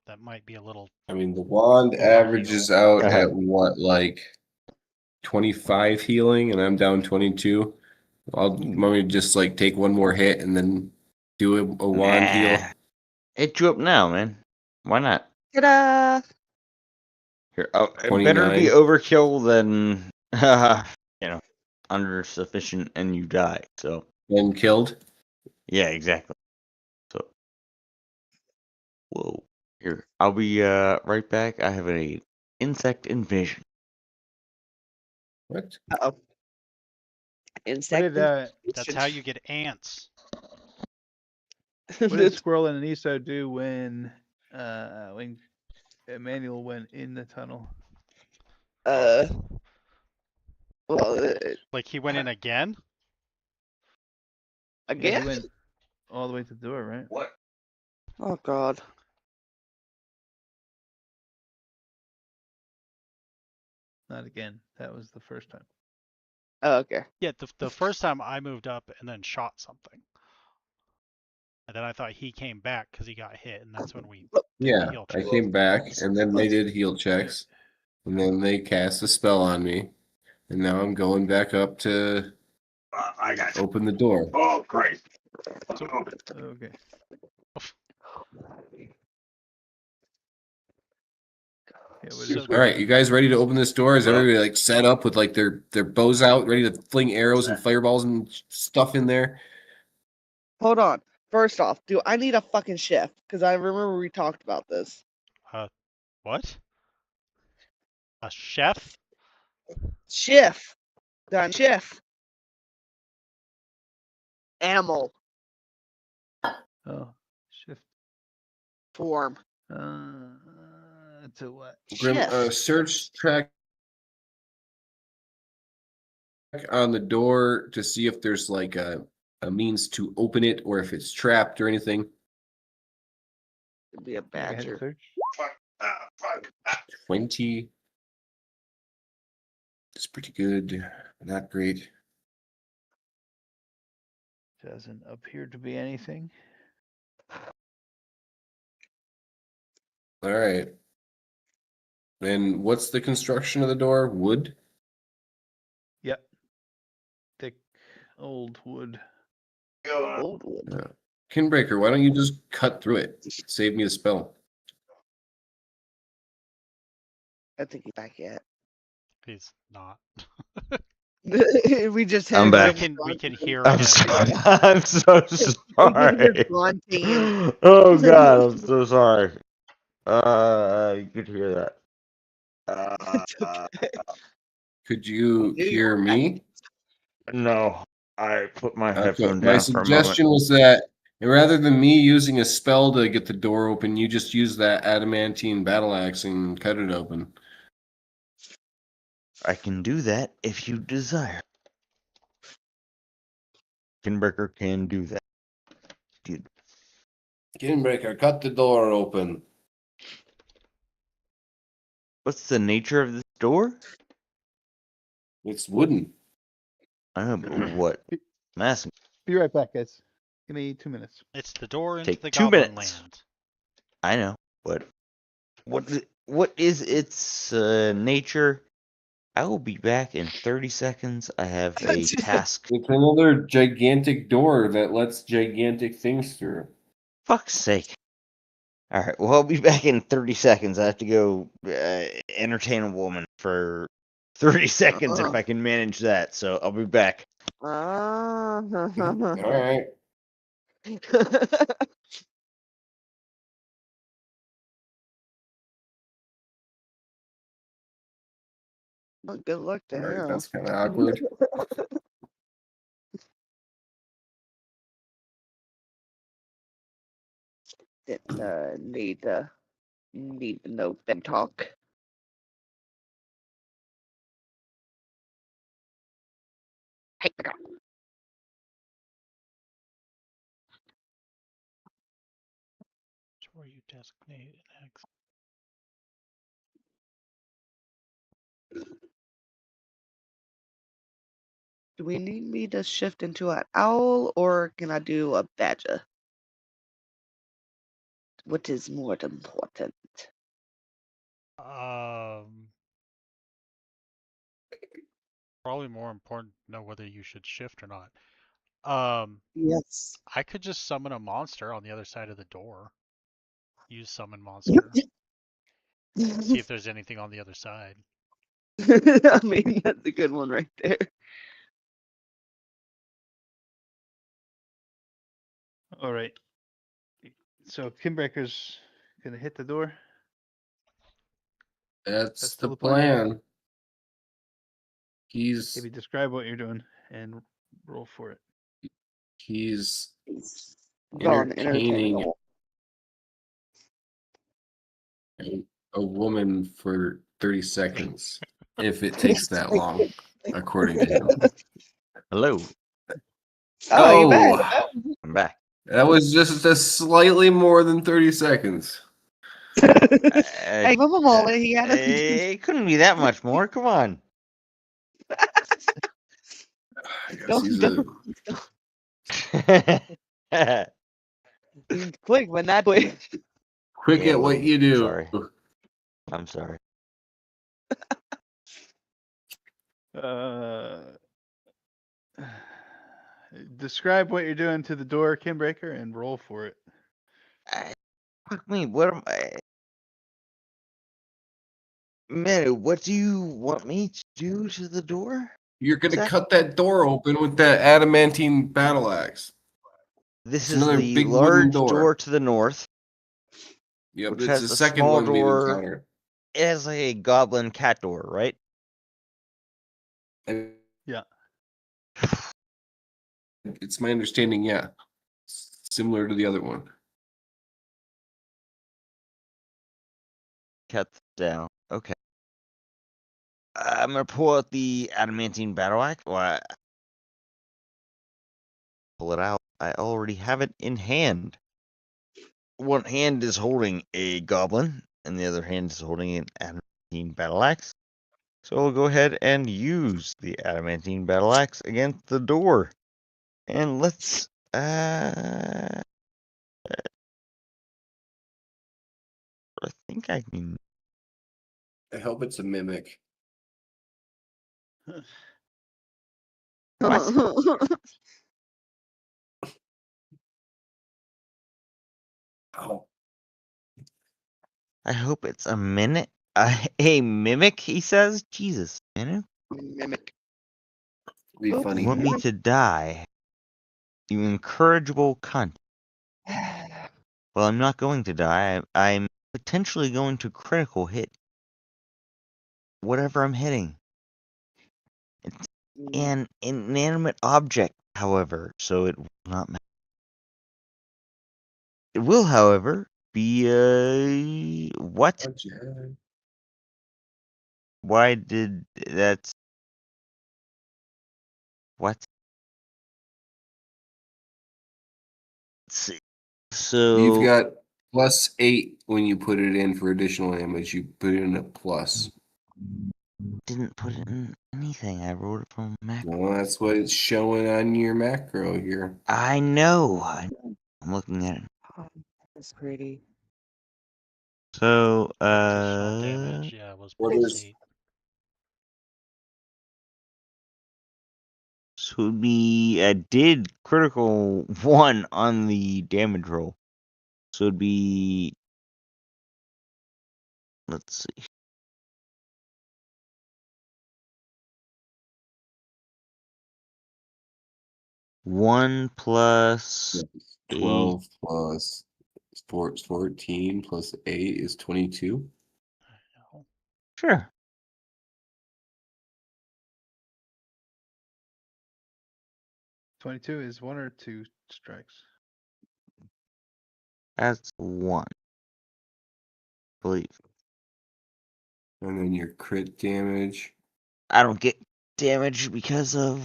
That might be a little. I mean, the wand Overheal. averages out at what, like 25 healing, and I'm down 22. I'll maybe just like take one more hit and then do a wand heal. Hit you up now, man. Why not? Ta-da! Here, it better be 29. overkill than under sufficient and you die. So Then killed. yeah, exactly. So whoa. Here, I'll be right back. I have a insect invasion. What? Uh-oh. What Insect. did That's how you get ants. what did Squirrel and Aniso do when Emmanuel went in the tunnel? Well, Like he went in again? Yeah, again? he went all the way to the door, right? What? Oh God. Not again. That was the first time. Oh, okay. Yeah, the first time I moved up and then shot something. And then I thought he came back because he got hit, and that's when we Yeah, heal I check. came back, and then they did heal checks, and then they cast a spell on me, and now I'm going back up to I got you. open the door. Oh, great. Okay. Yeah, what So is All right, you guys ready to open this door? Is Well- everybody like set up with like their bows out, ready to fling arrows and fireballs and stuff in there? Hold on. First off, do I need a fucking shift? Because I remember we talked about this. What? A chef? Shift. Done. Shift. Animal Oh, shift. form. It's a what? Grim, Shift. search track on the door to see if there's like a means to open it or if it's trapped or anything. It'd be a Go ahead and badger. search. Fuck. 20. It's pretty good. Not great. Doesn't appear to be anything. All right. And what's the construction of the door? Wood? Yep. Thick old wood. Old wood. Yeah. Kinbreaker, why don't you just cut through it? Save me a spell. I think he's back yet. He's not. We just I'm had back. We can hear I'm him. sorry. I'm so sorry. grunting. Oh god, I'm so sorry. You could hear that. It's okay. Could you New hear York. me? No, I put my Okay. headphone My down for a moment. suggestion was that rather than me using a spell to get the door open, you just use that adamantine battle axe and cut it open. I can do that if you desire. Kinbreaker can do that. Dude, Kinbreaker, cut the door open. what's the nature of this door? It's wooden. I don't know, but what? I'm asking. Be right back, guys. Give me 2 minutes. It's the door into Take the 2 Goblin minutes. Land. I know, but what is its nature? I will be back in 30 seconds. I have a task. It's another gigantic door that lets gigantic things through. Fuck's sake. Alright, well, I'll be back in 30 seconds. I have to go entertain a woman for 30 seconds if I can manage that, so I'll be back. All right. Well, good luck to All right, him. that's kind of awkward. Didn't need to know them talk. Hey, the girl. Where you designate an exit. Do we need me to shift into an owl or can I do a badger? What is more important? Probably more important to know whether you should shift or not. Yes. I could just summon a monster on the other side of the door. Use summon monster. See if there's anything on the other side. I mean, that's a good one right there. All right. So Kinbreaker's gonna hit the door. That's still the the plan? plan. He's Maybe describe what you're doing and roll for it. Gone entertaining a woman for 30 seconds, if it takes that long, according to him. Hello, Oh, you back. I'm back. That was just a slightly more than 30 seconds. Hey, give him a moment. He had a. It couldn't be that much more. Come on. I guess he's a Quick, when that quick. Quick Yeah, at what you do. sorry. I'm sorry. Describe what you're doing to the door, Kinbreaker, and roll for it. Fuck me, what am I? Man, what do you want me to do to the door? You're gonna Exactly. cut that door open with that adamantine battle axe. This It's is another the big wooden large door. door. To the north, Yep, which it's has the the second small one we've door. encountered. It has like a goblin cat door, right? And Yeah. it's my understanding, yeah. Similar to the other one. Cut down. Okay. I'm gonna pull out the adamantine battle axe. Well, pull it out. I already have it in hand. One hand is holding a goblin, and the other hand is holding an adamantine battle axe. So we'll go ahead and use the adamantine battle axe against the door. And let's I think I can. I hope it's a mimic. Ow. I hope it's a minute. A mimic, he says. Jesus, man. Mimic. Be Oops. You funny. want me to die? You incorrigible cunt. Well, I'm not going to die. I'm potentially going to critical hit whatever I'm hitting. It's an inanimate object, however, so it will not matter. It will, however, be a what? Why did that's what? Let's see. You've So got +8 when you put it in for additional damage. You put in a plus. didn't put it in anything. I wrote it from macro. Well, that's what it's showing on your macro here. I know. I'm looking at it. That's pretty. So Additional damage, yeah, was What plus is- 8. so it'd be I did critical 1 on the damage roll. So it'd be let's see. One plus 12 plus 14 plus 8 is 22. Sure. $22 is 1 or 2 strikes. That's 1. I believe. And then your crit damage. I don't get damage because of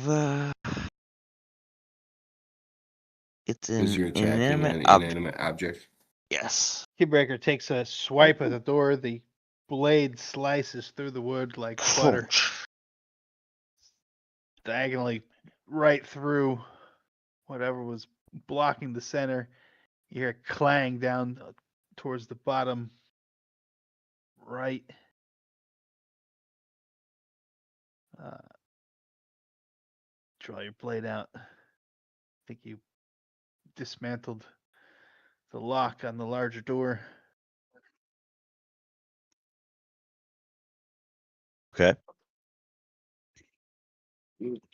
it's Because an you're attacking inanimate an object. inanimate object. Yes. Kinbreaker takes a swipe at the door. The blade slices through the wood like butter, diagonally right through whatever was blocking the center. You hear a clang down towards the bottom right. Draw your blade out. I think you dismantled the lock on the larger door. Okay.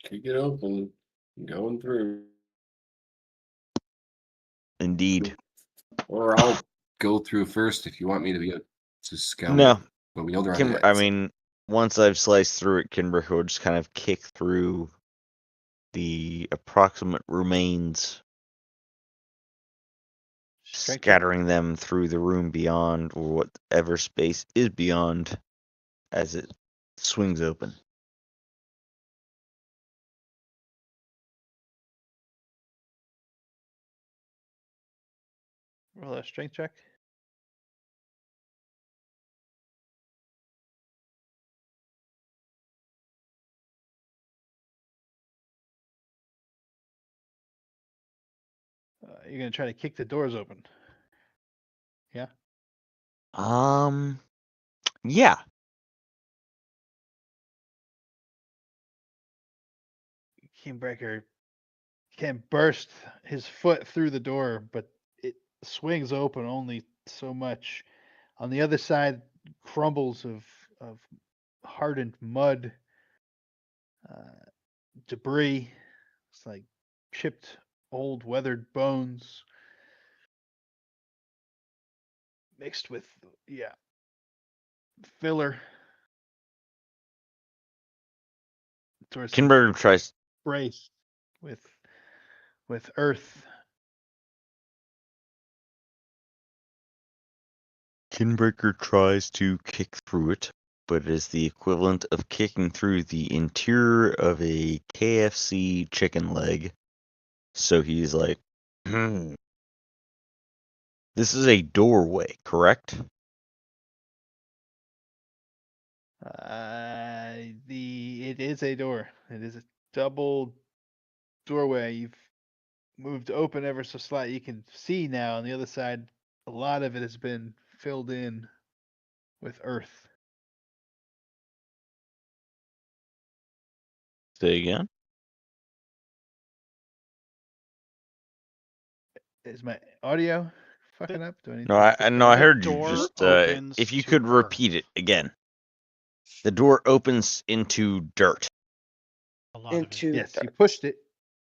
Kick it open. Going through. Indeed. Or I'll go through first if you want me to be to scout No. it. But we know they're on I heads. mean, once I've sliced through it, Kinbreaker will just kind of kick through the approximate remains, Strength check. scattering them through the room beyond, or whatever space is beyond, as it swings open. Roll a strength check. You're gonna try to kick the doors open. Yeah. Yeah. Kingbreaker can burst his foot through the door, but it swings open only so much. On the other side, crumbles of hardened mud, uh, debris. It's like chipped, old, weathered bones mixed with filler. Torso Kinberg tries. braced with earth. Kinbreaker tries to kick through it, but it is the equivalent of kicking through the interior of a KFC chicken leg. So he's like, This is a doorway, correct? It is a door. It is a double doorway. You've moved open ever so slightly. You can see now on the other side, a lot of it has been filled in with earth. Say again? Is my audio fucking up? Do I need No, to fix that? I The heard you. door Just opens if you to could earth. repeat it again. The door opens into dirt. A lot of it. Into Yes, you dirt. pushed it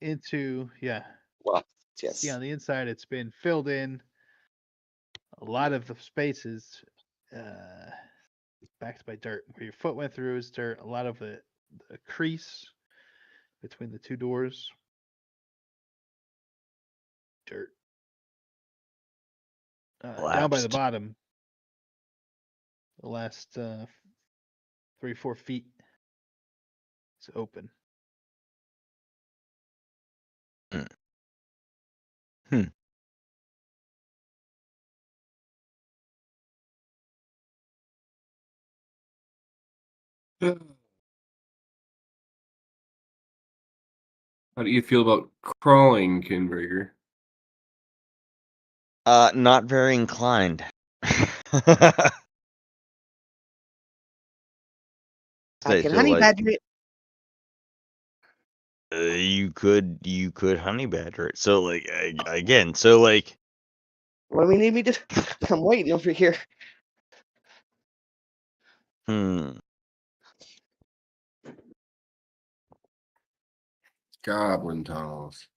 into Well, See yes. on the inside, it's been filled in. A lot of the spaces backed by dirt. Where your foot went through is dirt. A lot of the crease between the two doors, dirt. Down by the Collapsed. bottom, the last 3-4 feet, it's open. Hmm. How do you feel about crawling, Kinbreaker? Not very inclined. I can So, honey like, badger it. you could honey badger it. So, like, again, so like, What do we need me to? I'm waiting over here. hmm. Goblin tunnels.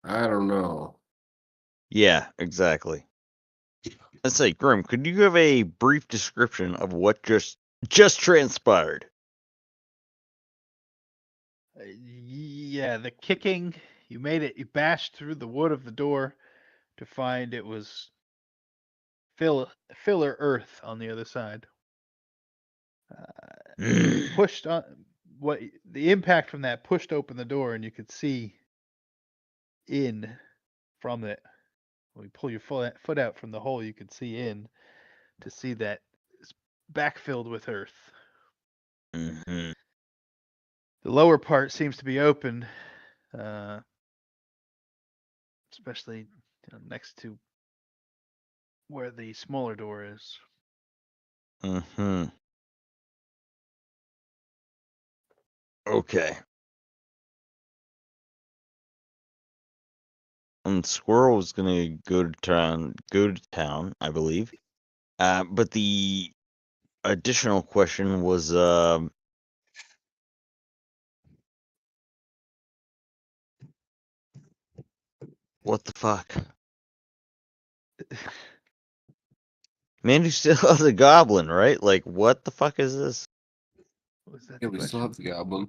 I don't know. Yeah, exactly. Let's say, Grim, could you give a brief description of what just transpired? Yeah, the kicking, you made it, you bashed through the wood of the door to find it was filler earth on the other side. Pushed on what the impact from that pushed open the door, and you could see in from it. When you pull your foot out from the hole, you could see in to see that it's backfilled with earth. Mm-hmm. The lower part seems to be open, uh, especially next to where the smaller door is. Mm-hmm. Okay. And Squirrel was gonna go to town, I believe. But the additional question was, what the fuck? Mandy still has a goblin, right? Like, what the fuck is this? Was that Yeah, the we still question? have the goblin.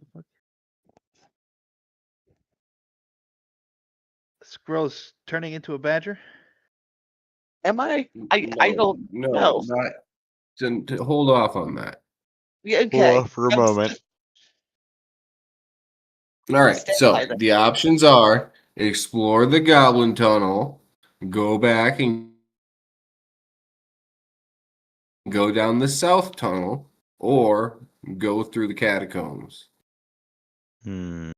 Squirrel's turning into a badger. Am I? I don't No, know. not to hold off on that. Yeah, Hold okay. off for a moment. All right, Stand so by that. the options are explore the goblin tunnel, go back and go down the south tunnel, or go through the catacombs. Hmm.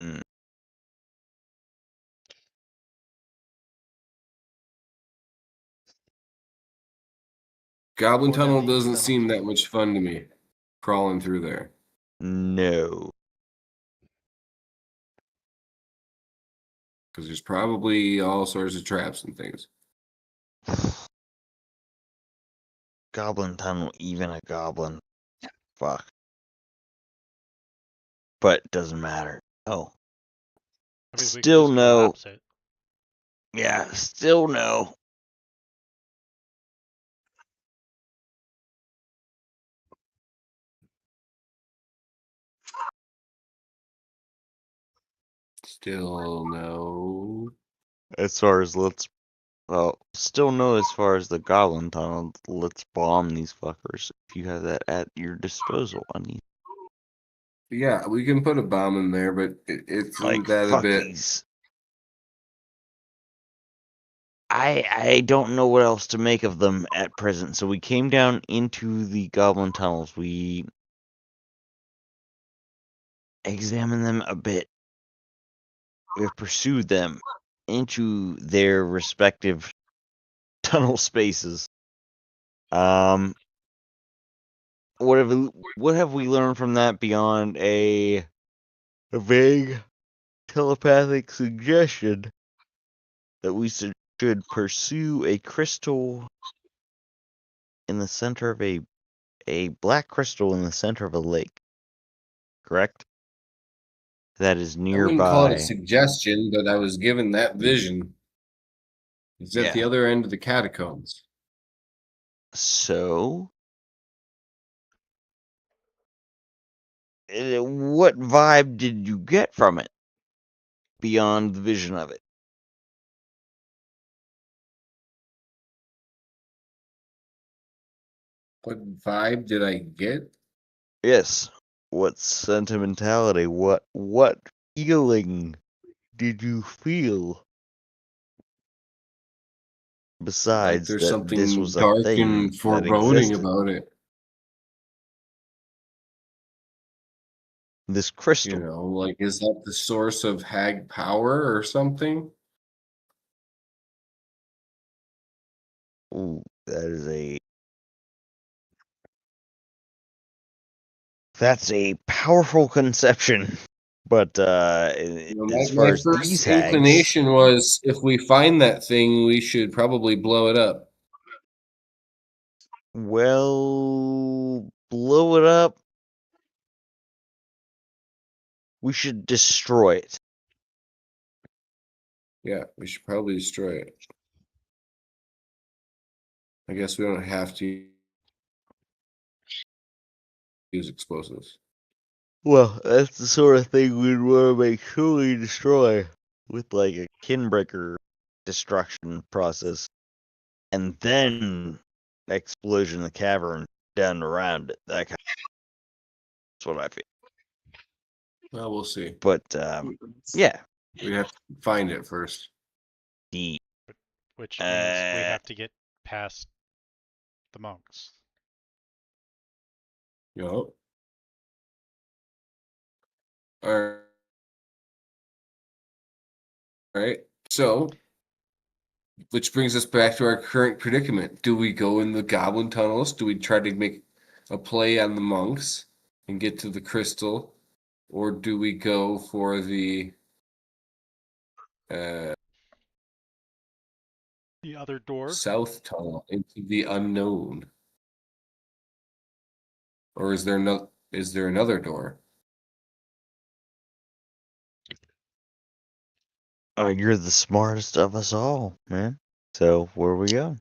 Hmm. Goblin Going down Tunnel the east doesn't tunnel. seem that much fun to me. Crawling through there. No. Because there's probably all sorts of traps and things. Goblin tunnel, even a goblin. Fuck. But it doesn't matter. Oh. I mean, we could Still just no. collapse it. Yeah, still no. Still no. As far as still no as far as the goblin tunnel. Let's bomb these fuckers if you have that at your disposal. I mean, Yeah, we can put a bomb in there, but it's like, that a fuck bit. these. I don't know what else to make of them at present. So we came down into the goblin tunnels. We examined them a bit. We've pursued them into their respective tunnel spaces. What have we learned from that beyond a vague telepathic suggestion that we should pursue a crystal in the center of a black crystal in the center of a lake? Correct? That is I wouldn't call it a nearby. suggestion, but I was given that vision. It's at the Yeah. other end of the catacombs. So, what vibe did you get from it beyond the vision of it? What vibe did I get? Yes. What sentimentality? What feeling did you feel? Like Besides there's that this something was a dark thing and that foreboding existed. about it. This crystal. You know, like is that the source of hag power or something? Ooh, that's a powerful conception. But You know, as my far as these first hags, inclination was if we find that thing, we should probably blow it up. well, blow it up. We should destroy it. Yeah, we should probably destroy it. I guess we don't have to use explosives. Well, that's the sort of thing we'd want to make sure we destroy with like a kinbreaker destruction process. And then explosion in the cavern down around it. That's what I feel. Well, we'll see. But yeah, We have to find it first. the Which means we have to get past the monks. Yup. All right. So, which brings us back to our current predicament. Do we go in the goblin tunnels? Do we try to make a play on the monks and get to the crystal? Or do we go for the The other door. south tunnel into the unknown? Or is there another door? you're the smartest of us all, man. So where we go?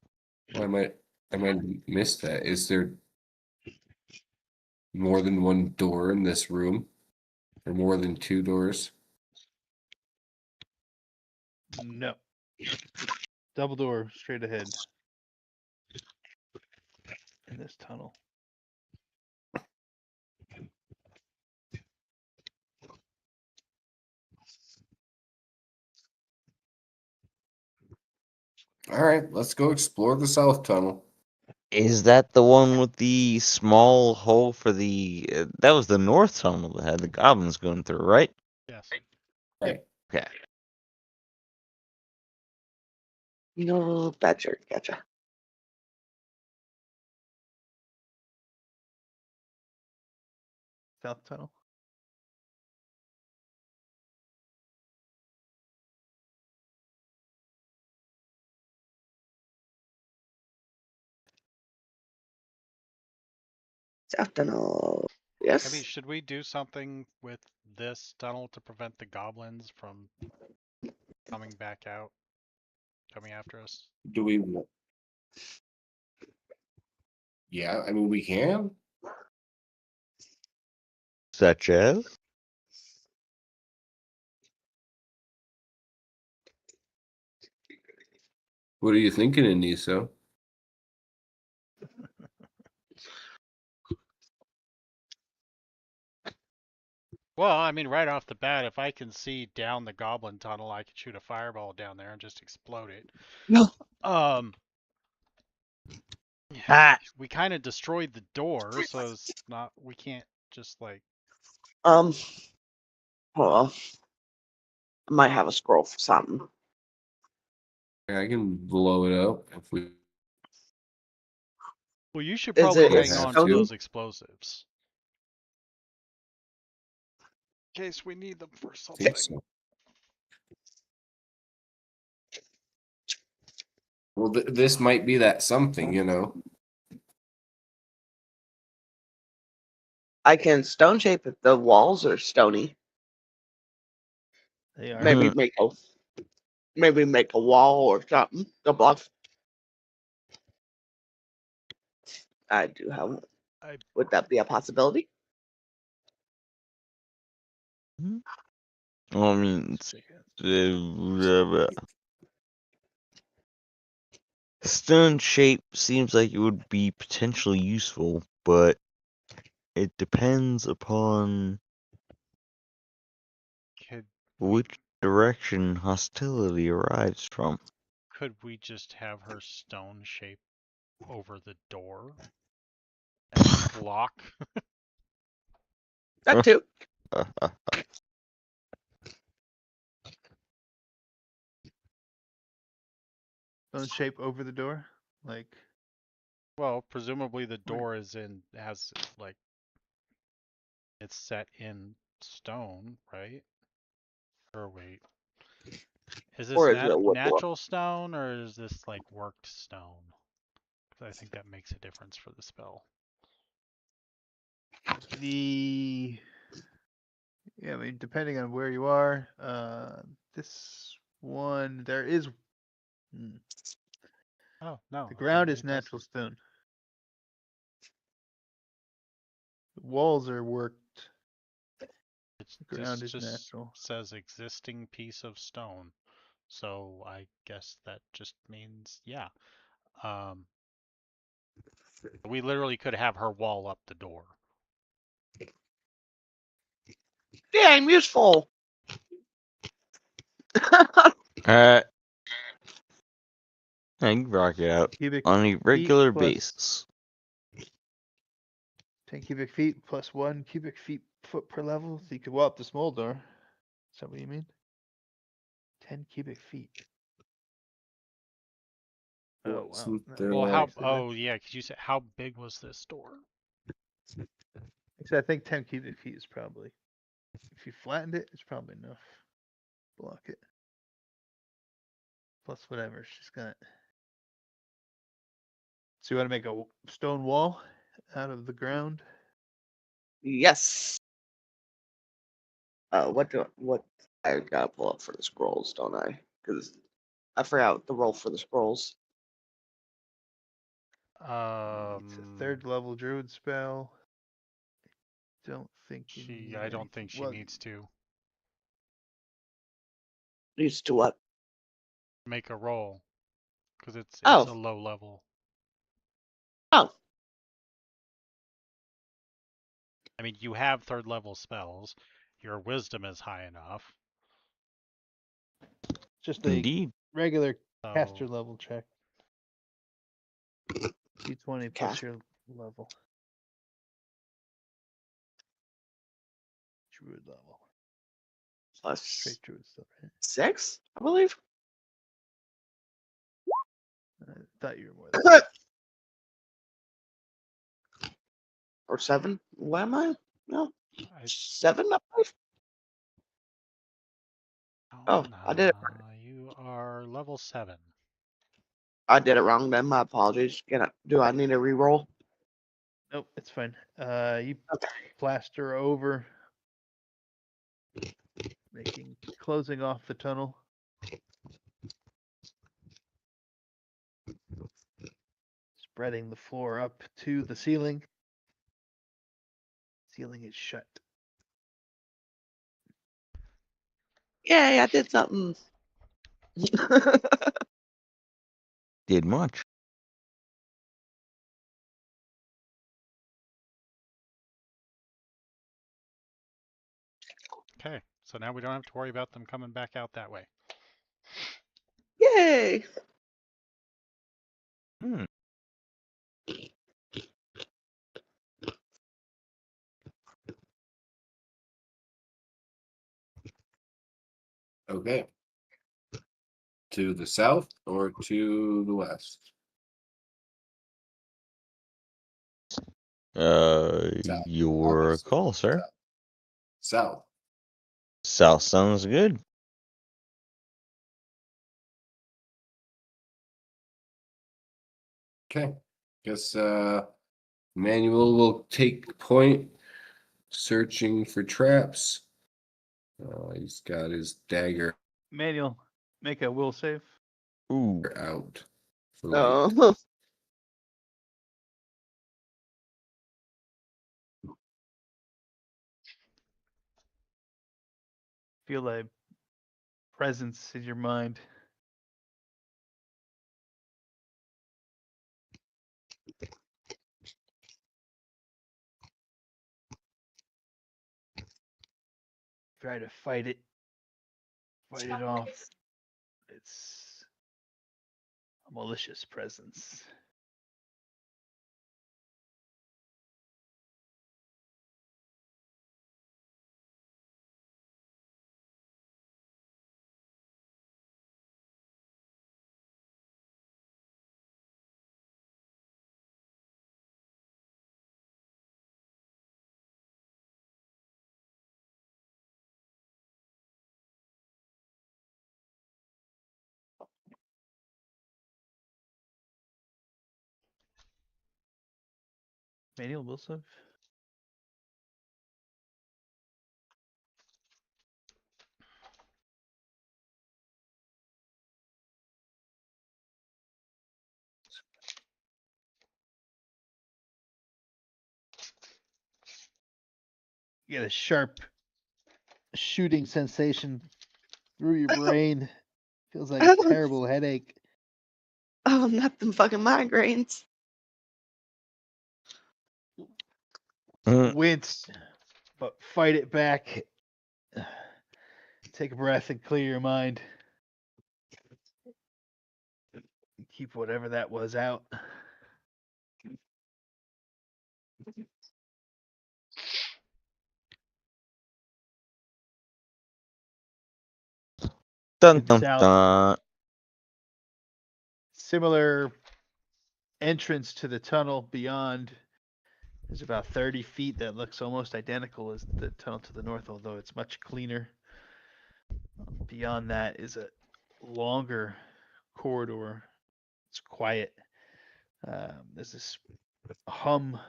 Well, I might miss that. Is there more than one door in this room? Or more than two doors? No. Double door straight ahead. In this tunnel. All right, let's go explore the south tunnel. Is that the one with the small hole for the? That was the north tunnel that had the goblins going through, right? Yes. Right. Okay. No, gotcha. South tunnel. South tunnel. I Yes. mean, should we do something with this tunnel to prevent the goblins from coming back out, coming after us? Do we? Yeah, I mean we can. Such as? What are you thinking, Anissa? Well, I mean, right off the bat, if I can see down the goblin tunnel, I could shoot a fireball down there and just explode it. No. We kind of destroyed the door, so it's not. We can't just like. Hold on. I might have a scroll for something. I can blow it up if we. Well, you should Is probably it hang have on to stone? those explosives. In case we need them for I something. think so. Well, this might be that something, you know. I can stone shape if the walls are stony. They are. Maybe make a wall or something. The blocks. I do have one. I Would that be a possibility? Well, I mean, stone shape seems like it would be potentially useful, but it depends upon could which direction hostility arrives from. could we just have her stone shape over the door and block? That too. Stone shape over the door. Like Well, presumably the door has like it's set in stone, right? Or wait, is this Or is it a wood block? natural stone or is this like worked stone? 'Cause I think that makes a difference for the spell. I mean, depending on where you are, this one there is. Oh no, The ground apparently is it does. natural stone. The walls are worked. It's, The ground this is just natural. says existing piece of stone, so I guess that just means yeah. We literally could have her wall up the door. Damn useful. I can rock it out Cubic on a feet regular plus basis. 10 cubic feet plus 1 cubic feet foot per level. So you could walk up the small door. Is that what you mean? 10 cubic feet. Oh wow. Wasn't No, there Well, like- how? actually, Oh yeah, because you said how big was this door? Actually, I think 10 cubic feet is probably. If you flattened it, it's probably enough. Block it. Plus whatever she's got. So you want to make a stone wall out of the ground? Yes. What I gotta pull up for the scrolls, don't I? Because I forgot the roll for the scrolls. It's a 3rd level druid spell. Don't think you need I don't think anything- she well, needs to Needs to what? make a roll because it's Oh. a low level. Oh. I mean, you have 3rd level spells. Your wisdom is high enough. Just a Indeed. regular So caster level check. D20 plus Cast- your level. Druid level. Plus Straight druid stuff, right? 6, I believe. I thought you were more than that. Or 7. What am I? No. 7 up. Oh, I did it. You are level 7. I did it wrong then. My apologies. Do I need a reroll? Nope, it's fine. You Okay. plaster over, closing off the tunnel. Spreading the floor up to the ceiling. Ceiling is shut. Yay, I did something. Did much. Okay, so now we don't have to worry about them coming back out that way. Yay. Hmm. Okay. To the south or to the west? South. Your Obviously. call, sir. South. South sounds good. Okay. Guess Manuel will take point, searching for traps. He's got his dagger Manuel, make a will save. Ooh. out for like Oh. Feel a presence in your mind. Try to fight it. Fight it off. It's a malicious presence. Manuel will save. You get a sharp shooting sensation through your brain. Feels like a terrible headache. Oh, not them fucking migraines. Wince, but fight it back. Take a breath and clear your mind. Keep whatever that was out. Dun Head dun south. dun. Similar entrance to the tunnel beyond. There's about 30 feet that looks almost identical as the tunnel to the north, although it's much cleaner. Beyond that is a longer corridor. It's quiet. There's this hum,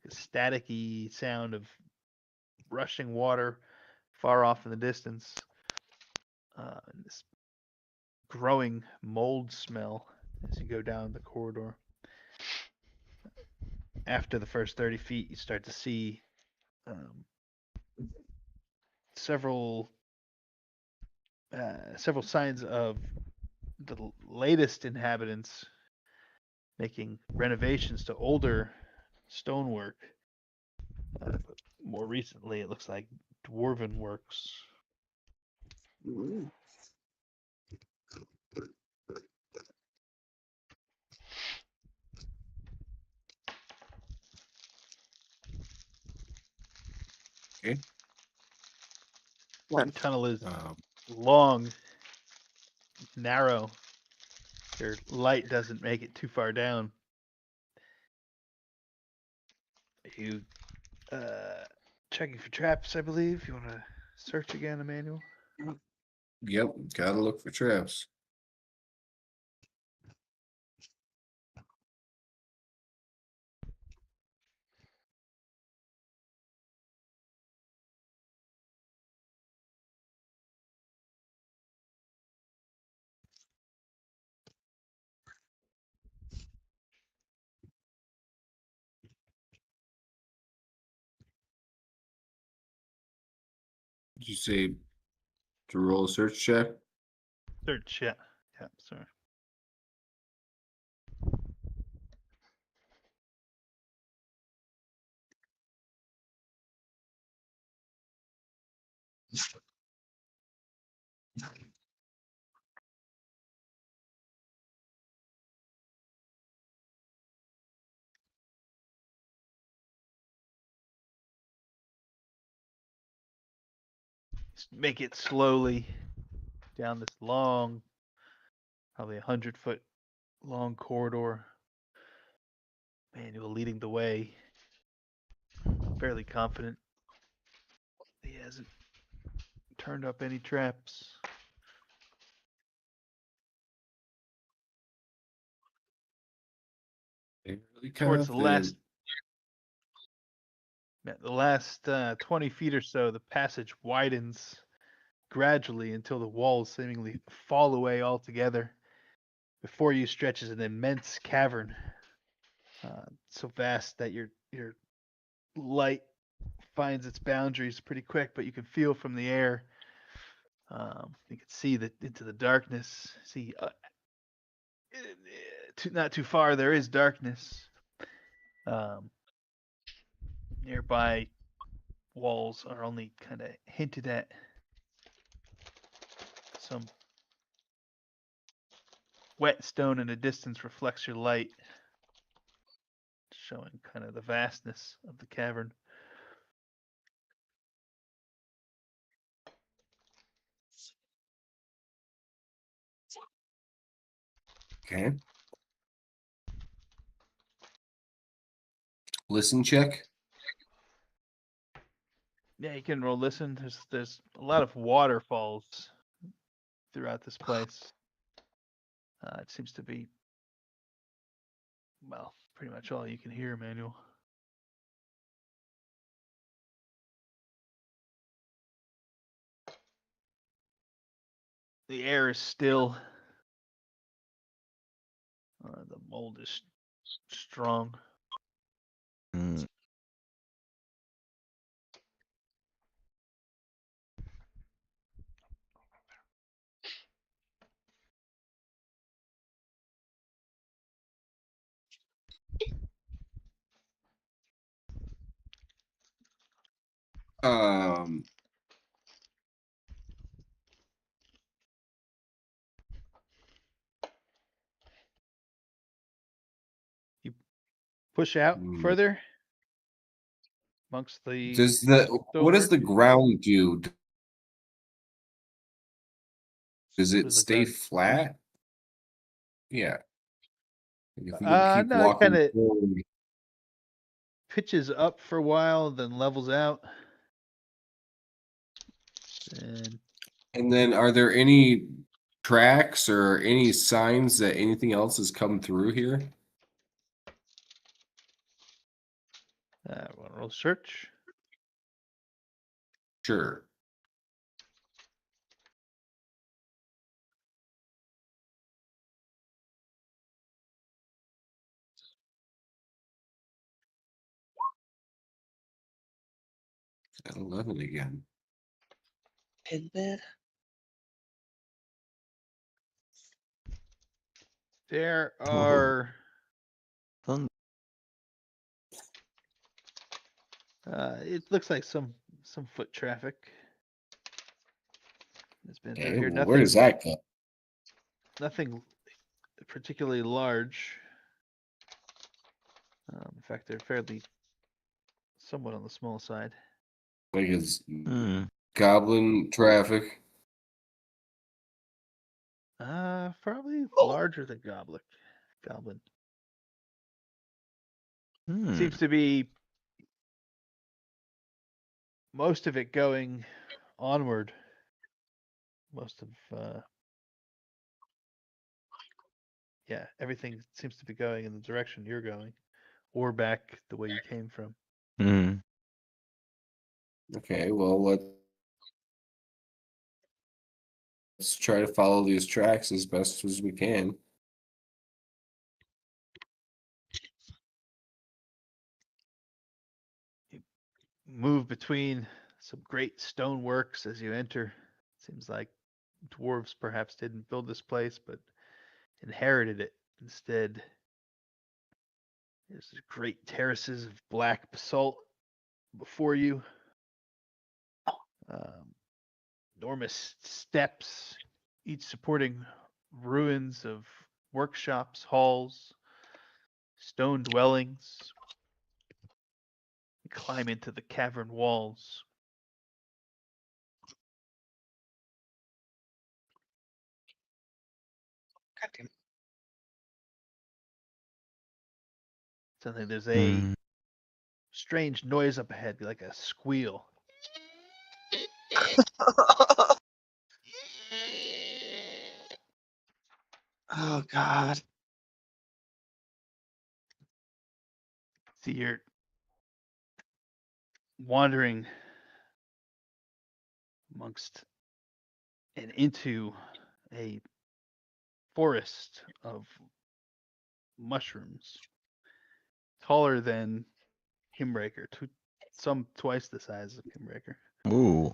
a staticky sound of rushing water far off in the distance. And this growing mold smell as you go down the corridor. After the first 30 feet, you start to see several signs of the latest inhabitants making renovations to older stonework. But more recently, it looks like dwarven works. Ooh. Okay. The tunnel is long, narrow. Your light doesn't make it too far down. You checking for traps, I believe. You want to search again, Emmanuel? Yep, gotta look for traps. Did you say to roll a search check? Search, yeah. Yeah, sorry. Just make it slowly down this long, probably 100-foot long corridor. Manuel leading the way. Fairly confident he hasn't turned up any traps. Fairly Towards confident. the last 20 feet or so, the passage widens gradually until the walls seemingly fall away altogether. Before you stretches an immense cavern, so vast that your light finds its boundaries pretty quick, but you can feel from the air. You can see that into the darkness. See, not too far there is darkness. Nearby walls are only kind of hinted at. Some wet stone in the distance reflects your light, showing kind of the vastness of the cavern. Okay. Listen check. Yeah, you can roll listen. There's a lot of waterfalls throughout this place. It seems to be, well, pretty much all you can hear, Manuel. The air is still. The mold is strong. Hmm. Um, Push out Hmm. further amongst the what does the stonework. ground do? Does What it does the stay ground? flat? Yeah. If we can keep No, it kind walking of forward. pitches up for a while, then levels out. And And then are there any tracks or any signs that anything else has come through here? we'll roll search. Sure. At 11 again. Pin bed. There are Fun. it looks like some foot traffic has been through Okay, here. well, where does that go? Nothing particularly large. In fact, they're fairly somewhat on the small side. Like it's Hmm. goblin traffic. Probably Oh. larger than goblin. Hmm. Seems to be most of it going onward. Most of yeah, everything seems to be going in the direction you're going, or back the way you came from. Hmm. Okay, well, let's try to follow these tracks as best as we can. Move between some great stoneworks as you enter. Seems like dwarves perhaps didn't build this place, but inherited it instead. There's great terraces of black basalt before you. Um, enormous steps, each supporting ruins of workshops, halls, stone dwellings. You climb into the cavern walls. Goddamn. Suddenly there's a Hmm. strange noise up ahead, like a squeal. Oh God. See, you're wandering amongst and into a forest of mushrooms, taller than Himbreaker, some twice the size of Himbreaker. Ooh.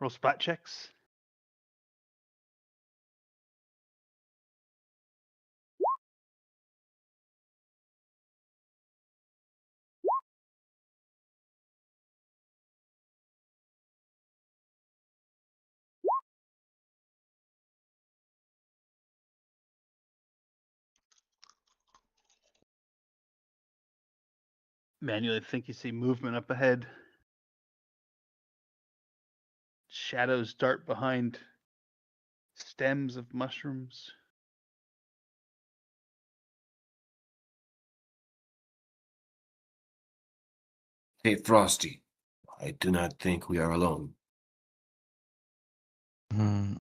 Roll spot checks. Manually think you see movement up ahead. Shadows dart behind stems of mushrooms. Hey, Frosty, I do not think we are alone. Hmm.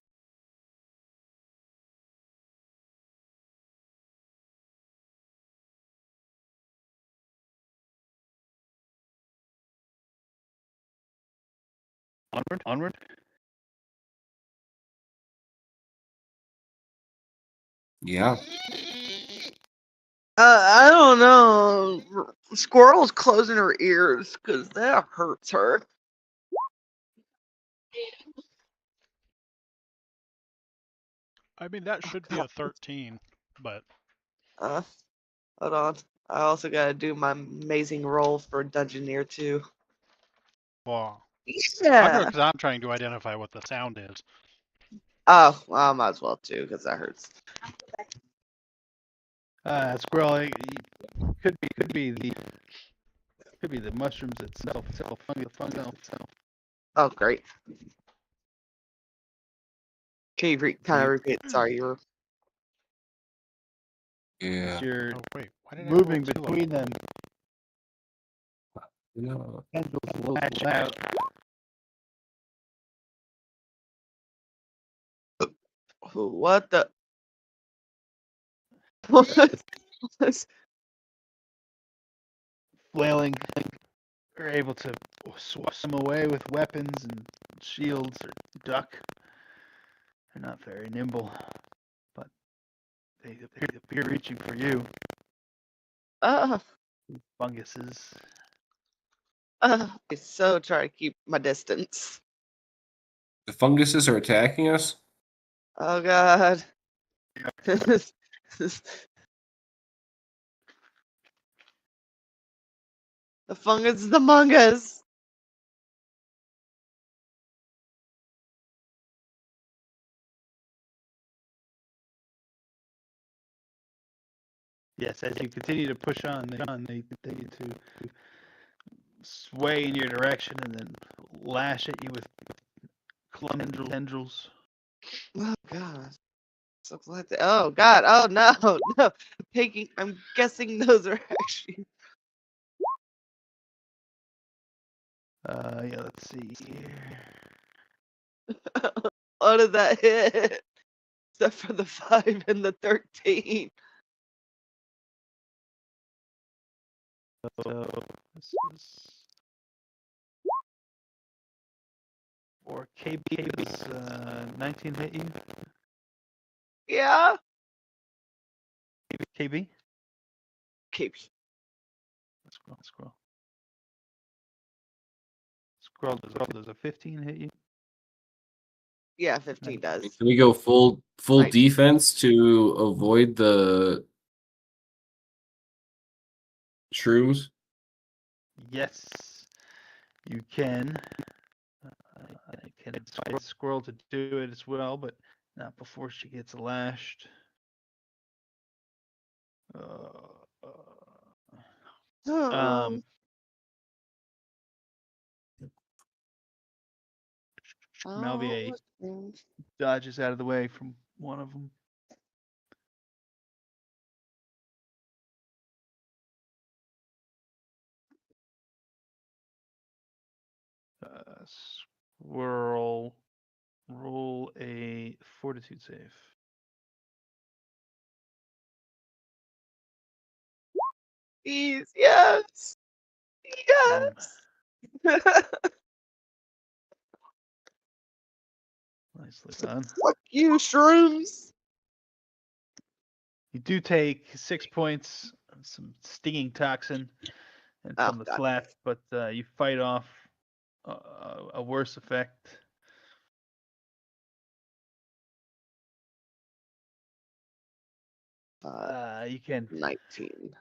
Onward. Yeah. I don't know. Squirrel's closing her ears because that hurts her. I mean, that should be a 13, but Uh, hold on. I also gotta do my amazing roll for Dungeoneer too. well, I'm Yeah. because I'm trying to identify what the sound is. Oh, well, I might as well too because that hurts. Squirrel could be the mushrooms itself. Fungus itself. Oh, great. Can you kind of You- repeat? Sorry, you were. Yeah. You're Oh wait, why did I roll moving 2 of between them? them. No. Tendrils lash out. What the? What? Flailing, are able to swash them away with weapons and shields or duck. They're not very nimble, but they appear reaching for you. Uh, Funguses. so try to keep my distance. The funguses are attacking us? Oh God. The fungus is among us. Yes, as you continue to push on, they continue to sway in your direction and then lash at you with club tendrils. Oh god. So glad that, oh god, oh no, no. I'm guessing those are actually Yeah, let's see here. what did that hit? Except for the 5 and the 13. So this is for KB's 19 hit you. Yeah. KB? Keep. Scroll. Does a 15 hit you? Yeah, 15 does. Can we go full 19. defense to avoid the shrooms? Yes, you can. I can advise Squirrel to do it as well, but not before she gets lashed. Oh. Malvier Oh. dodges out of the way from one of them. Squirrel, roll a fortitude save. Please, yes. Yes. Nicely done. Fuck you, shrooms. You do take 6 points of some stinging toxin and Oh, from the God. flap, but you fight off a worse effect. You can 19.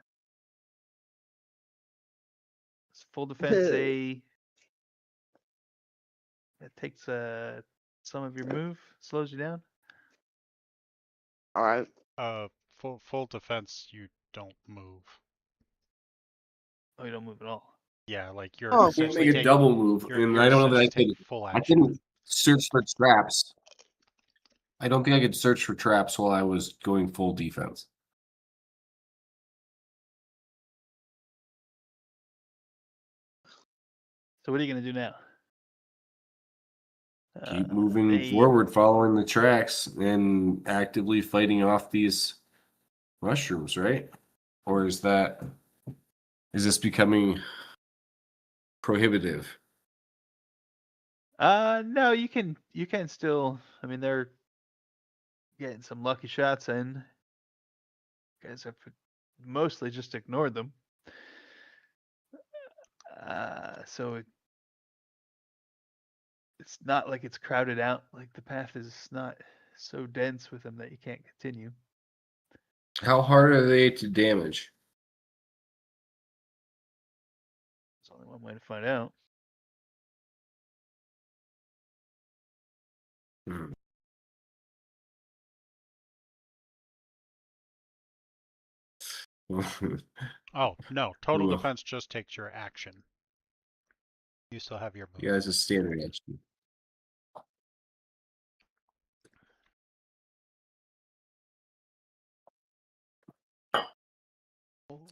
full defense a that takes some of your move, slows you down. All right. Full defense, you don't move. Oh, you don't move at all. Yeah, like you're Oh, I can essentially make a taking double move, you're, and you're I don't know that essentially taking full I action. can search for traps. I don't think I could search for traps while I was going full defense. So what are you gonna do now? Keep moving forward, following the tracks, and actively fighting off these mushrooms, right? Or is this becoming prohibitive? No, you can still. I mean, they're getting some lucky shots in. You guys have mostly just ignored them. So it's not like it's crowded out. Like the path is not so dense with them that you can't continue. How hard are they to damage? There's only one way to find out. Hmm. Oh no, total Ugh. defense just takes your action. You still have your move. Yeah, it's a standard action.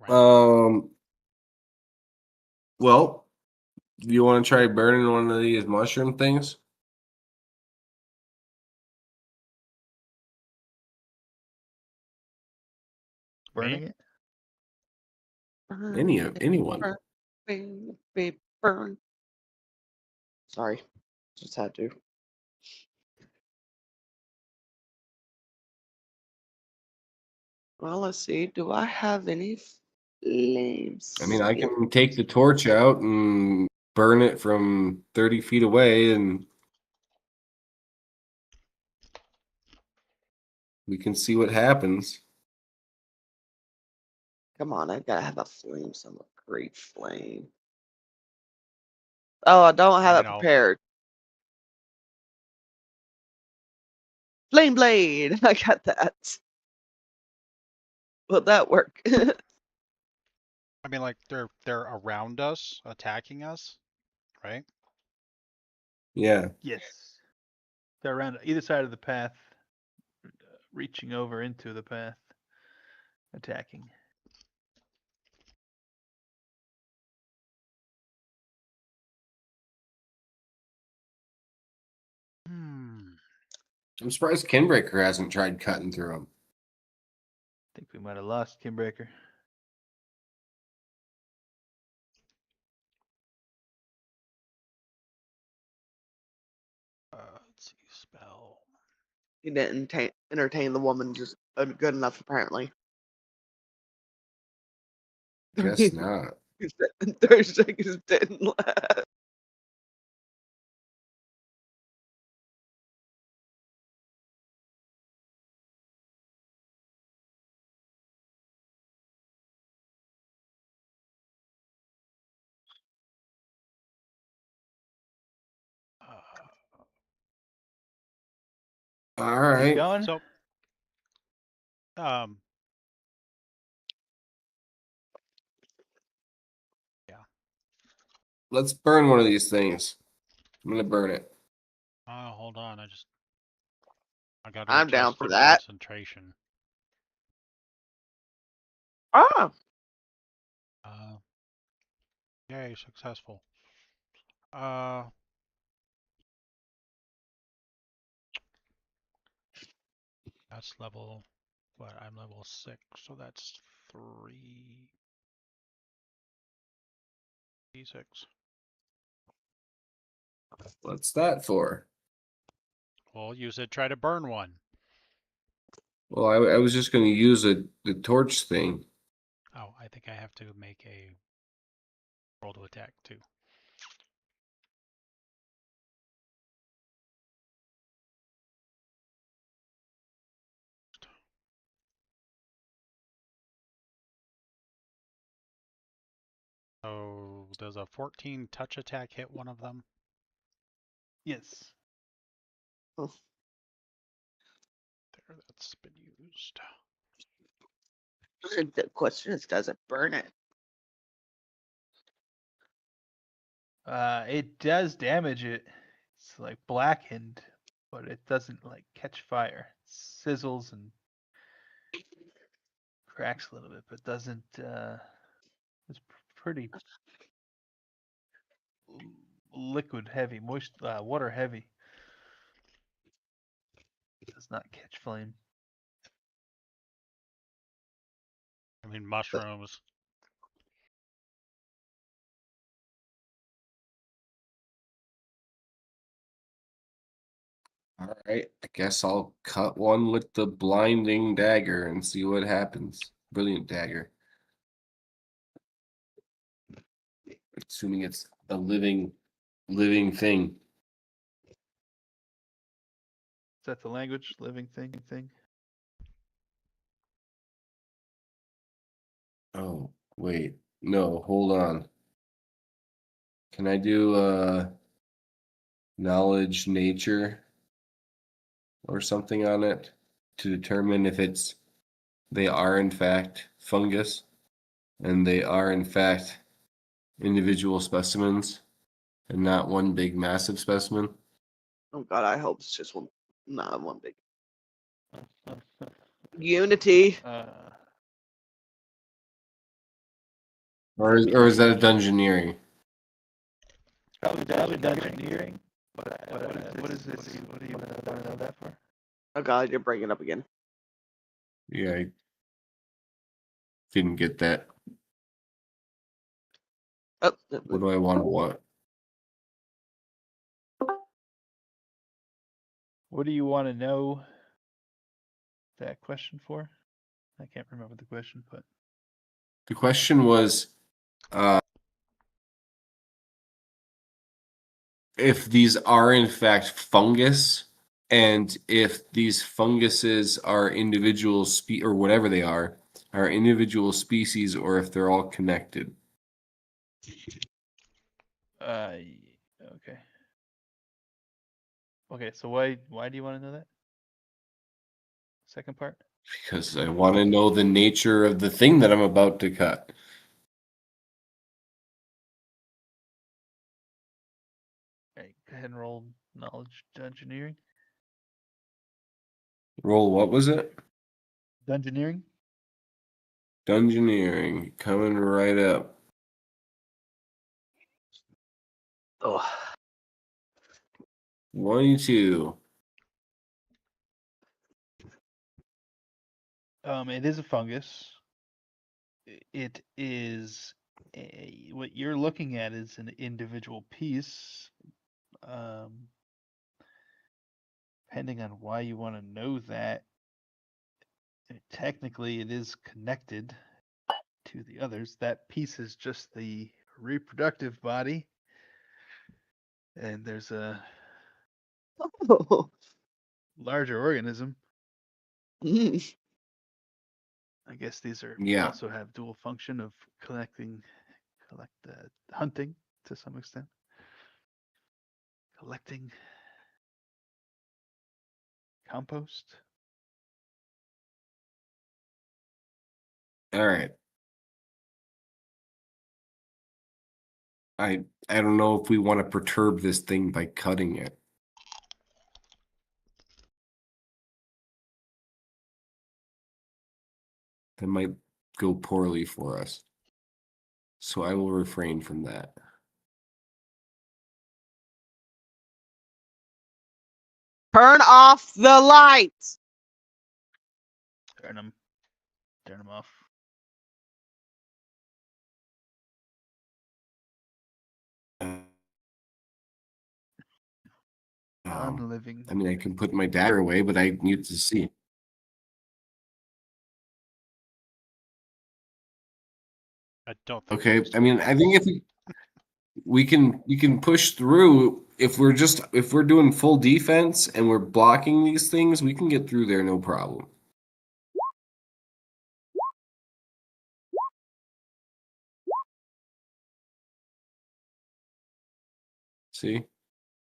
Right. Well, do you want to try burning one of these mushroom things? Burning Me? it. Anyone? Burn. Sorry. Just had to. Well, let's see. Do I have any flames? I mean, I can take the torch out and burn it from 30 feet away, and we can see what happens. Come on, I gotta have a flame, some great flame. Oh, I don't have it prepared. Flame blade! I got that. Will that work? I mean, like they're around us, attacking us, right? Yeah. Yes. They're around either side of the path, reaching over into the path, attacking. Hmm. I'm surprised Kinbreaker hasn't tried cutting through them. I think we might have lost Kinbreaker. Let's see, spell. He didn't entertain the woman just good enough, apparently. Guess not. 30 seconds didn't last. All Keep right. going. So, yeah. Let's burn one of these things. I'm gonna burn it. Hold on. I got to I'm down adjust for the that. concentration. Ah, Yay, successful. That's level. What? I'm level 6, so that's 3d6. What's that for? Well, you said try to burn one. Well, I was just gonna use the torch thing. Oh, I think I have to make a roll to attack too. So does a 14 touch attack hit one of them? Yes. There, that's been used. the question is, does it burn it? It does damage it. It's like blackened, but it doesn't like catch fire. It sizzles and cracks a little bit, but doesn't. It's pretty liquid heavy, moist, water heavy. It does not catch flame. I mean, mushrooms. All right. I guess I'll cut one with the blinding dagger and see what happens. Brilliant dagger. Assuming it's a living thing. Is that the language? Living thing? Oh, wait. No, hold on. Can I do knowledge nature or something on it to determine if they are in fact fungus and they are in fact individual specimens and not one big massive specimen? Oh God, I hope it's just one, not one big. Unity. Or is that a dungeoneering? Probably dungeoneering. What is this? What do you want to know that for? Oh God, you're bringing it up again. Yeah, I didn't get that. Oh, What do I want to what? What do you want to know that question for? I can't remember the question, but The question was if these are in fact fungus and if these funguses are individual or whatever they are individual species or if they're all connected. okay. Okay, so why do you want to know that? Second part? Because I want to know the nature of the thing that I'm about to cut. ahead and roll knowledge engineering. Roll, what was it? Dungeoneering. Dungeoneering, coming right up. Oh. 22. It is a fungus. It is what you're looking at is an individual piece. Depending on why you want to know that, technically it is connected to the others. That piece is just the reproductive body, and there's a Oh. larger organism. Mm. I guess these are Yeah. also have dual function of hunting to some extent. Collecting compost. All right. I don't know if we want to perturb this thing by cutting it. That might go poorly for us. So I will refrain from that. Turn off the lights. Turn them off. Unliving. I mean, I can put my dagger away, but I need to see. I don't think. Okay, I mean, I think if we can push through. If we're doing full defense and we're blocking these things, we can get through there no problem. See?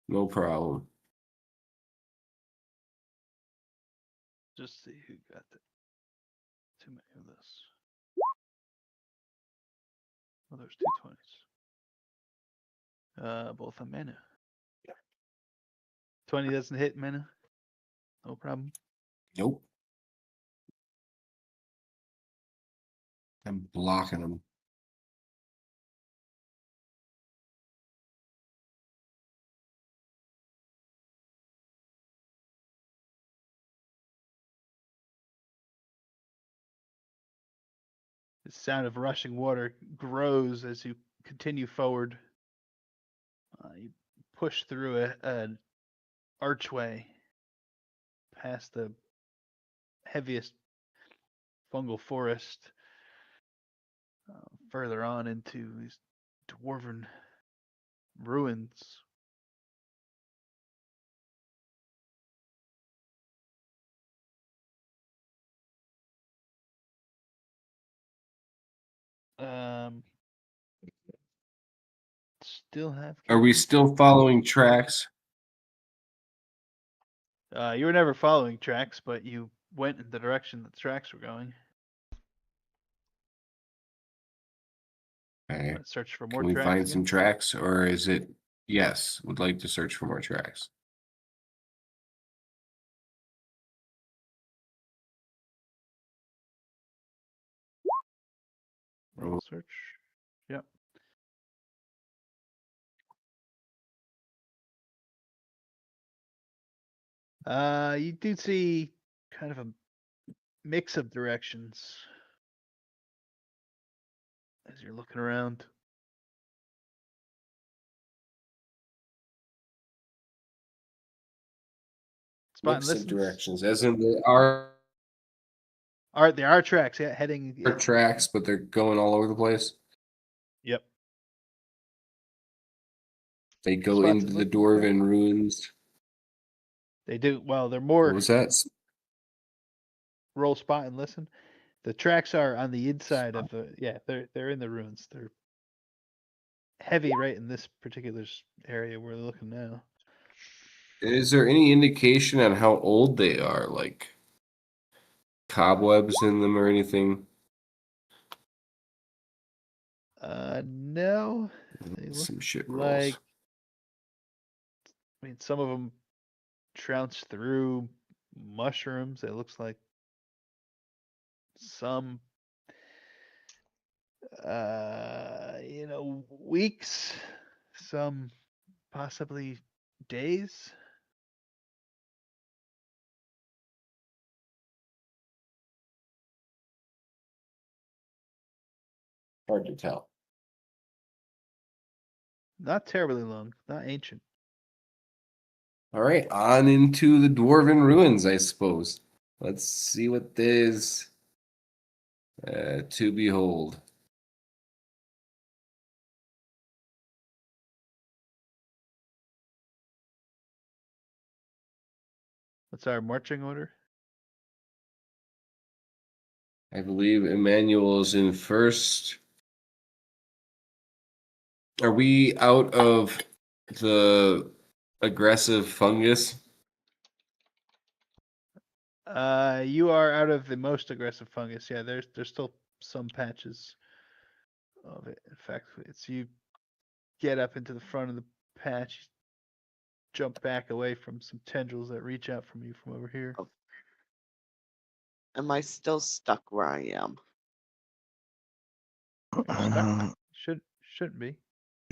No problem. Just see who got too many of this. Oh, there's 2 20s. Both on mana. 20 doesn't hit mana. No problem. Nope. I'm blocking them. The sound of rushing water grows as you continue forward. You push through an archway past the heaviest fungal forest, further on into these dwarven ruins. Still have. Are we still following tracks? You were never following tracks, but you went in the direction that the tracks were going. Okay. Search for more Can we tracks find again? some tracks, or is it yes? Would like to search for more tracks. Roll search. Yep. You do see kind of a mix of directions as you're looking around. Spot and Mix of listens. directions, as in there are There are tracks, yeah, heading. tracks, but they're going all over the place. Yep. They go Spots into and the listens, yeah. dwarven ruins. They do. Well, they're What more was that? roll spot and listen. The tracks are on the inside of the. Yeah, they're in the ruins. They're heavy right in this particular area where they're looking now. Is there any indication on how old they are? Like cobwebs in them or anything? No. They look Some shit rolls. like I mean, some of them trounce through mushrooms. It looks like some, weeks, some possibly days. Hard to tell. Not terribly long, not ancient. All right, on into the dwarven ruins, I suppose. Let's see what there's to behold. What's our marching order? I believe Emmanuel's in first. Are we out of the aggressive fungus? You are out of the most aggressive fungus. Yeah, there's still some patches of it. In fact, it's you get up into the front of the patch, jump back away from some tendrils that reach out from you from over here. Am I still stuck where I am? You're stuck. Shouldn't be.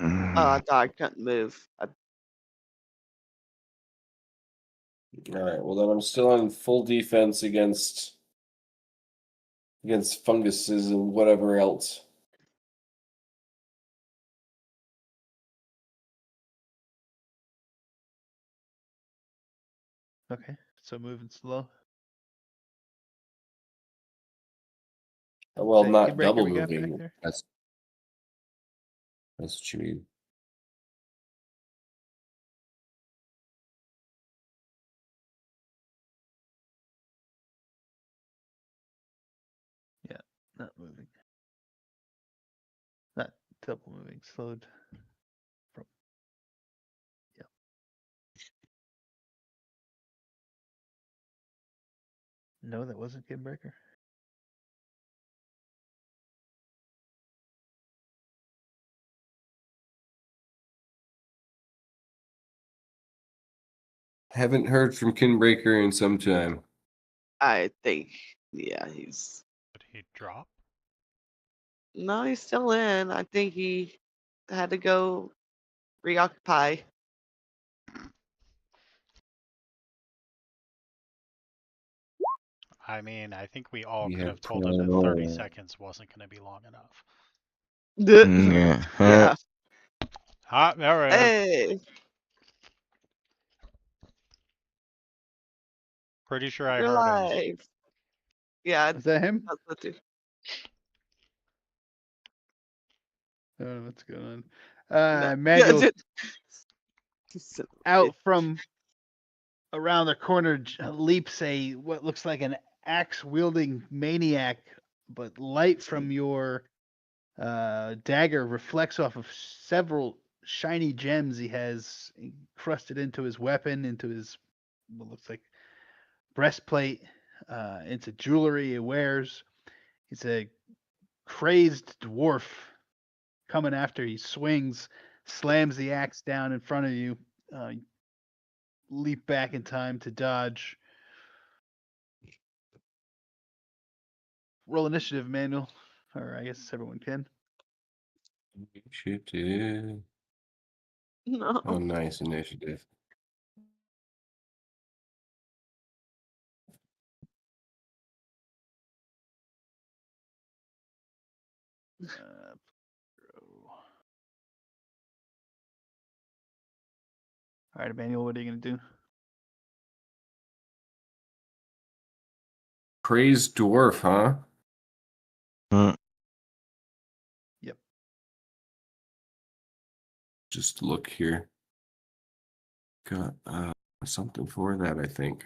Oh, I thought I couldn't move. All right. Well, then I'm still on full defense against funguses and whatever else. Okay, so moving slow. Well, That not Kidbreaker double we got back moving. there? That's what you mean. Yeah, not moving. Not double moving, slowed from. Yeah. No, that wasn't Kidbreaker. Haven't heard from Kinbreaker in some time. I think, yeah, he's. Did he drop? No, he's still in. I think he had to go reoccupy. I mean, I think we all We could have have told him that 30 12. seconds wasn't going to be long enough. Yeah. Ah, there it is. Hey. Pretty sure I You're heard him. live. Yeah, Is that him? that's what too. I don't know what's going on. No. Manuel Son of a out bitch. from around the corner leaps what looks like an axe wielding maniac, but light from your dagger reflects off of several shiny gems he has crusted into his weapon, into his what looks like breastplate, into jewelry he wears. He's a crazed dwarf coming after. He swings, slams the axe down in front of you. Leap back in time to dodge. Roll initiative, Manuel. Or I guess everyone can. Shoot it. No. Oh, nice initiative. Uh, all right, Emmanuel, what are you going to do? Crazed dwarf, huh? Yep. Just look here. Got something for that, I think.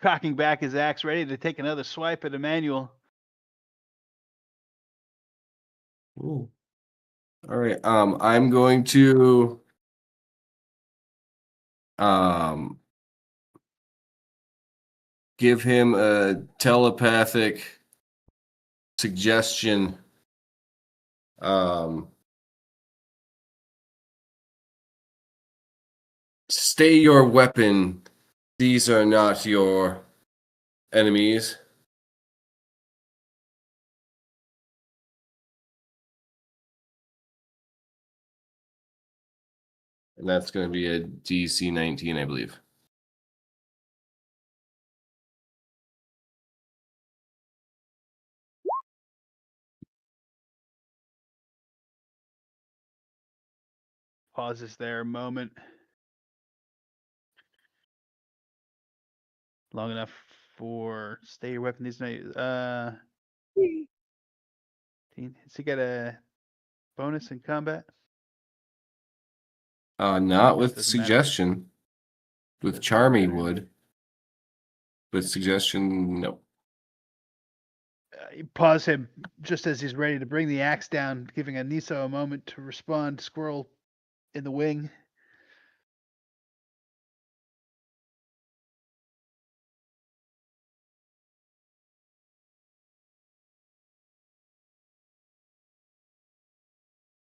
Cocking back his axe, ready to take another swipe at Emmanuel. Ooh. All right. I'm going to give him a telepathic suggestion. Stay your weapon. These are not your enemies. And that's going to be a DC 19, I believe. Pauses there a moment. Long enough for stay your weapon these night. Has he got a bonus in combat? Not with Doesn't matter. suggestion. With Doesn't charm he matter. would. With suggestion, no. You pause him just as he's ready to bring the axe down, giving Aniso a moment to respond. Squirrel in the wing.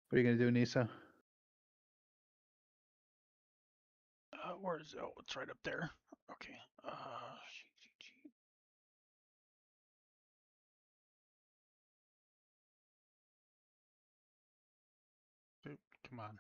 What are you gonna do, Aniso? Where is it? Oh, it's right up there. Okay. Come on.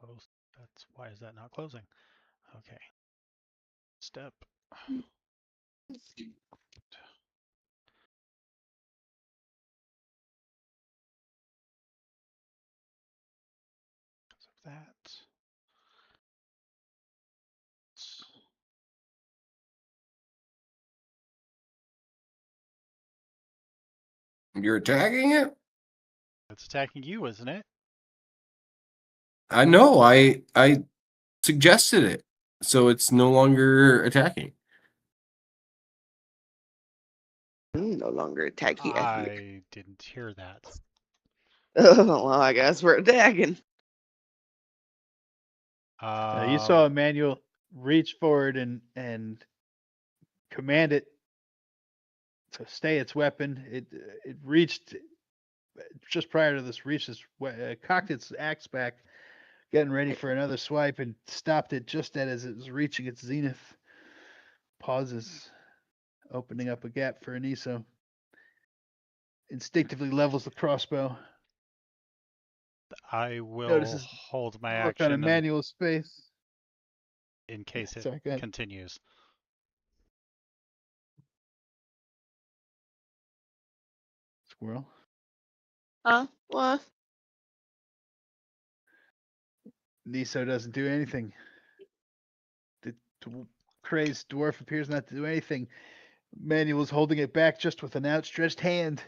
Close. That's why is that not closing? Okay. Step. Because of that. You're attacking it? It's attacking you, isn't it? I know. I suggested it. So it's no longer attacking. No longer attacking. I didn't hear that. Oh, well, I guess we're attacking. You saw Emmanuel reach forward and command it to stay its weapon. It reached just prior to this, cocked its axe back, getting ready for another swipe, and stopped it just as it was reaching its zenith. Pauses, opening up a gap for Aniso. Instinctively levels the crossbow. I will Notices hold my look on action Emmanuel's face. in case it Sorry, go ahead. continues. Squirrel. What? Niso doesn't do anything. The crazed dwarf appears not to do anything. Manuel's holding it back just with an outstretched hand.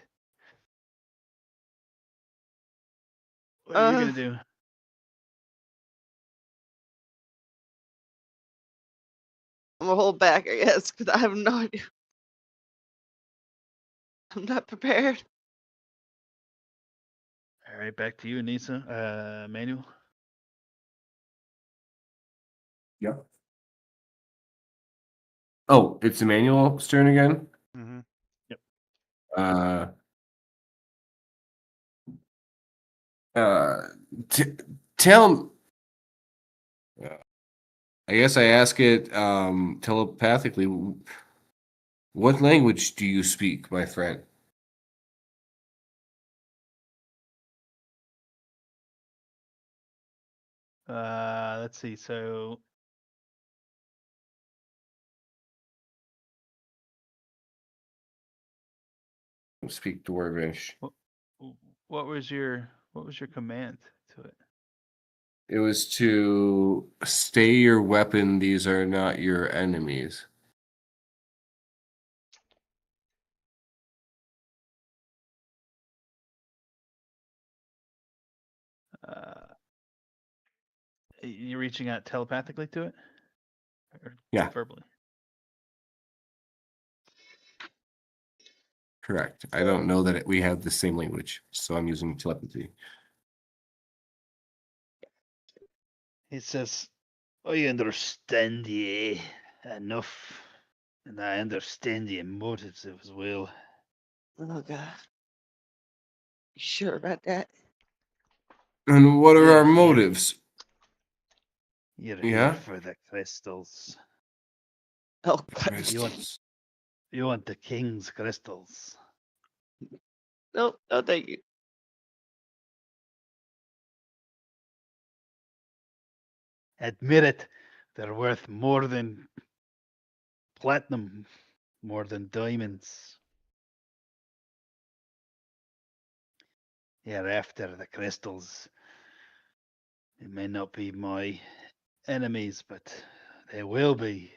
What are you gonna do? I'm gonna hold back, I guess, because I have no idea. I'm not prepared. All right, back to you, Nisa. Manuel. Yep. Oh, it's Emmanuel's turn again? Mm-hmm. Tell. I guess I ask it telepathically. What language do you speak, my friend? Let's see. So Speak Dwarvish. what was your command to it? It was to stay your weapon. These are not your enemies. You're reaching out telepathically to it? Or Yeah. verbally? Correct. I don't know that we have the same language, so I'm using telepathy. He says, I understand ye enough, and I understand your motives as well. Oh god. You sure about that? And what are You're our here. motives? You're Yeah? here for the crystals. Oh The god. crystals. You want the king's crystals. Nope, no thank you. Admit it, they're worth more than platinum, more than diamonds. You're after the crystals. They may not be my enemies, but they will be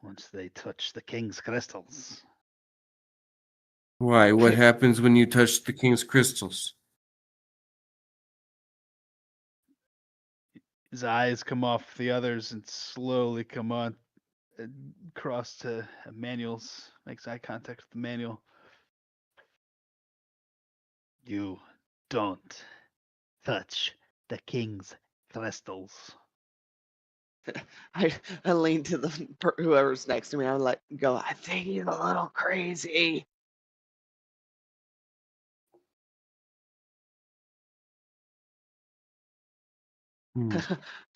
once they touch the king's crystals. Why? What happens when you touch the king's crystals? His eyes come off the others and slowly come on across to Emmanuel's, makes eye contact with Emmanuel. You don't touch the king's crystals. I lean to the whoever's next to me. I'm like, go. I think he's a little crazy. Hmm.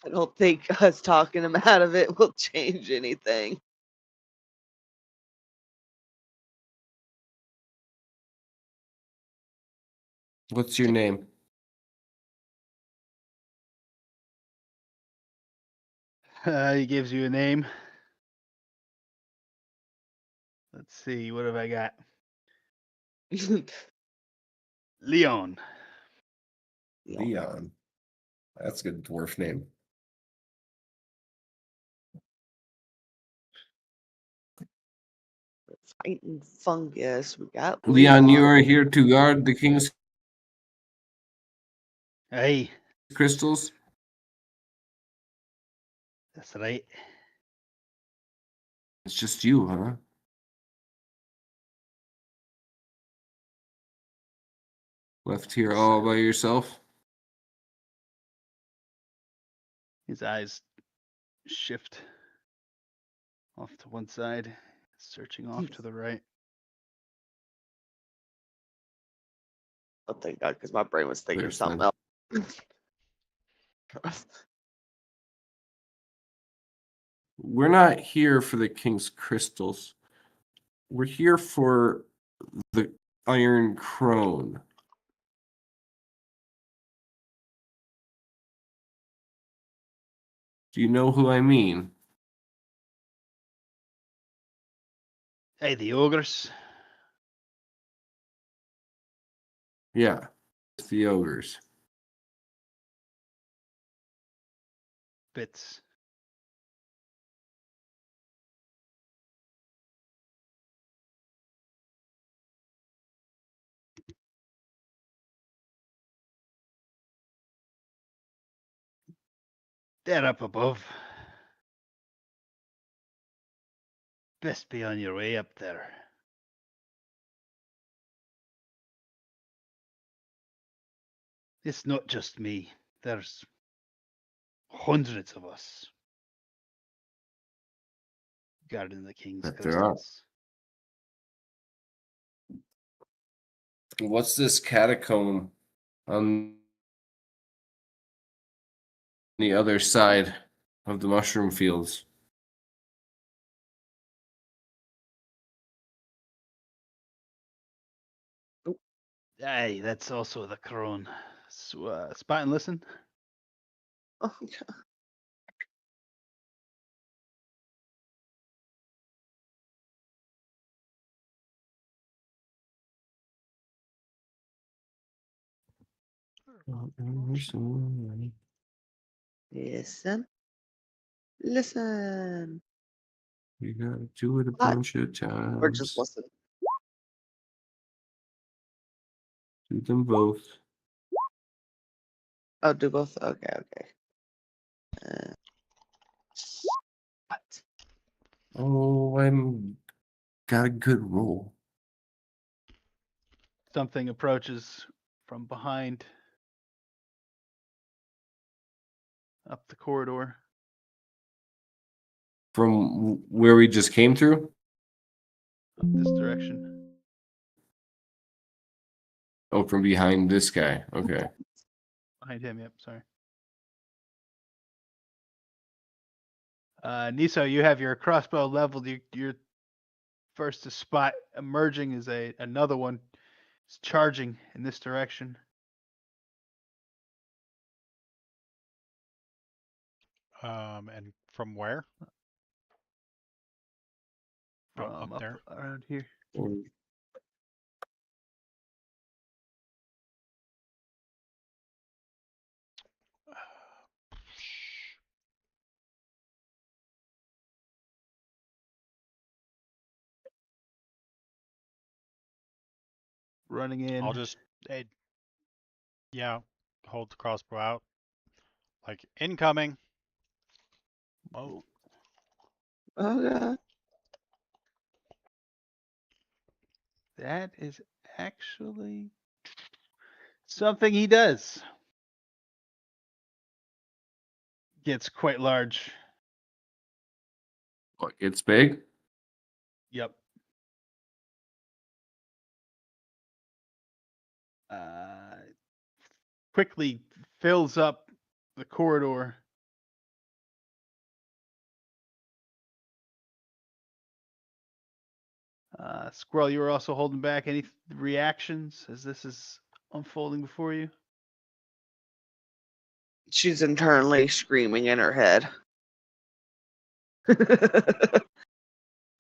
I don't think us talking him out of it will change anything. What's your name? He gives you a name. Let's see, what have I got? Leon. Leon. That's a good dwarf name. Fighting fungus. We got Leon, you Leon. are here to guard the king's Hey, crystals? that's right. It's just you, huh? Left here all by yourself? His eyes shift off to one side, searching off to the right. Oh, thank God, because my brain was thinking There's something fine. else. We're not here for the king's crystals. We're here for the Iron Crone. Do you know who I mean? Hey, the ogres. Yeah, it's the ogres. Bits. They're up above. Best be on your way up there. It's not just me. There's hundreds of us guarding the king's That there are. crystals. What's this catacomb on the other side of the mushroom fields? Aye, that's also the crone. So, spot and listen. Oh, God. Listen. Listen. You gotta do it a What? bunch of Or just times. listen. Do them both. Oh, do both? Okay, okay. What? Oh, I'm got a good roll. Something approaches from behind up the corridor. From where we just came through? Up this direction. Oh, from behind this guy. Okay. Behind him, yep, sorry. Niso, you have your crossbow leveled. You're first to spot emerging is another one. It's charging in this direction. And from where? Oh, From up there. around here. Running in. I'll just, yeah, hold the crossbow out. Like, incoming. Oh, Oh god. That is actually something he does. Gets quite large. What, it's big? Yep. Quickly fills up the corridor. Squirrel, you were also holding back any reactions as this is unfolding before you? She's internally screaming in her head.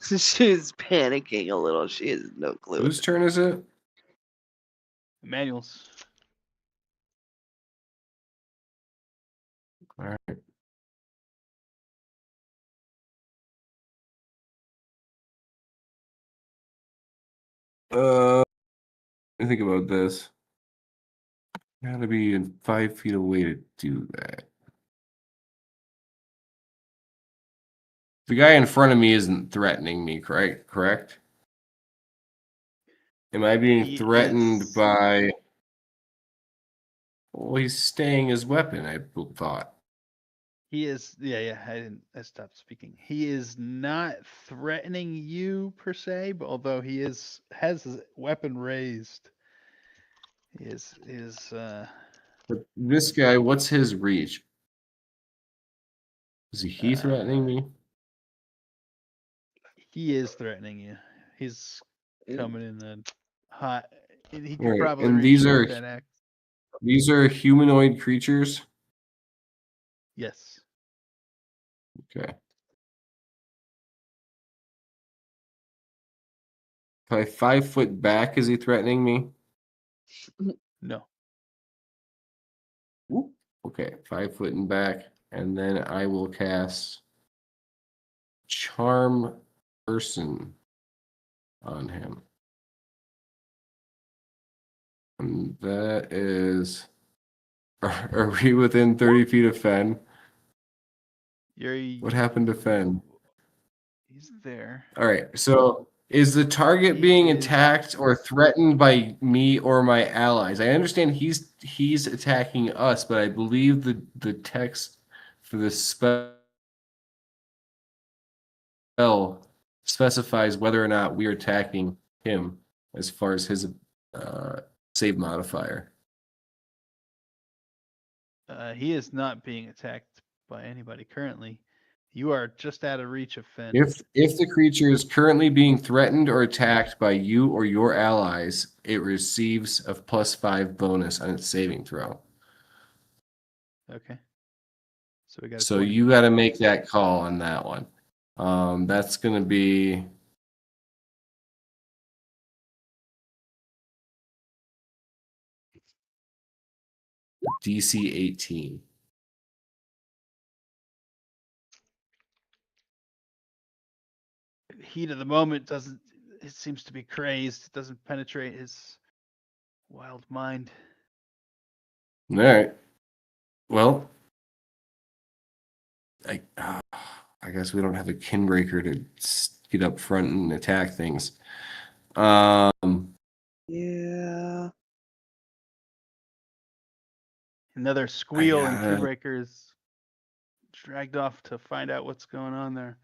She's panicking a little. She has no clue. Whose turn is it? Emmanuel's. All right. Let me think about this. Gotta be in 5 feet away to do that. The guy in front of me isn't threatening me, correct? Am I being threatened Yes. by... Well, he's staying his weapon, I thought. He is, yeah, I stopped speaking. He is not threatening you per se, but although he has his weapon raised, he is But this guy, what's his reach? Is he threatening me? he is threatening you. He's coming in the hot. He could Right, probably and reach these you are with that axe. humanoid creatures? Yes. Okay. If I 5 foot back, is he threatening me? No. Whoop. Okay, 5 foot and back, and then I will cast Charm Person on him. And that is. Are we within 30 feet of Fen? What happened to Fen? He's there. All right, so is the target He being is- attacked or threatened by me or my allies? I understand he's attacking us, but I believe the text for the spell specifies whether or not we are attacking him as far as his save modifier. He is not being attacked by anybody currently. You are just out of reach of Fen. If the creature is currently being threatened or attacked by you or your allies, it receives a +5 bonus on its saving throw. Okay. So we got a So 20. you got to make that call on that one. That's going to be DC 18. Heat of the moment doesn't. It seems to be crazed. It doesn't penetrate his wild mind. All right. Well, I guess we don't have a kinbreaker to get up front and attack things. Um, Yeah. Another squeal and got- Kinbreaker is dragged off to find out what's going on there.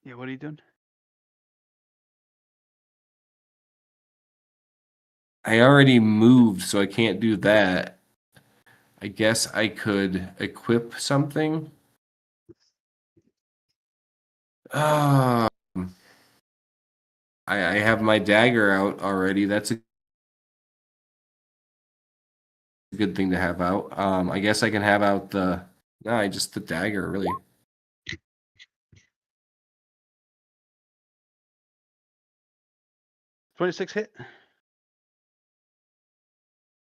Yeah, what are you doing? I already moved, so I can't do that. I guess I could equip something. I have my dagger out already. That's a good thing to have out. I guess I can have out the just the dagger, really. 26 hit.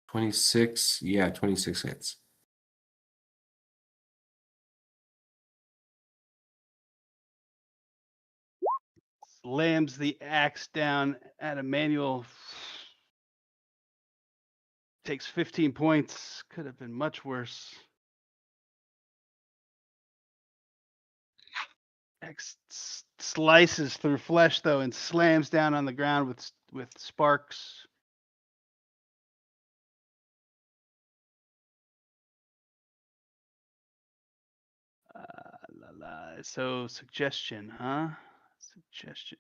26, yeah, 26 hits. Slams the axe down at Emmanuel. Takes 15 points. Could have been much worse. Axe slices through flesh though and slams down on the ground with sparks. So suggestion, huh? Suggestion.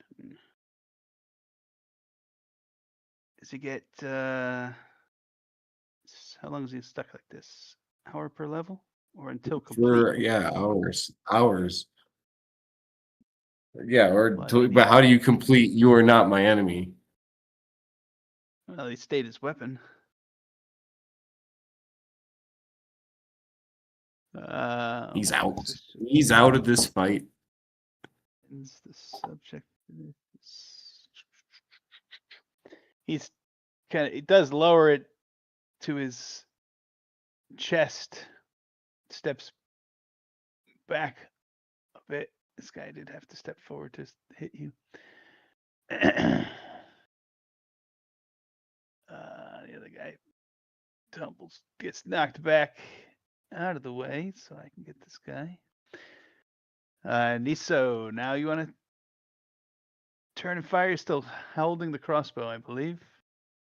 Does he get how long is he stuck like this? Hour per level? Or until complete? Hours. Yeah, Well, I mean, but how do you complete "You Are Not My Enemy"? Well, he stayed his weapon. He's out. He's out of this fight. Is the subject? He's kind of. It does lower it to his chest. Steps back a bit. This guy did have to step forward to hit you. The other guy tumbles, gets knocked back out of the way, so I can get this guy. Niso, now you want to turn and fire? You're still holding the crossbow, I believe.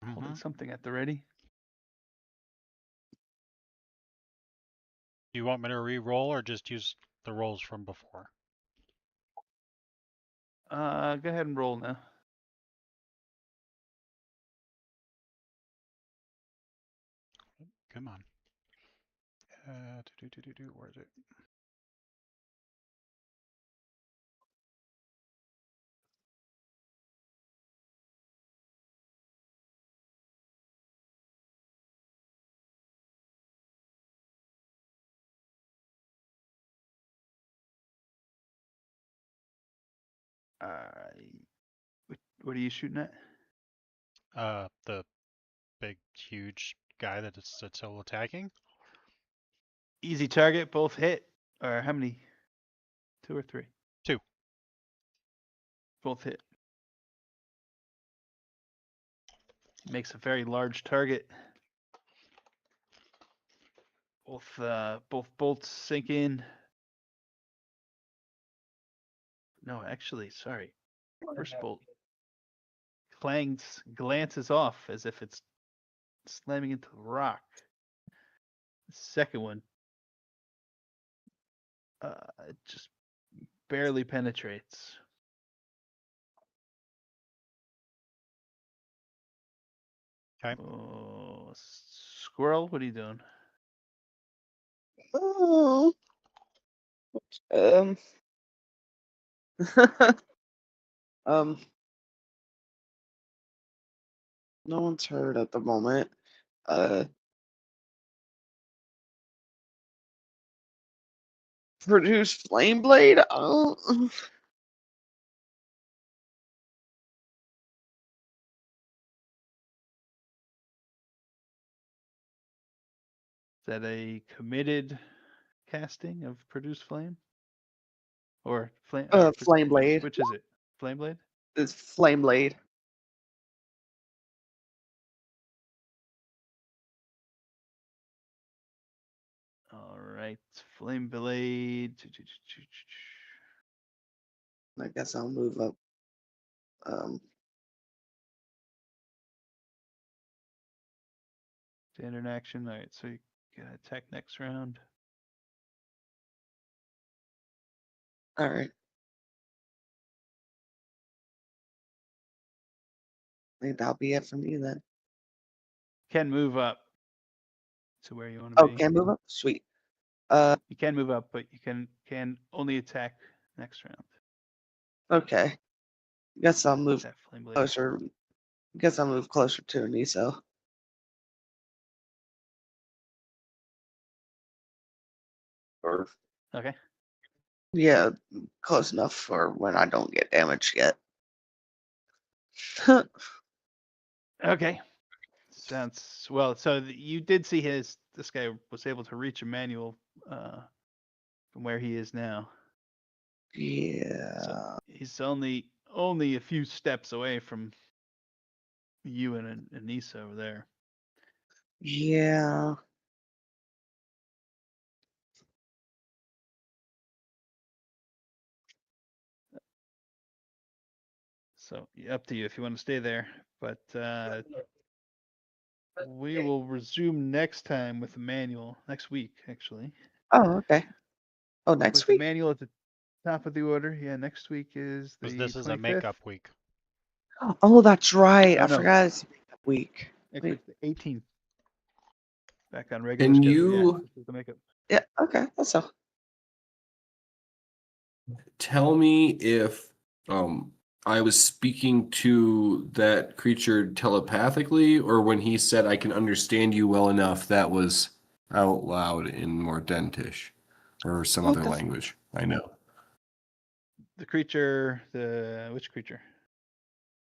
Holding something at the ready. Do you want me to re-roll or just use the rolls from before? Go ahead and roll now. Come on. Where is it? What are you shooting at? The big, huge guy that's still attacking. Easy target, both hit. Or how many? 2 or 3? 2. Both hit. Makes a very large target. Both bolts sink in. No, actually, sorry. First bolt glances off as if it's slamming into the rock. The second one, it just barely penetrates. Okay. Oh, squirrel, what are you doing? Oh. Um. No one's heard at the moment. Produce flame blade. Oh. Is that a committed casting of produce flame? Or flame? Flame blade. Which is it? Flame blade? It's flame blade. All right. Flame blade. I guess I'll move up. Standard action. All right, so you can attack next round. All right. I think that'll be it for me then. Can move up to where you want to Oh, be. can move up? Sweet. You can move up, but you can only attack next round. Okay. Guess I'll move That flame blade. closer. Guess I'll move closer to Aniso. Or Okay. yeah, close enough for when I don't get damaged yet. Okay. Sounds well. So you did see this guy was able to reach Emmanuel from where he is now. Yeah. So he's only a few steps away from you and Anissa over there. Yeah. So up to you if you want to stay there. But we will resume next time with Emmanuel next week, actually. Oh, okay. Oh, next With week? Emmanuel at the top of the order. Yeah, next week is the Because this is 25th. a makeup week. Oh, that's right. Oh, I no. forgot it's makeup week. Next Wait. week's the 18th. Back on regular Can schedule. Yeah, you this is the makeup. Yeah, okay. That's all. tell me if I was speaking to that creature telepathically, or when he said I can understand you well enough, that was out loud in Mordentish or some other language. I know. The creature, which creature?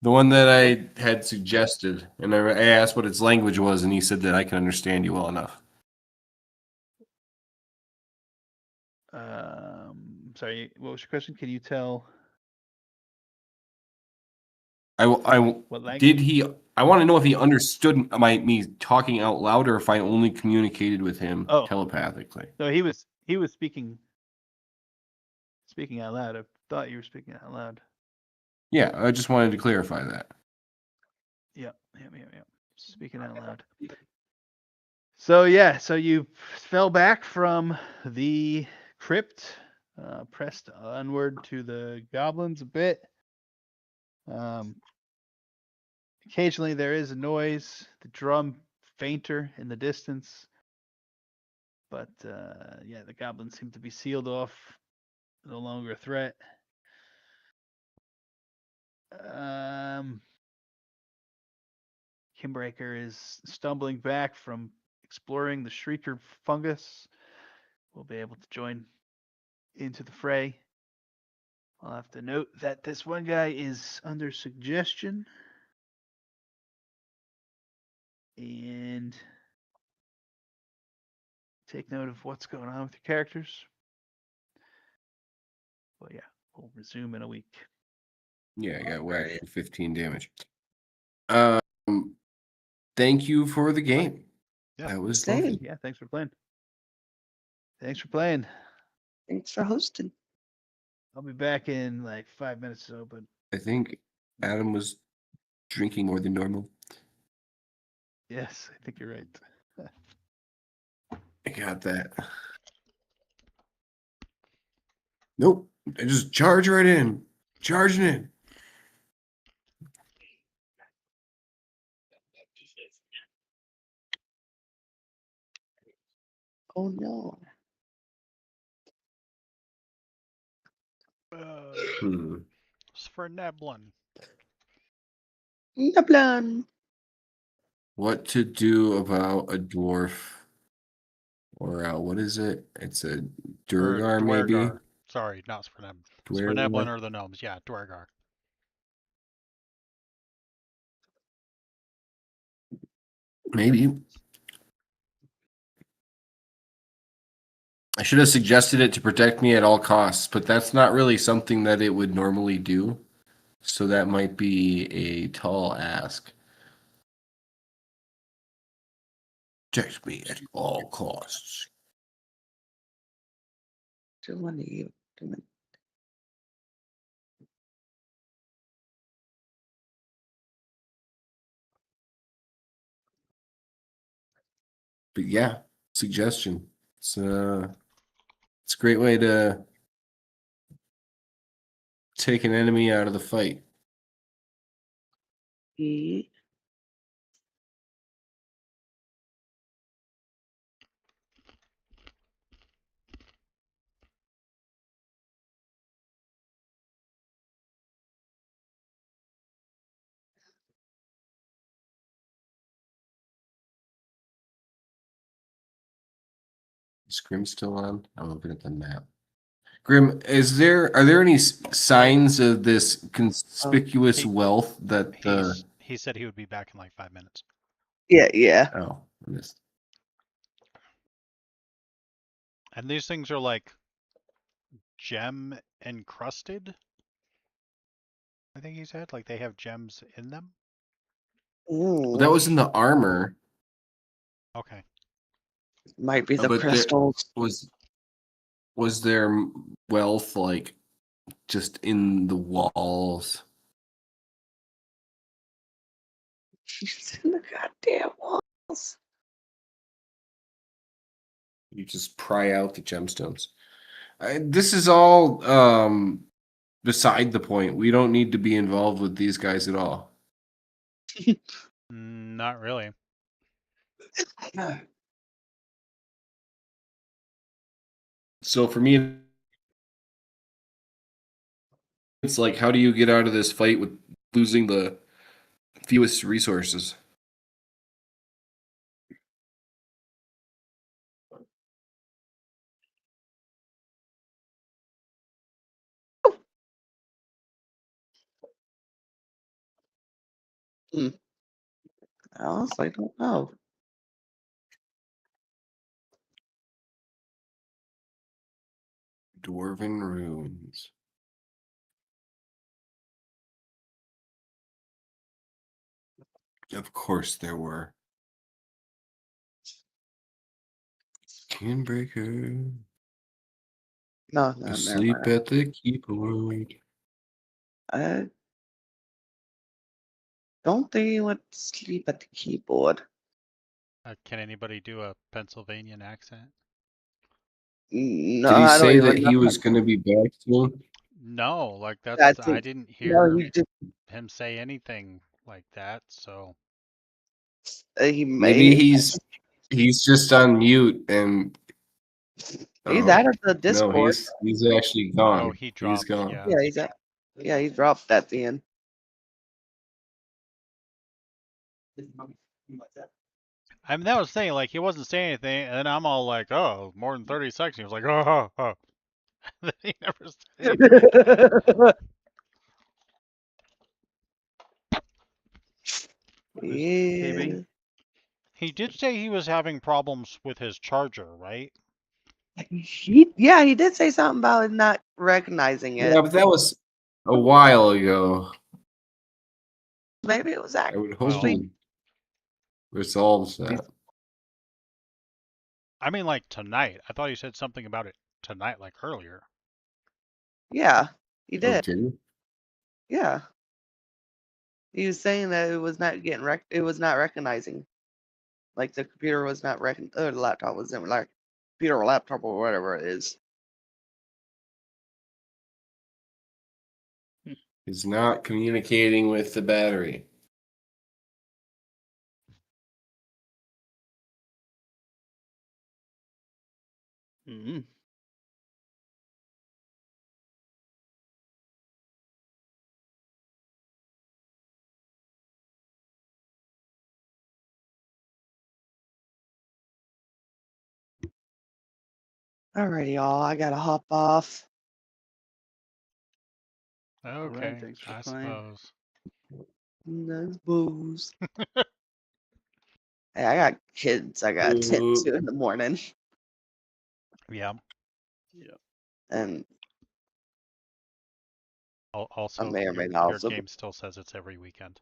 The one that I had suggested, and I asked what its language was, and he said that I can understand you well enough. Sorry, what was your question? Can you tell I what language? did he? I want to know if he understood me talking out loud, or if I only communicated with him telepathically. No, he was speaking out loud. I thought you were speaking out loud. Yeah, I just wanted to clarify that. Yeah. Speaking out loud. So yeah, so you fell back from the crypt, pressed onward to the goblins a bit. Occasionally there is a noise, the drum fainter in the distance. But yeah, the goblins seem to be sealed off, no longer a threat. Kimbreaker is stumbling back from exploring the Shrieker fungus. Will be able to join into the fray. I'll have to note that this one guy is under suggestion. And take note of what's going on with your characters. Well, yeah, we'll resume in a week. Yeah, I got whacked for 15 damage. Thank you for the game. Yeah. That was Same. lovely. Yeah, thanks for playing. Thanks for playing. Thanks for hosting. I'll be back in like 5 minutes or so, but I think Adam was drinking more than normal. yes, I think you're right. I got that. Nope. I just charge right in. Charging in. Oh no. It's for Neblin. Neblin. What to do about a dwarf? Or what is it? It's a Durgar, maybe? Dwergar. Sorry, not for Neblin. It's for Neblin or the gnomes. Yeah, Dwergar. Maybe. I should have suggested it to protect me at all costs, but that's not really something that it would normally do. So that might be a tall ask. Protect me at all costs. Doing you. Doing. But yeah, suggestion. It's a great way to take an enemy out of the fight. E. Is Grim still on? I'm looking at the map. Grim, are there any signs of this conspicuous he- wealth that he said he would be back in like 5 minutes. Yeah. oh, I missed. And these things are like gem encrusted. I think he said like they have gems in them. Ooh. That was in the armor. Okay. Might be the But crystals. was there wealth like just in the walls? It's in the goddamn walls. You just pry out the gemstones. This is all beside the point. We don't need to be involved with these guys at all. Not really. So for me, it's like, how do you get out of this fight with losing the fewest resources? I honestly don't know. Dwarven ruins. Of course there were. Canebreaker. No, never Asleep mind. at the keyboard. I don't think he went to sleep at the keyboard. Can anybody do a Pennsylvanian accent? No, Did he I don't say that even he know. was going to be back soon? No, like I I think didn't no, hear he just him say anything like that. So he Maybe may he's just on mute and he's oh out of the no, Discord. he's actually gone. oh, he He's dropped. gone. Yeah. Yeah, he's out. Yeah, he dropped at the end. I mean, that was saying like he wasn't saying anything, and then I'm all like, oh, more than 30 seconds. He was like, oh, oh. Then he never said anything again. Yeah. He did say he was having problems with his charger, right? He did say something about it not recognizing it. Yeah, but that was a while ago. Maybe it was I would hope Well, he resolves that. I mean, like tonight. I thought he said something about it tonight, like earlier. Yeah, he did. Okay. Yeah. He was saying that it was not getting it was not recognizing. Like the computer was not or the laptop wasn't like computer or laptop or whatever it is. He's not communicating with the battery. Mm-hmm. Alrighty, y'all. I gotta hop off. Okay, thanks for I playing. suppose. Nice booze. Hey, I got kids I gotta tend to in the morning. Yeah. Yeah. And Also, I may or may your not also. game still says it's every weekend.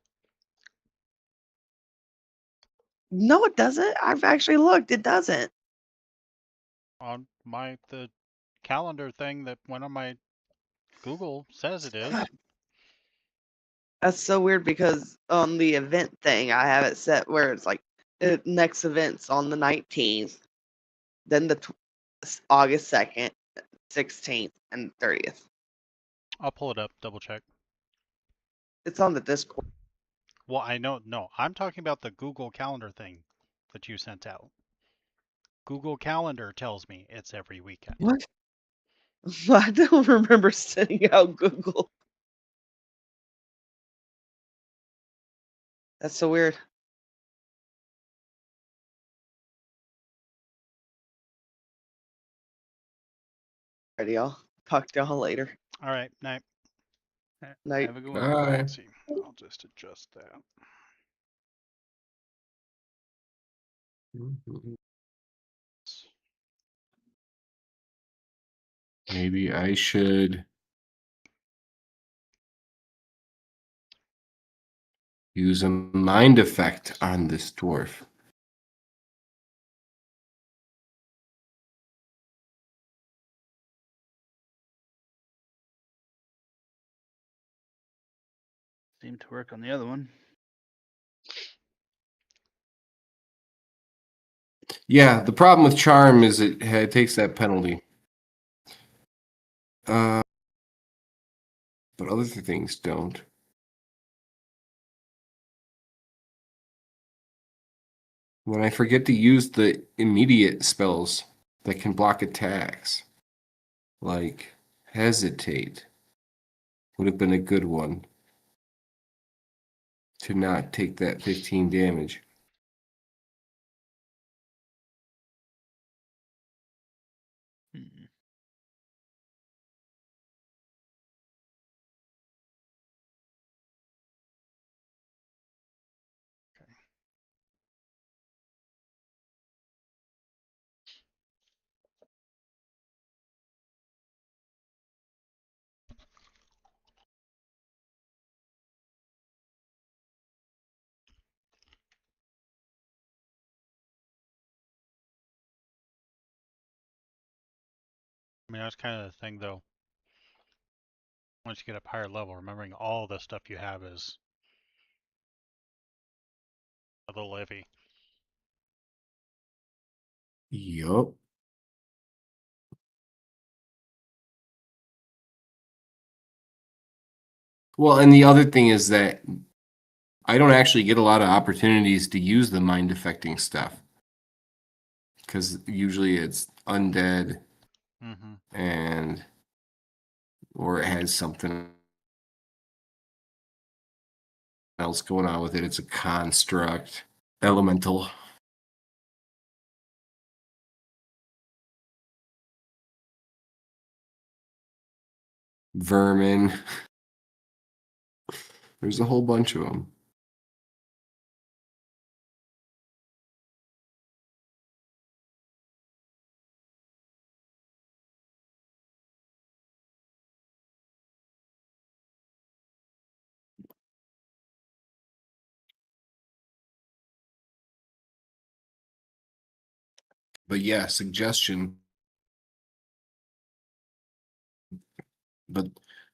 No, it doesn't. I've actually looked. It doesn't. On the calendar thing that one of my Google says it is. That's so weird because on the event thing, I have it set where it's like the next event's on the 19th, then the August 2nd, 16th, and 30th. I'll pull it up, double check. It's on the Discord. Well, I know, no, I'm talking about the Google Calendar thing that you sent out. Google Calendar tells me it's every weekend. What? I don't remember sending out Google. That's so weird. Alrighty, y'all. Talk to y'all later. All right, night. Night. Have a good one. Bye. Let's see. I'll just adjust that. Maybe I should use a mind effect on this dwarf. Seemed to work on the other one. Yeah, the problem with charm is it takes that penalty. But other things don't. When I forget to use the immediate spells that can block attacks, like hesitate, would have been a good one to not take that 15 damage. Hmm. I mean, that's kind of the thing, though. Once you get up higher level, remembering all the stuff you have is a little iffy. Yup. Well, and the other thing is that I don't actually get a lot of opportunities to use the mind affecting stuff. Because usually it's undead and or it has something else going on with it. It's a construct, elemental. Vermin. There's a whole bunch of them. But yeah, suggestion. But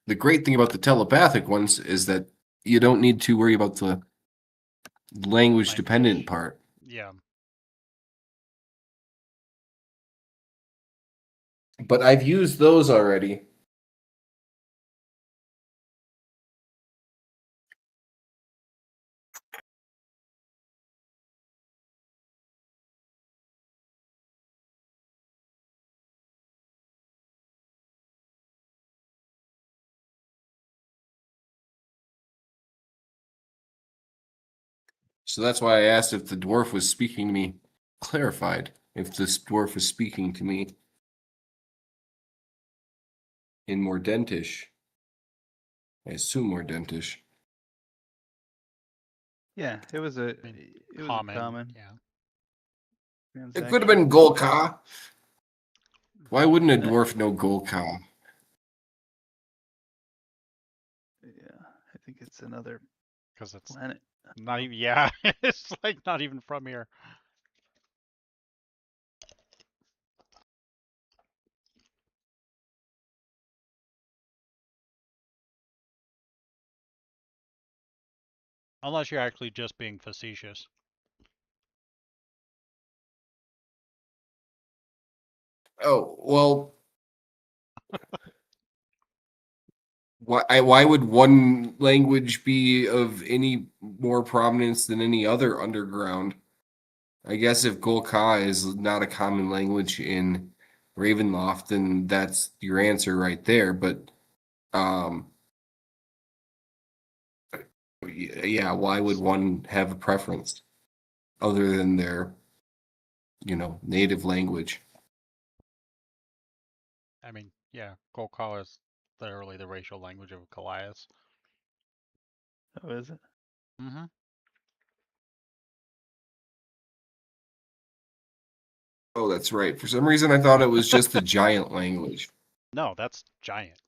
the great thing about the telepathic ones is that you don't need to worry about the language dependent part. Yeah. But I've used those already. So that's why I asked if the dwarf was speaking to me, clarified if this dwarf was speaking to me in more dentish. I assume more dentish. Yeah, it was a I mean, it was a common. Yeah. It could have been Golka. Why wouldn't a dwarf know Golka? Yeah, I think it's another Because it's planet. not even, yeah, it's like not even from here. Unless you're actually just being facetious. Oh, well, why would one language be of any more prominence than any other underground? I guess if Golka is not a common language in Ravenloft, then that's your answer right there. But um, yeah, why would one have a preference other than their, native language? I mean, yeah, Golkal is literally the racial language of Goliath. Oh, is it? Mm-hmm. Oh, that's right. For some reason, I thought it was just the giant language. No, that's giant.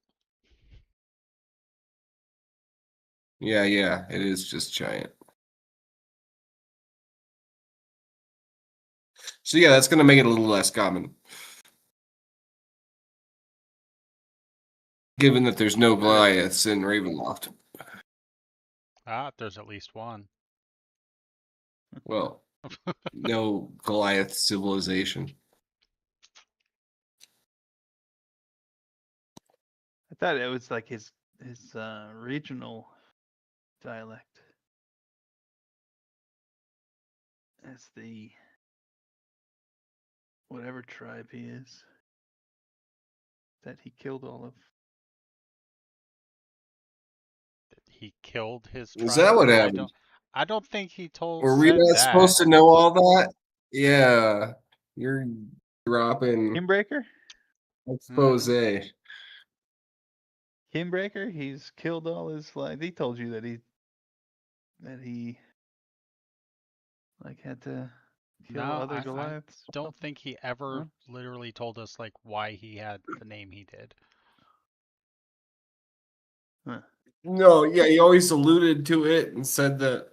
Yeah, it is just giant. So yeah, that's going to make it a little less common. Given that there's no Goliaths in Ravenloft. Ah, there's at least one. Well, no Goliath civilization. I thought it was like his regional dialect. As the whatever tribe he is that he killed all of. He killed his Was tribe. that what I happened? don't think he Were we said not that. supposed to know all that? Yeah, you're dropping Kinbreaker? expose. Kinbreaker? He's killed all his he told you that he like had to kill No, other I Goliaths or don't something? think he ever No? literally told us like why he had the name he did. Huh. No, yeah, he always alluded to it and said that,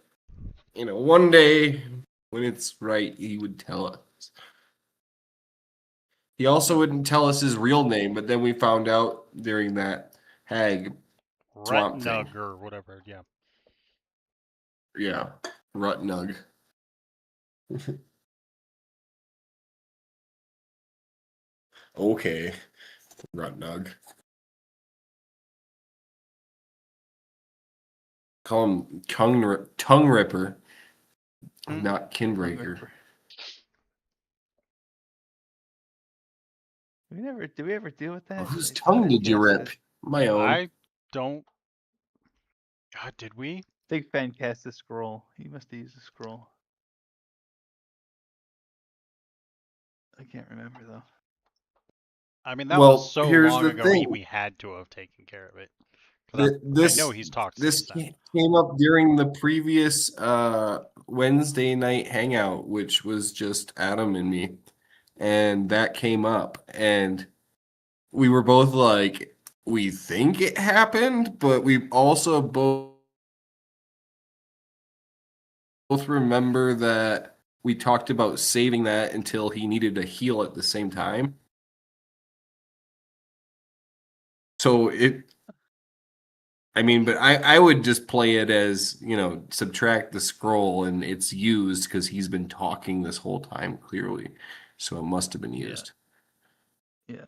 one day when it's right, he would tell us. He also wouldn't tell us his real name, but then we found out during that hag swamp thing. Retnug or whatever, yeah. Yeah, Rutnug. Okay, Rutnug. Call him tongue ripper, not Tongue kinbreaker. ripper. Did we ever deal with Oh, that? whose I tongue thought did you cast rip? it. My own. I don't. God, did we? Big fan cast a scroll. He must have used a scroll. I can't remember though. I mean, that was Well, so here's long the ago. thing. We had to have taken care of it. Because I know he's talked This since then. came up during the previous Wednesday night hangout, which was just Adam and me, and that came up, and we were both like, we think it happened, but we also both remember that we talked about saving that until he needed a heal at the same time. So but I would just play it as, subtract the scroll and it's used because he's been talking this whole time clearly. So it must have been used. Yeah.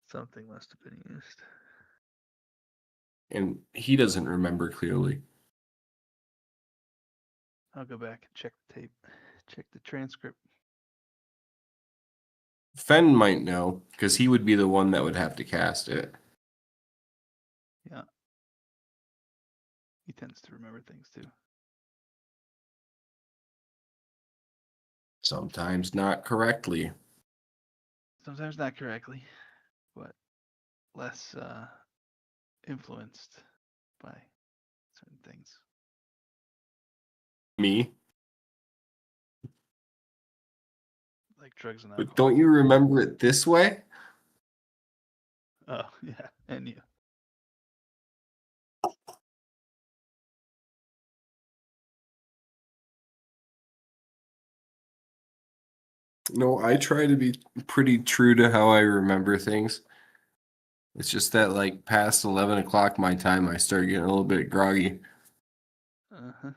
Something must have been used. And he doesn't remember clearly. I'll go back and check the tape. Check the transcript. Fen might know because he would be the one that would have to cast it. Yeah. He tends to remember things too. Sometimes not correctly. Sometimes not correctly, but less influenced by certain things. Me. Like drugs and But alcohol. don't you remember it this way? Oh, yeah. And you. No, I try to be pretty true to how I remember things. It's just that like past 11 o'clock my time, I start getting a little bit groggy. Uh-huh.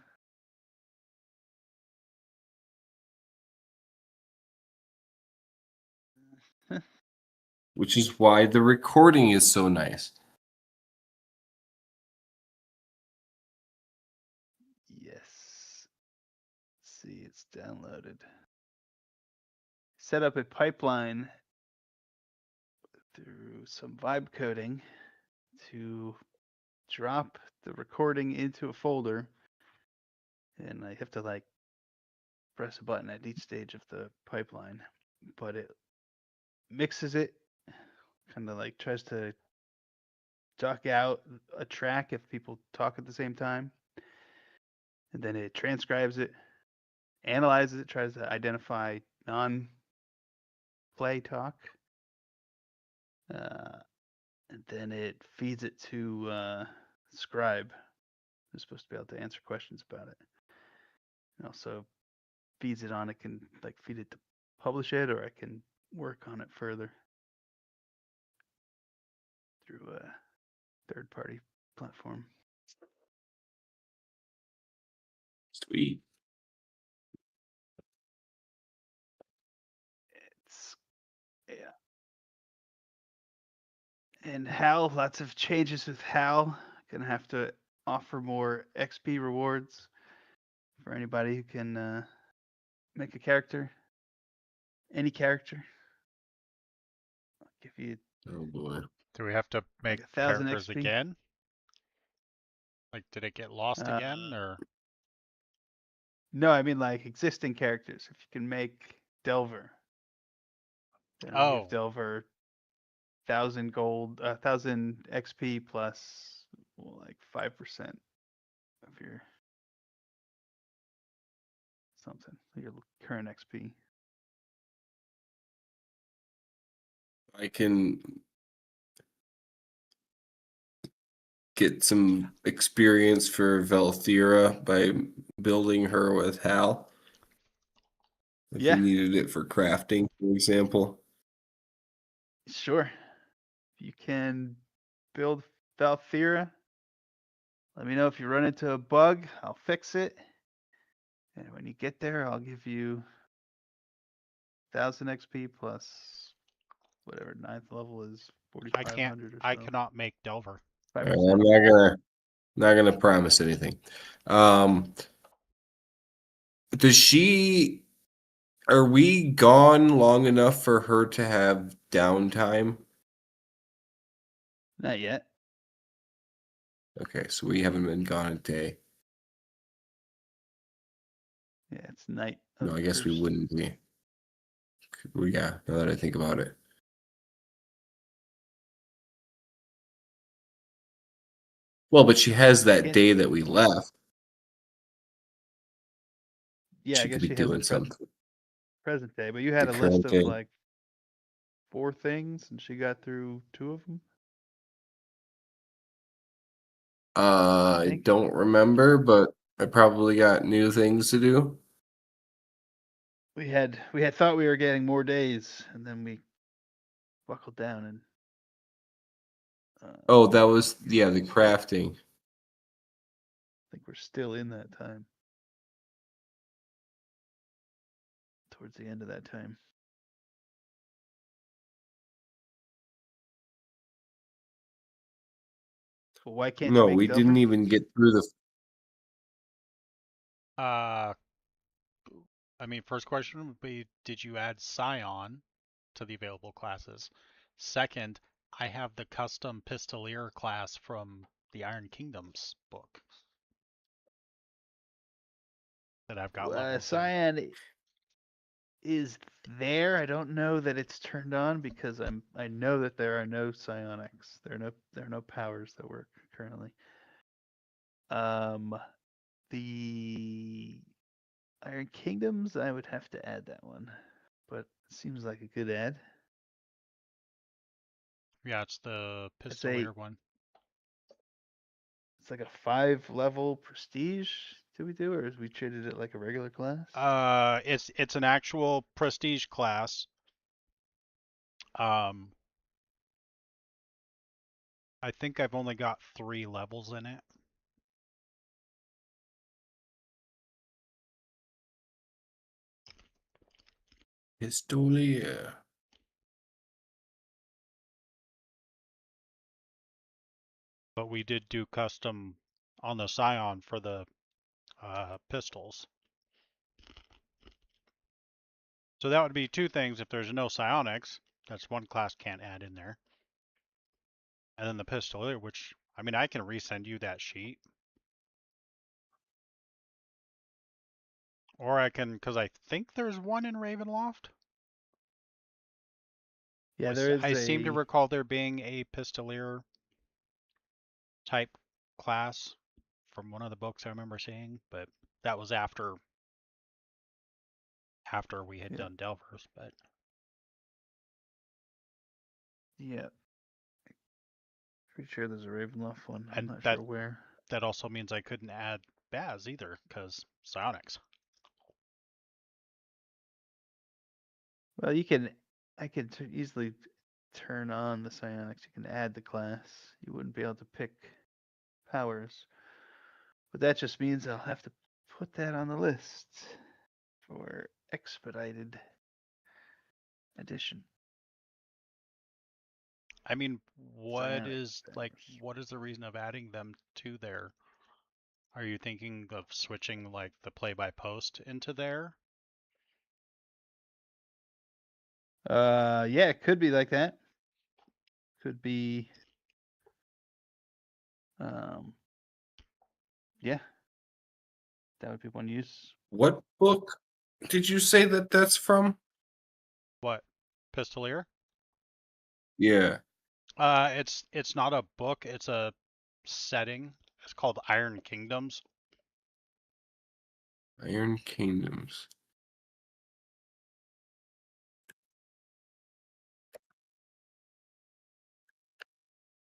Which is why the recording is so nice. Yes. Let's see, it's downloaded. Set up a pipeline through some vibe coding to drop the recording into a folder, and I have to like press a button at each stage of the pipeline, but it mixes it, kind of like tries to duck out a track if people talk at the same time, and then it transcribes it, analyzes it, tries to identify non-play talk, and then it feeds it to Scribe, who's supposed to be able to answer questions about it. And also feeds it on. It can like feed it to publish it, or I can work on it further through a third-party platform. Sweet. It's yeah. And Hal, lots of changes with Hal. Gonna have to offer more XP rewards for anybody who can make a character, any character. I'll give you Oh boy. Do we have to make like 1,000 characters XP. again? Like, did it get lost again, or? No, I mean like existing characters. If you can make Delver, then I'll give Oh, Delver 1,000 gold, 1,000 XP plus like 5% of your something, your current XP. I can get some experience for Velthira by building her with Hal. If Yeah, you needed it for crafting, for example. sure. If you can build Valthira, let me know if you run into a bug. I'll fix it. And when you get there, I'll give you 1,000 XP plus whatever ninth level is, I can't. 4,500 or I so. cannot make Delver. I'm 5%. not gonna promise anything. Does she are we gone long enough for her to have downtime? Not yet. Okay, so we haven't been gone a day. Yeah, it's night. No, Of I the guess we first. wouldn't be. Well, yeah, now that I think about it. Well, but she has that Can't- day that we left. Yeah, I She guess could be she has the doing something. present day, but you had The a list current of day. like 4 things, and she got through 2 of them. I think. don't remember, but I probably got new things to do. We had thought we were getting more days, and then we buckled down and. Oh, that was I the crafting. think we're still in that time. Towards the end of that time. Well, why can't you No, make we Delver? didn't even get through the. I mean, first question would be, did you add Scion to the available classes? Second, I have the custom Pistolier class from the Iron Kingdoms book that I've got levels in. Cyan is there. I don't know that it's turned on because I know that there are no psionics. There are no powers that work currently. The Iron Kingdoms, I would have to add that one, but it seems like a good add. Yeah, it's the It's Pistolier one. It's like a 5-level prestige. Do we do, or is we treated it like a regular class? It's an actual prestige class. I think I've only got 3 levels in it. Pistolier. But we did do custom on the Scion for the pistols. So that would be 2 things if there's no psionics. That's one class can't add in there. And then the pistolier, which, I mean, I can resend you that sheet. Or I can, because I think there's one in Ravenloft. Yeah, there is I seem to a recall there being a pistolier type class from one of the books I remember seeing, but that was after we had Yeah. done Delvers. But yeah. Pretty sure there's a Ravenloft one. I'm And not that- sure where. that also means I couldn't add Baz either, because psionics. Well, I could easily turn on the psionics. You can add the class. You wouldn't be able to pick powers. But that just means I'll have to put that on the list for expedited edition. I mean, what Psionic is powers. what is the reason of adding them to there? Are you thinking of switching like the play by post into there? Yeah, it could be like that. Could be yeah. That would be one use. What book did you say that that's from? What? Pistolier? Yeah. It's not a book, it's a setting. It's called Iron Kingdoms. Iron Kingdoms.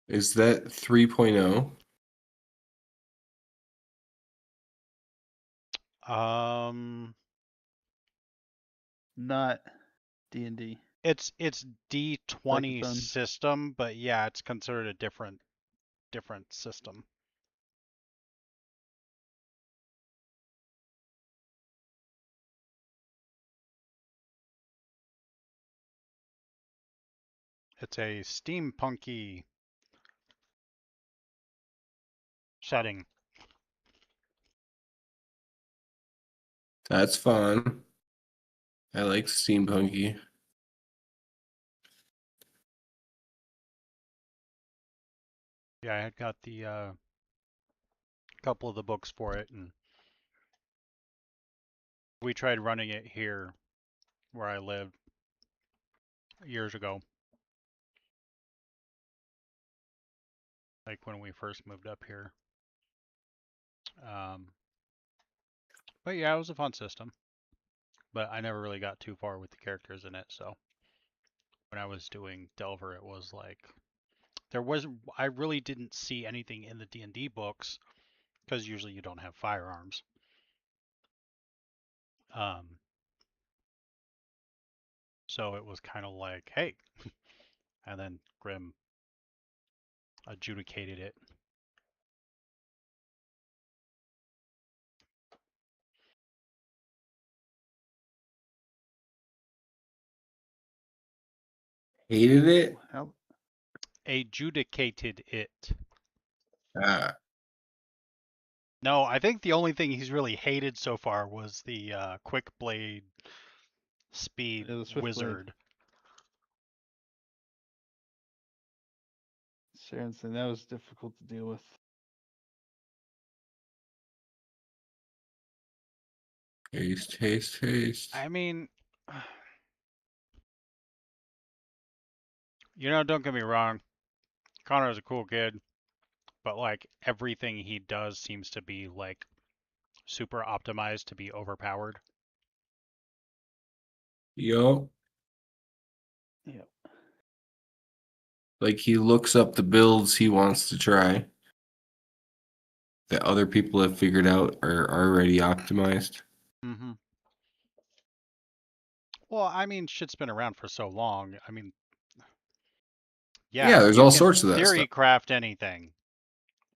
Is that 3.0? Not D&D. It's its D20 own- system, but yeah, it's considered a different system. It's a steampunky setting. That's fun. I like steampunky. Yeah, I had got the couple of the books for it, and we tried running it here where I lived years ago. Like when we first moved up here. But yeah, it was a fun system. But I never really got too far with the characters in it, so when I was doing Delver, it was like I really didn't see anything in the D&D books because usually you don't have firearms. So it was kind of like, hey, and then Grim adjudicated it. Hated it? How, Adjudicated it. Ah. No, I think the only thing he's really hated so far was the quick blade speed the Swift wizard. Sorensen, that was difficult to deal with. Taste. I mean, don't get me wrong. Connor is a cool kid, but like everything he does seems to be like super optimized to be overpowered. Yo. Yeah. Like he looks up the builds he wants to try that other people have figured out are already optimized. Mm-hmm. Well, I mean, shit's been around for so long. I mean, Yeah, there's you all can sorts of that theory stuff. craft anything.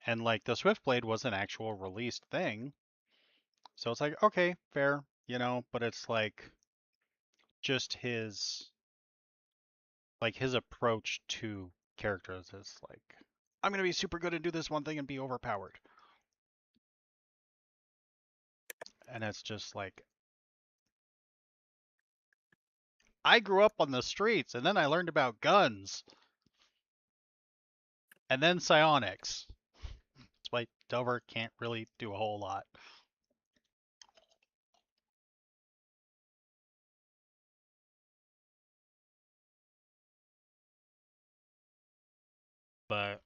And like the Swiftblade was an actual released thing. So it's like, okay, fair, but it's like just his approach to characters is like, I'm gonna be super good and do this one thing and be overpowered. And it's just like, I grew up on the streets and then I learned about guns. And then psionics. That's why Delver can't really do a whole lot. But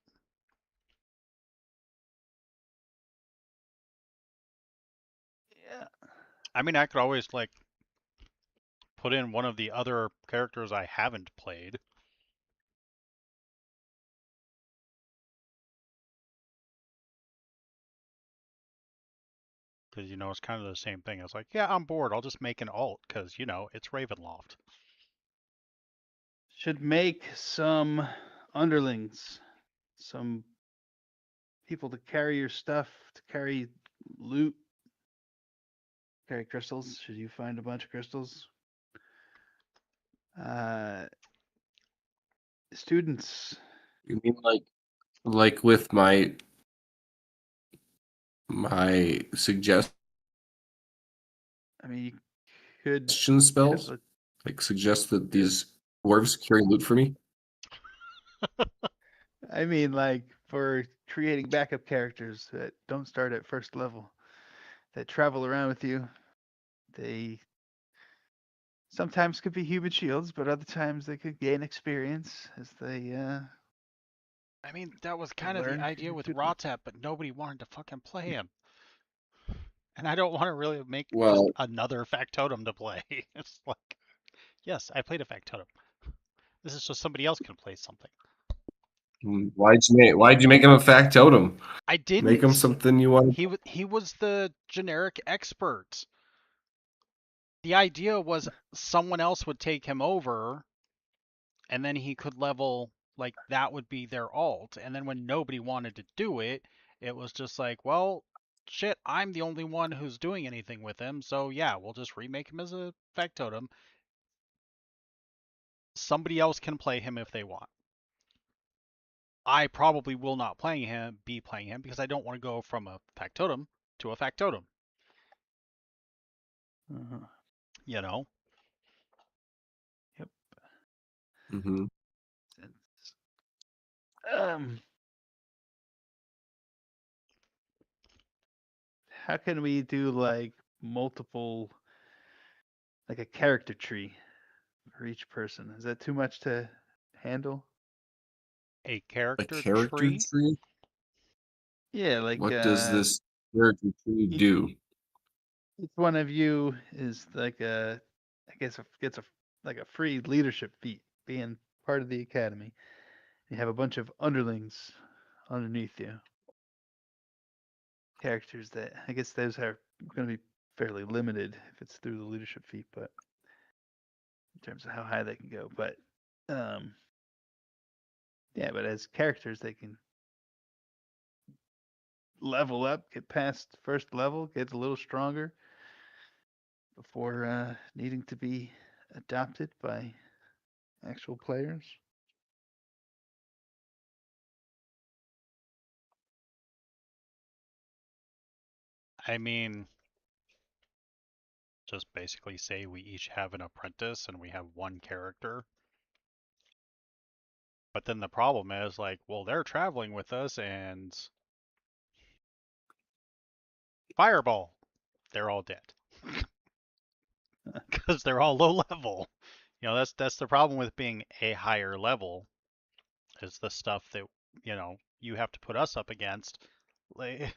Yeah. I mean, I could always like put in one of the other characters I haven't played. Because, it's kind of the same thing. It's like, yeah, I'm bored. I'll just make an alt because, it's Ravenloft. Should make some underlings, some people to carry your stuff, to carry loot, carry crystals. Should you find a bunch of crystals? Students. You mean like with my suggestion I mean, you could spells? have Like suggest that these dwarves carry loot for me? I mean, like for creating backup characters that don't start at first level, that travel around with you. They sometimes could be human shields, but other times they could gain experience as they I mean, that was kind of the learn idea with good. Rotep, but nobody wanted to fucking play him. And I don't want to really make just Well, another factotum to play. It's like, yes, I played a factotum. This is so somebody else can play something. why'd you make him a factotum? I didn't. Make him something you want. He was the generic expert. The idea was someone else would take him over, and then he could level, like that would be their alt. And then when nobody wanted to do it, it was just like, well, shit, I'm the only one who's doing anything with him, so yeah, we'll just remake him as a factotum. Somebody else can play him if they want. I probably will not be playing him because I don't want to go from a factotum to a factotum. Uh-huh. You know? Yep. Mm-hmm. How can we do like multiple, like a character tree for each person? Is that too much to handle? A A character character tree? tree? Yeah, like What does this character tree do? each one of you is like I guess gets a like a free leadership feat being part of the academy. You have a bunch of underlings underneath you. Characters that I guess those are going to be fairly limited if it's through the leadership feat, but in terms of how high they can go. But yeah, but as characters they can level up, get past first level, get a little stronger before needing to be adopted by actual players. I mean, just basically say we each have an apprentice and we have one character. But then the problem is like, well, they're traveling with us and fireball, they're all dead. Because they're all low level. That's the problem with being a higher level, is the stuff that, you have to put us up against. Like,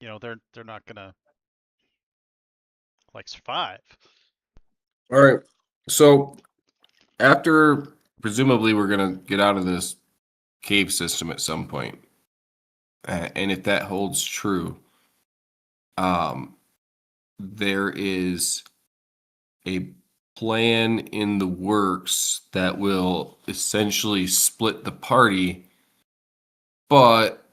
they're not gonna like survive. All right. So after presumably we're gonna get out of this cave system at some point, and if that holds true, there is a plan in the works that will essentially split the party, but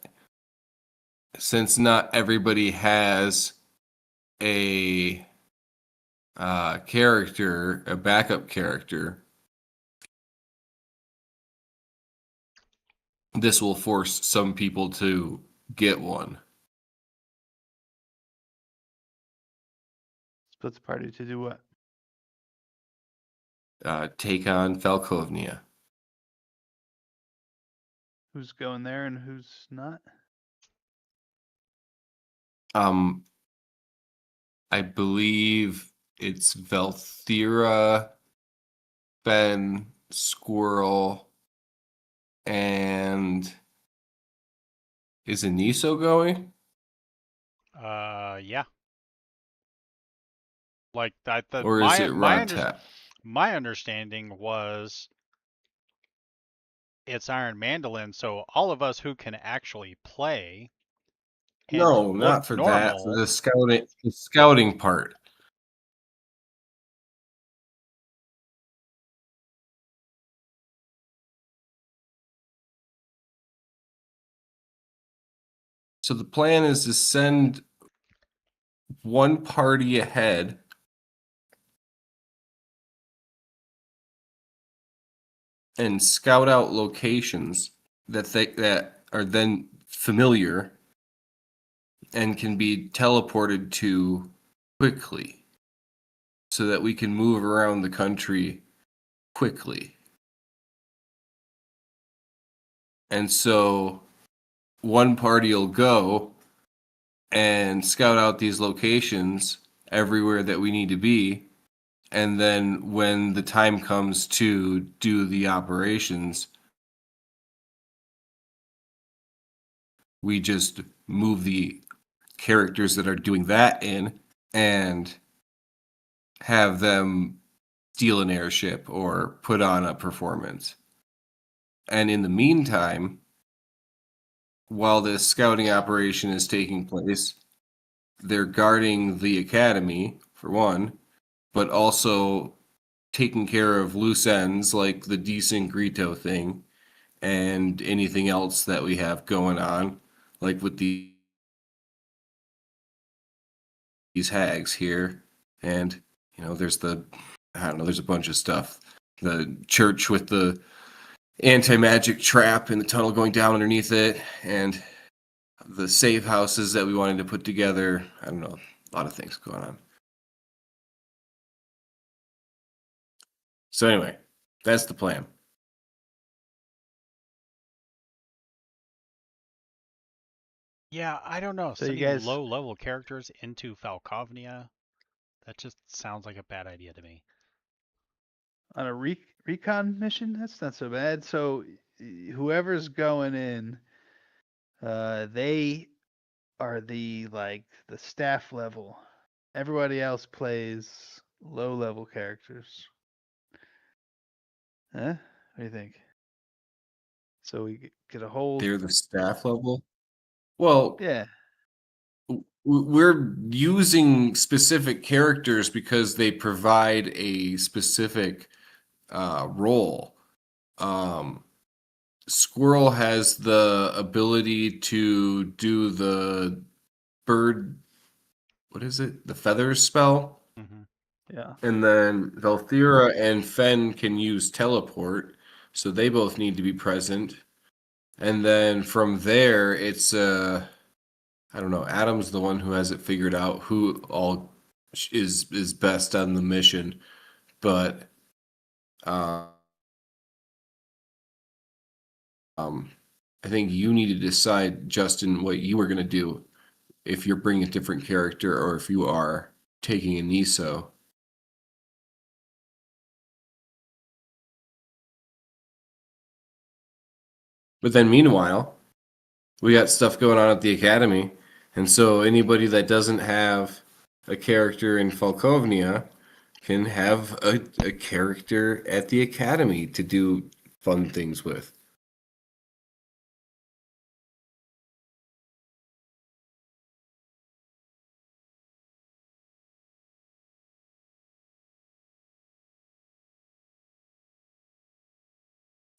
since not everybody has a character, a backup character, this will force some people to get one. Split the party to do what? Take on Falkovnia. Who's going there and who's not? I believe it's Velthira, Ben, Squirrel, and is Aniso going? Yeah. Like that. Or is it Rodtap? My understanding was it's Iron Mandolin, so all of us who can actually play and No, look not for that. For normal. the scouting part. So the plan is to send one party ahead and scout out locations that are then familiar and can be teleported to quickly so that we can move around the country quickly. And so one party will go and scout out these locations everywhere that we need to be. And then when the time comes to do the operations, we just move the characters that are doing that in and have them steal an airship or put on a performance. And in the meantime, while this scouting operation is taking place, they're guarding the academy, for one, but also taking care of loose ends like the decent Grito thing and anything else that we have going on, like with these hags here. And, there's there's a bunch of stuff. The church with the anti-magic trap and the tunnel going down underneath it, and the safe houses that we wanted to put together. I don't know, a lot of things going on. So anyway, that's the plan. Yeah, I don't know. So you Sending guys- low-level characters into Falkovnia, that just sounds like a bad idea to me. On a recon mission? That's not so bad. So whoever's going in, they are the staff level. Everybody else plays low level characters. Huh? What do you think? So we get a whole They're the staff level. Well, yeah. we're using specific characters because they provide a specific role. Squirrel has the ability to do the bird. What is it? The feathers spell. Mm-hmm. Yeah. And then Velthira and Fen can use teleport, so they both need to be present. And then from there, it's I don't know. Adam's the one who has it figured out who all is best on the mission, but um, I think you need to decide, Justin, what you were going to do if you're bringing a different character or if you are taking a Niso. But then meanwhile, we got stuff going on at the academy, and so anybody that doesn't have a character in Falkovnia can have a character at the academy to do fun things with.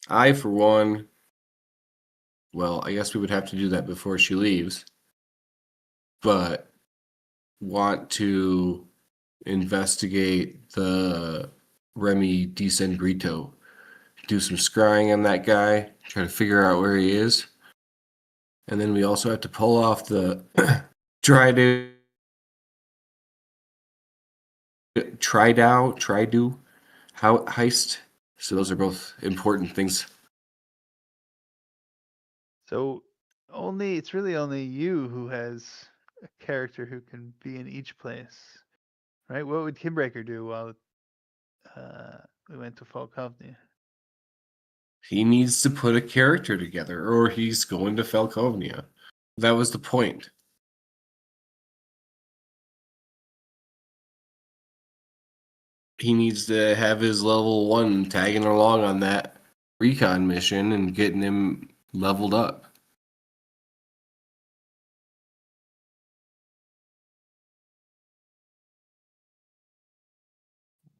I, for one, well, I guess we would have to do that before she leaves, but want to investigate the Remy DeSangrito. Do some scrying on that guy, try to figure out where he is. And then we also have to pull off the Trido heist. So those are both important things. So it's really only you who has a character who can be in each place, right? What would Kimbreaker do while we went to Falkovnia? He needs to put a character together, or he's going to Falkovnia. That was the point. He needs to have his level 1 tagging along on that recon mission and getting him leveled up.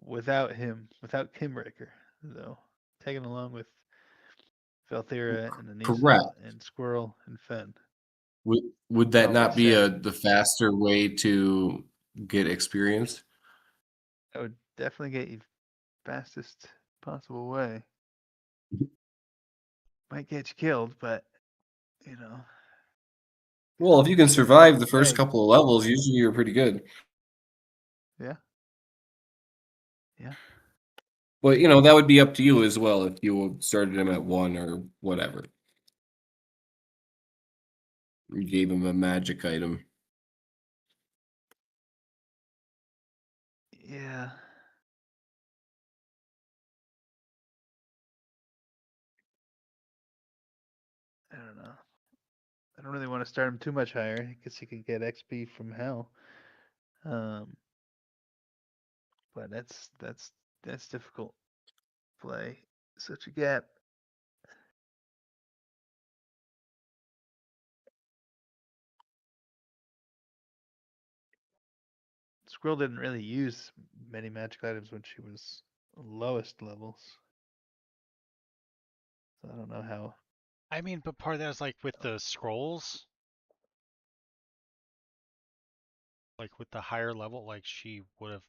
Without Kimbreaker, though, tagging along with Valthera and Anissa Correct. and Squirrel and Fen. Would that Probably not be set. the faster way to get experience? That would definitely get you fastest possible way. Might get you killed, but you know. Well, if you can survive the first couple of levels, usually you're pretty good. Yeah. Yeah. But, that would be up to you as well if you started him at 1 or whatever. You gave him a magic item. Yeah. I don't know. I don't really want to start him too much higher because he could get XP from hell. But that's difficult. Play such a gap. Squirrel didn't really use many magic items when she was lowest levels. So I don't know how. I mean, but part of that is like with the scrolls, like with the higher level, like she would have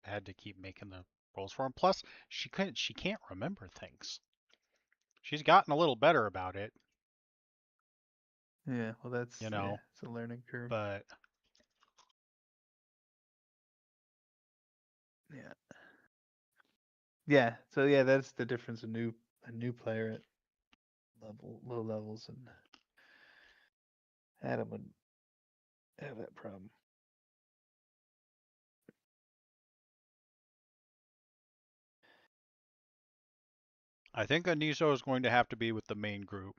had to keep making the rolls for him. Plus, she can't remember things. She's gotten a little better about it, Yeah, well that's you know, it's a learning curve. but Yeah. Yeah. So yeah, that's the difference. A new player at low levels and Adam would have that problem. I think Aniso is going to have to be with the main group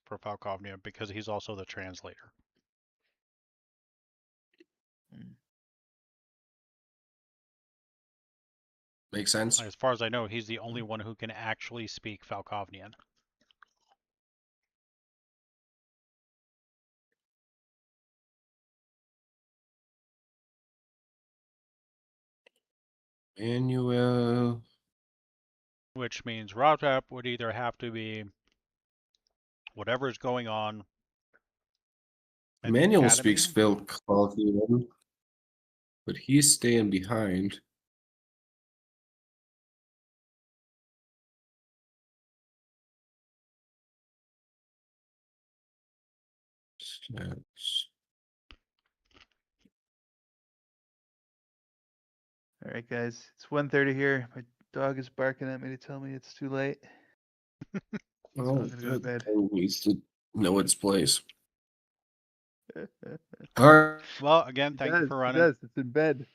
for Falkovnia because he's also the translator. Makes sense. As far as I know, he's the only one who can actually speak Falkovnian. Manuel. Which means Rotap would either have to be whatever's going on at the Manuel academy. speaks Falkovnian, but he's staying behind. Stats. All right, guys, it's 1:30 here. My dog is barking at me to tell me it's too late. Oh, I'm gonna go to bed. It needs to know its place. All right. Well, again, thank you for running. It does. It's in bed.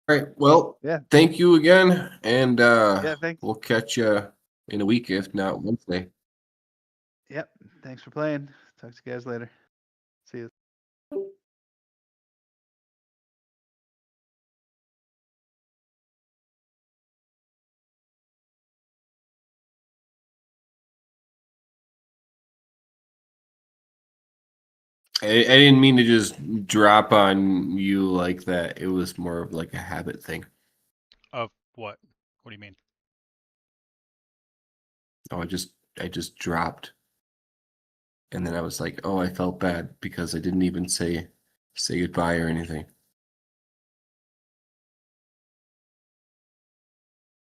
All right. Well, Yeah. thank you again, and Yeah, thanks. we'll catch you in a week, if not Wednesday. Yep. Thanks for playing. Talk to you guys later. See you. I didn't mean to just drop on you like that. It was more of like a habit thing. Of what? What do you mean? Oh, I just I just dropped. And then I was like, oh, I felt bad because I didn't even say goodbye or anything.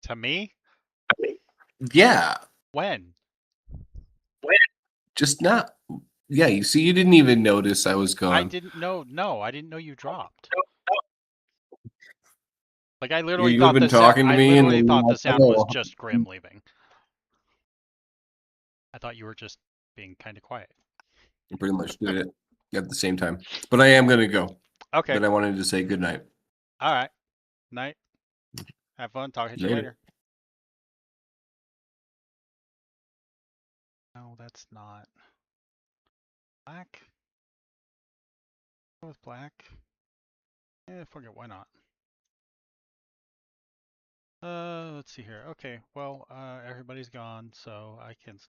To me? Yeah, When? just not. Yeah, you see, you didn't even notice I was I gone. didn't know. No, I didn't know you dropped. Like I Yeah, literally you had thought been the sound. talking to I me, and literally then thought you're the like, sound was "Oh." just Grim leaving. I thought you were just being kind of quiet. I pretty much did it at the same time. But I am gonna go. Okay. But I wanted to say goodnight. All right. Night. Have fun. Talk to you Later. later. No, that's not. Black? Go with black. Eh, forget, why not? Let's see here. Okay, well, everybody's gone, so I can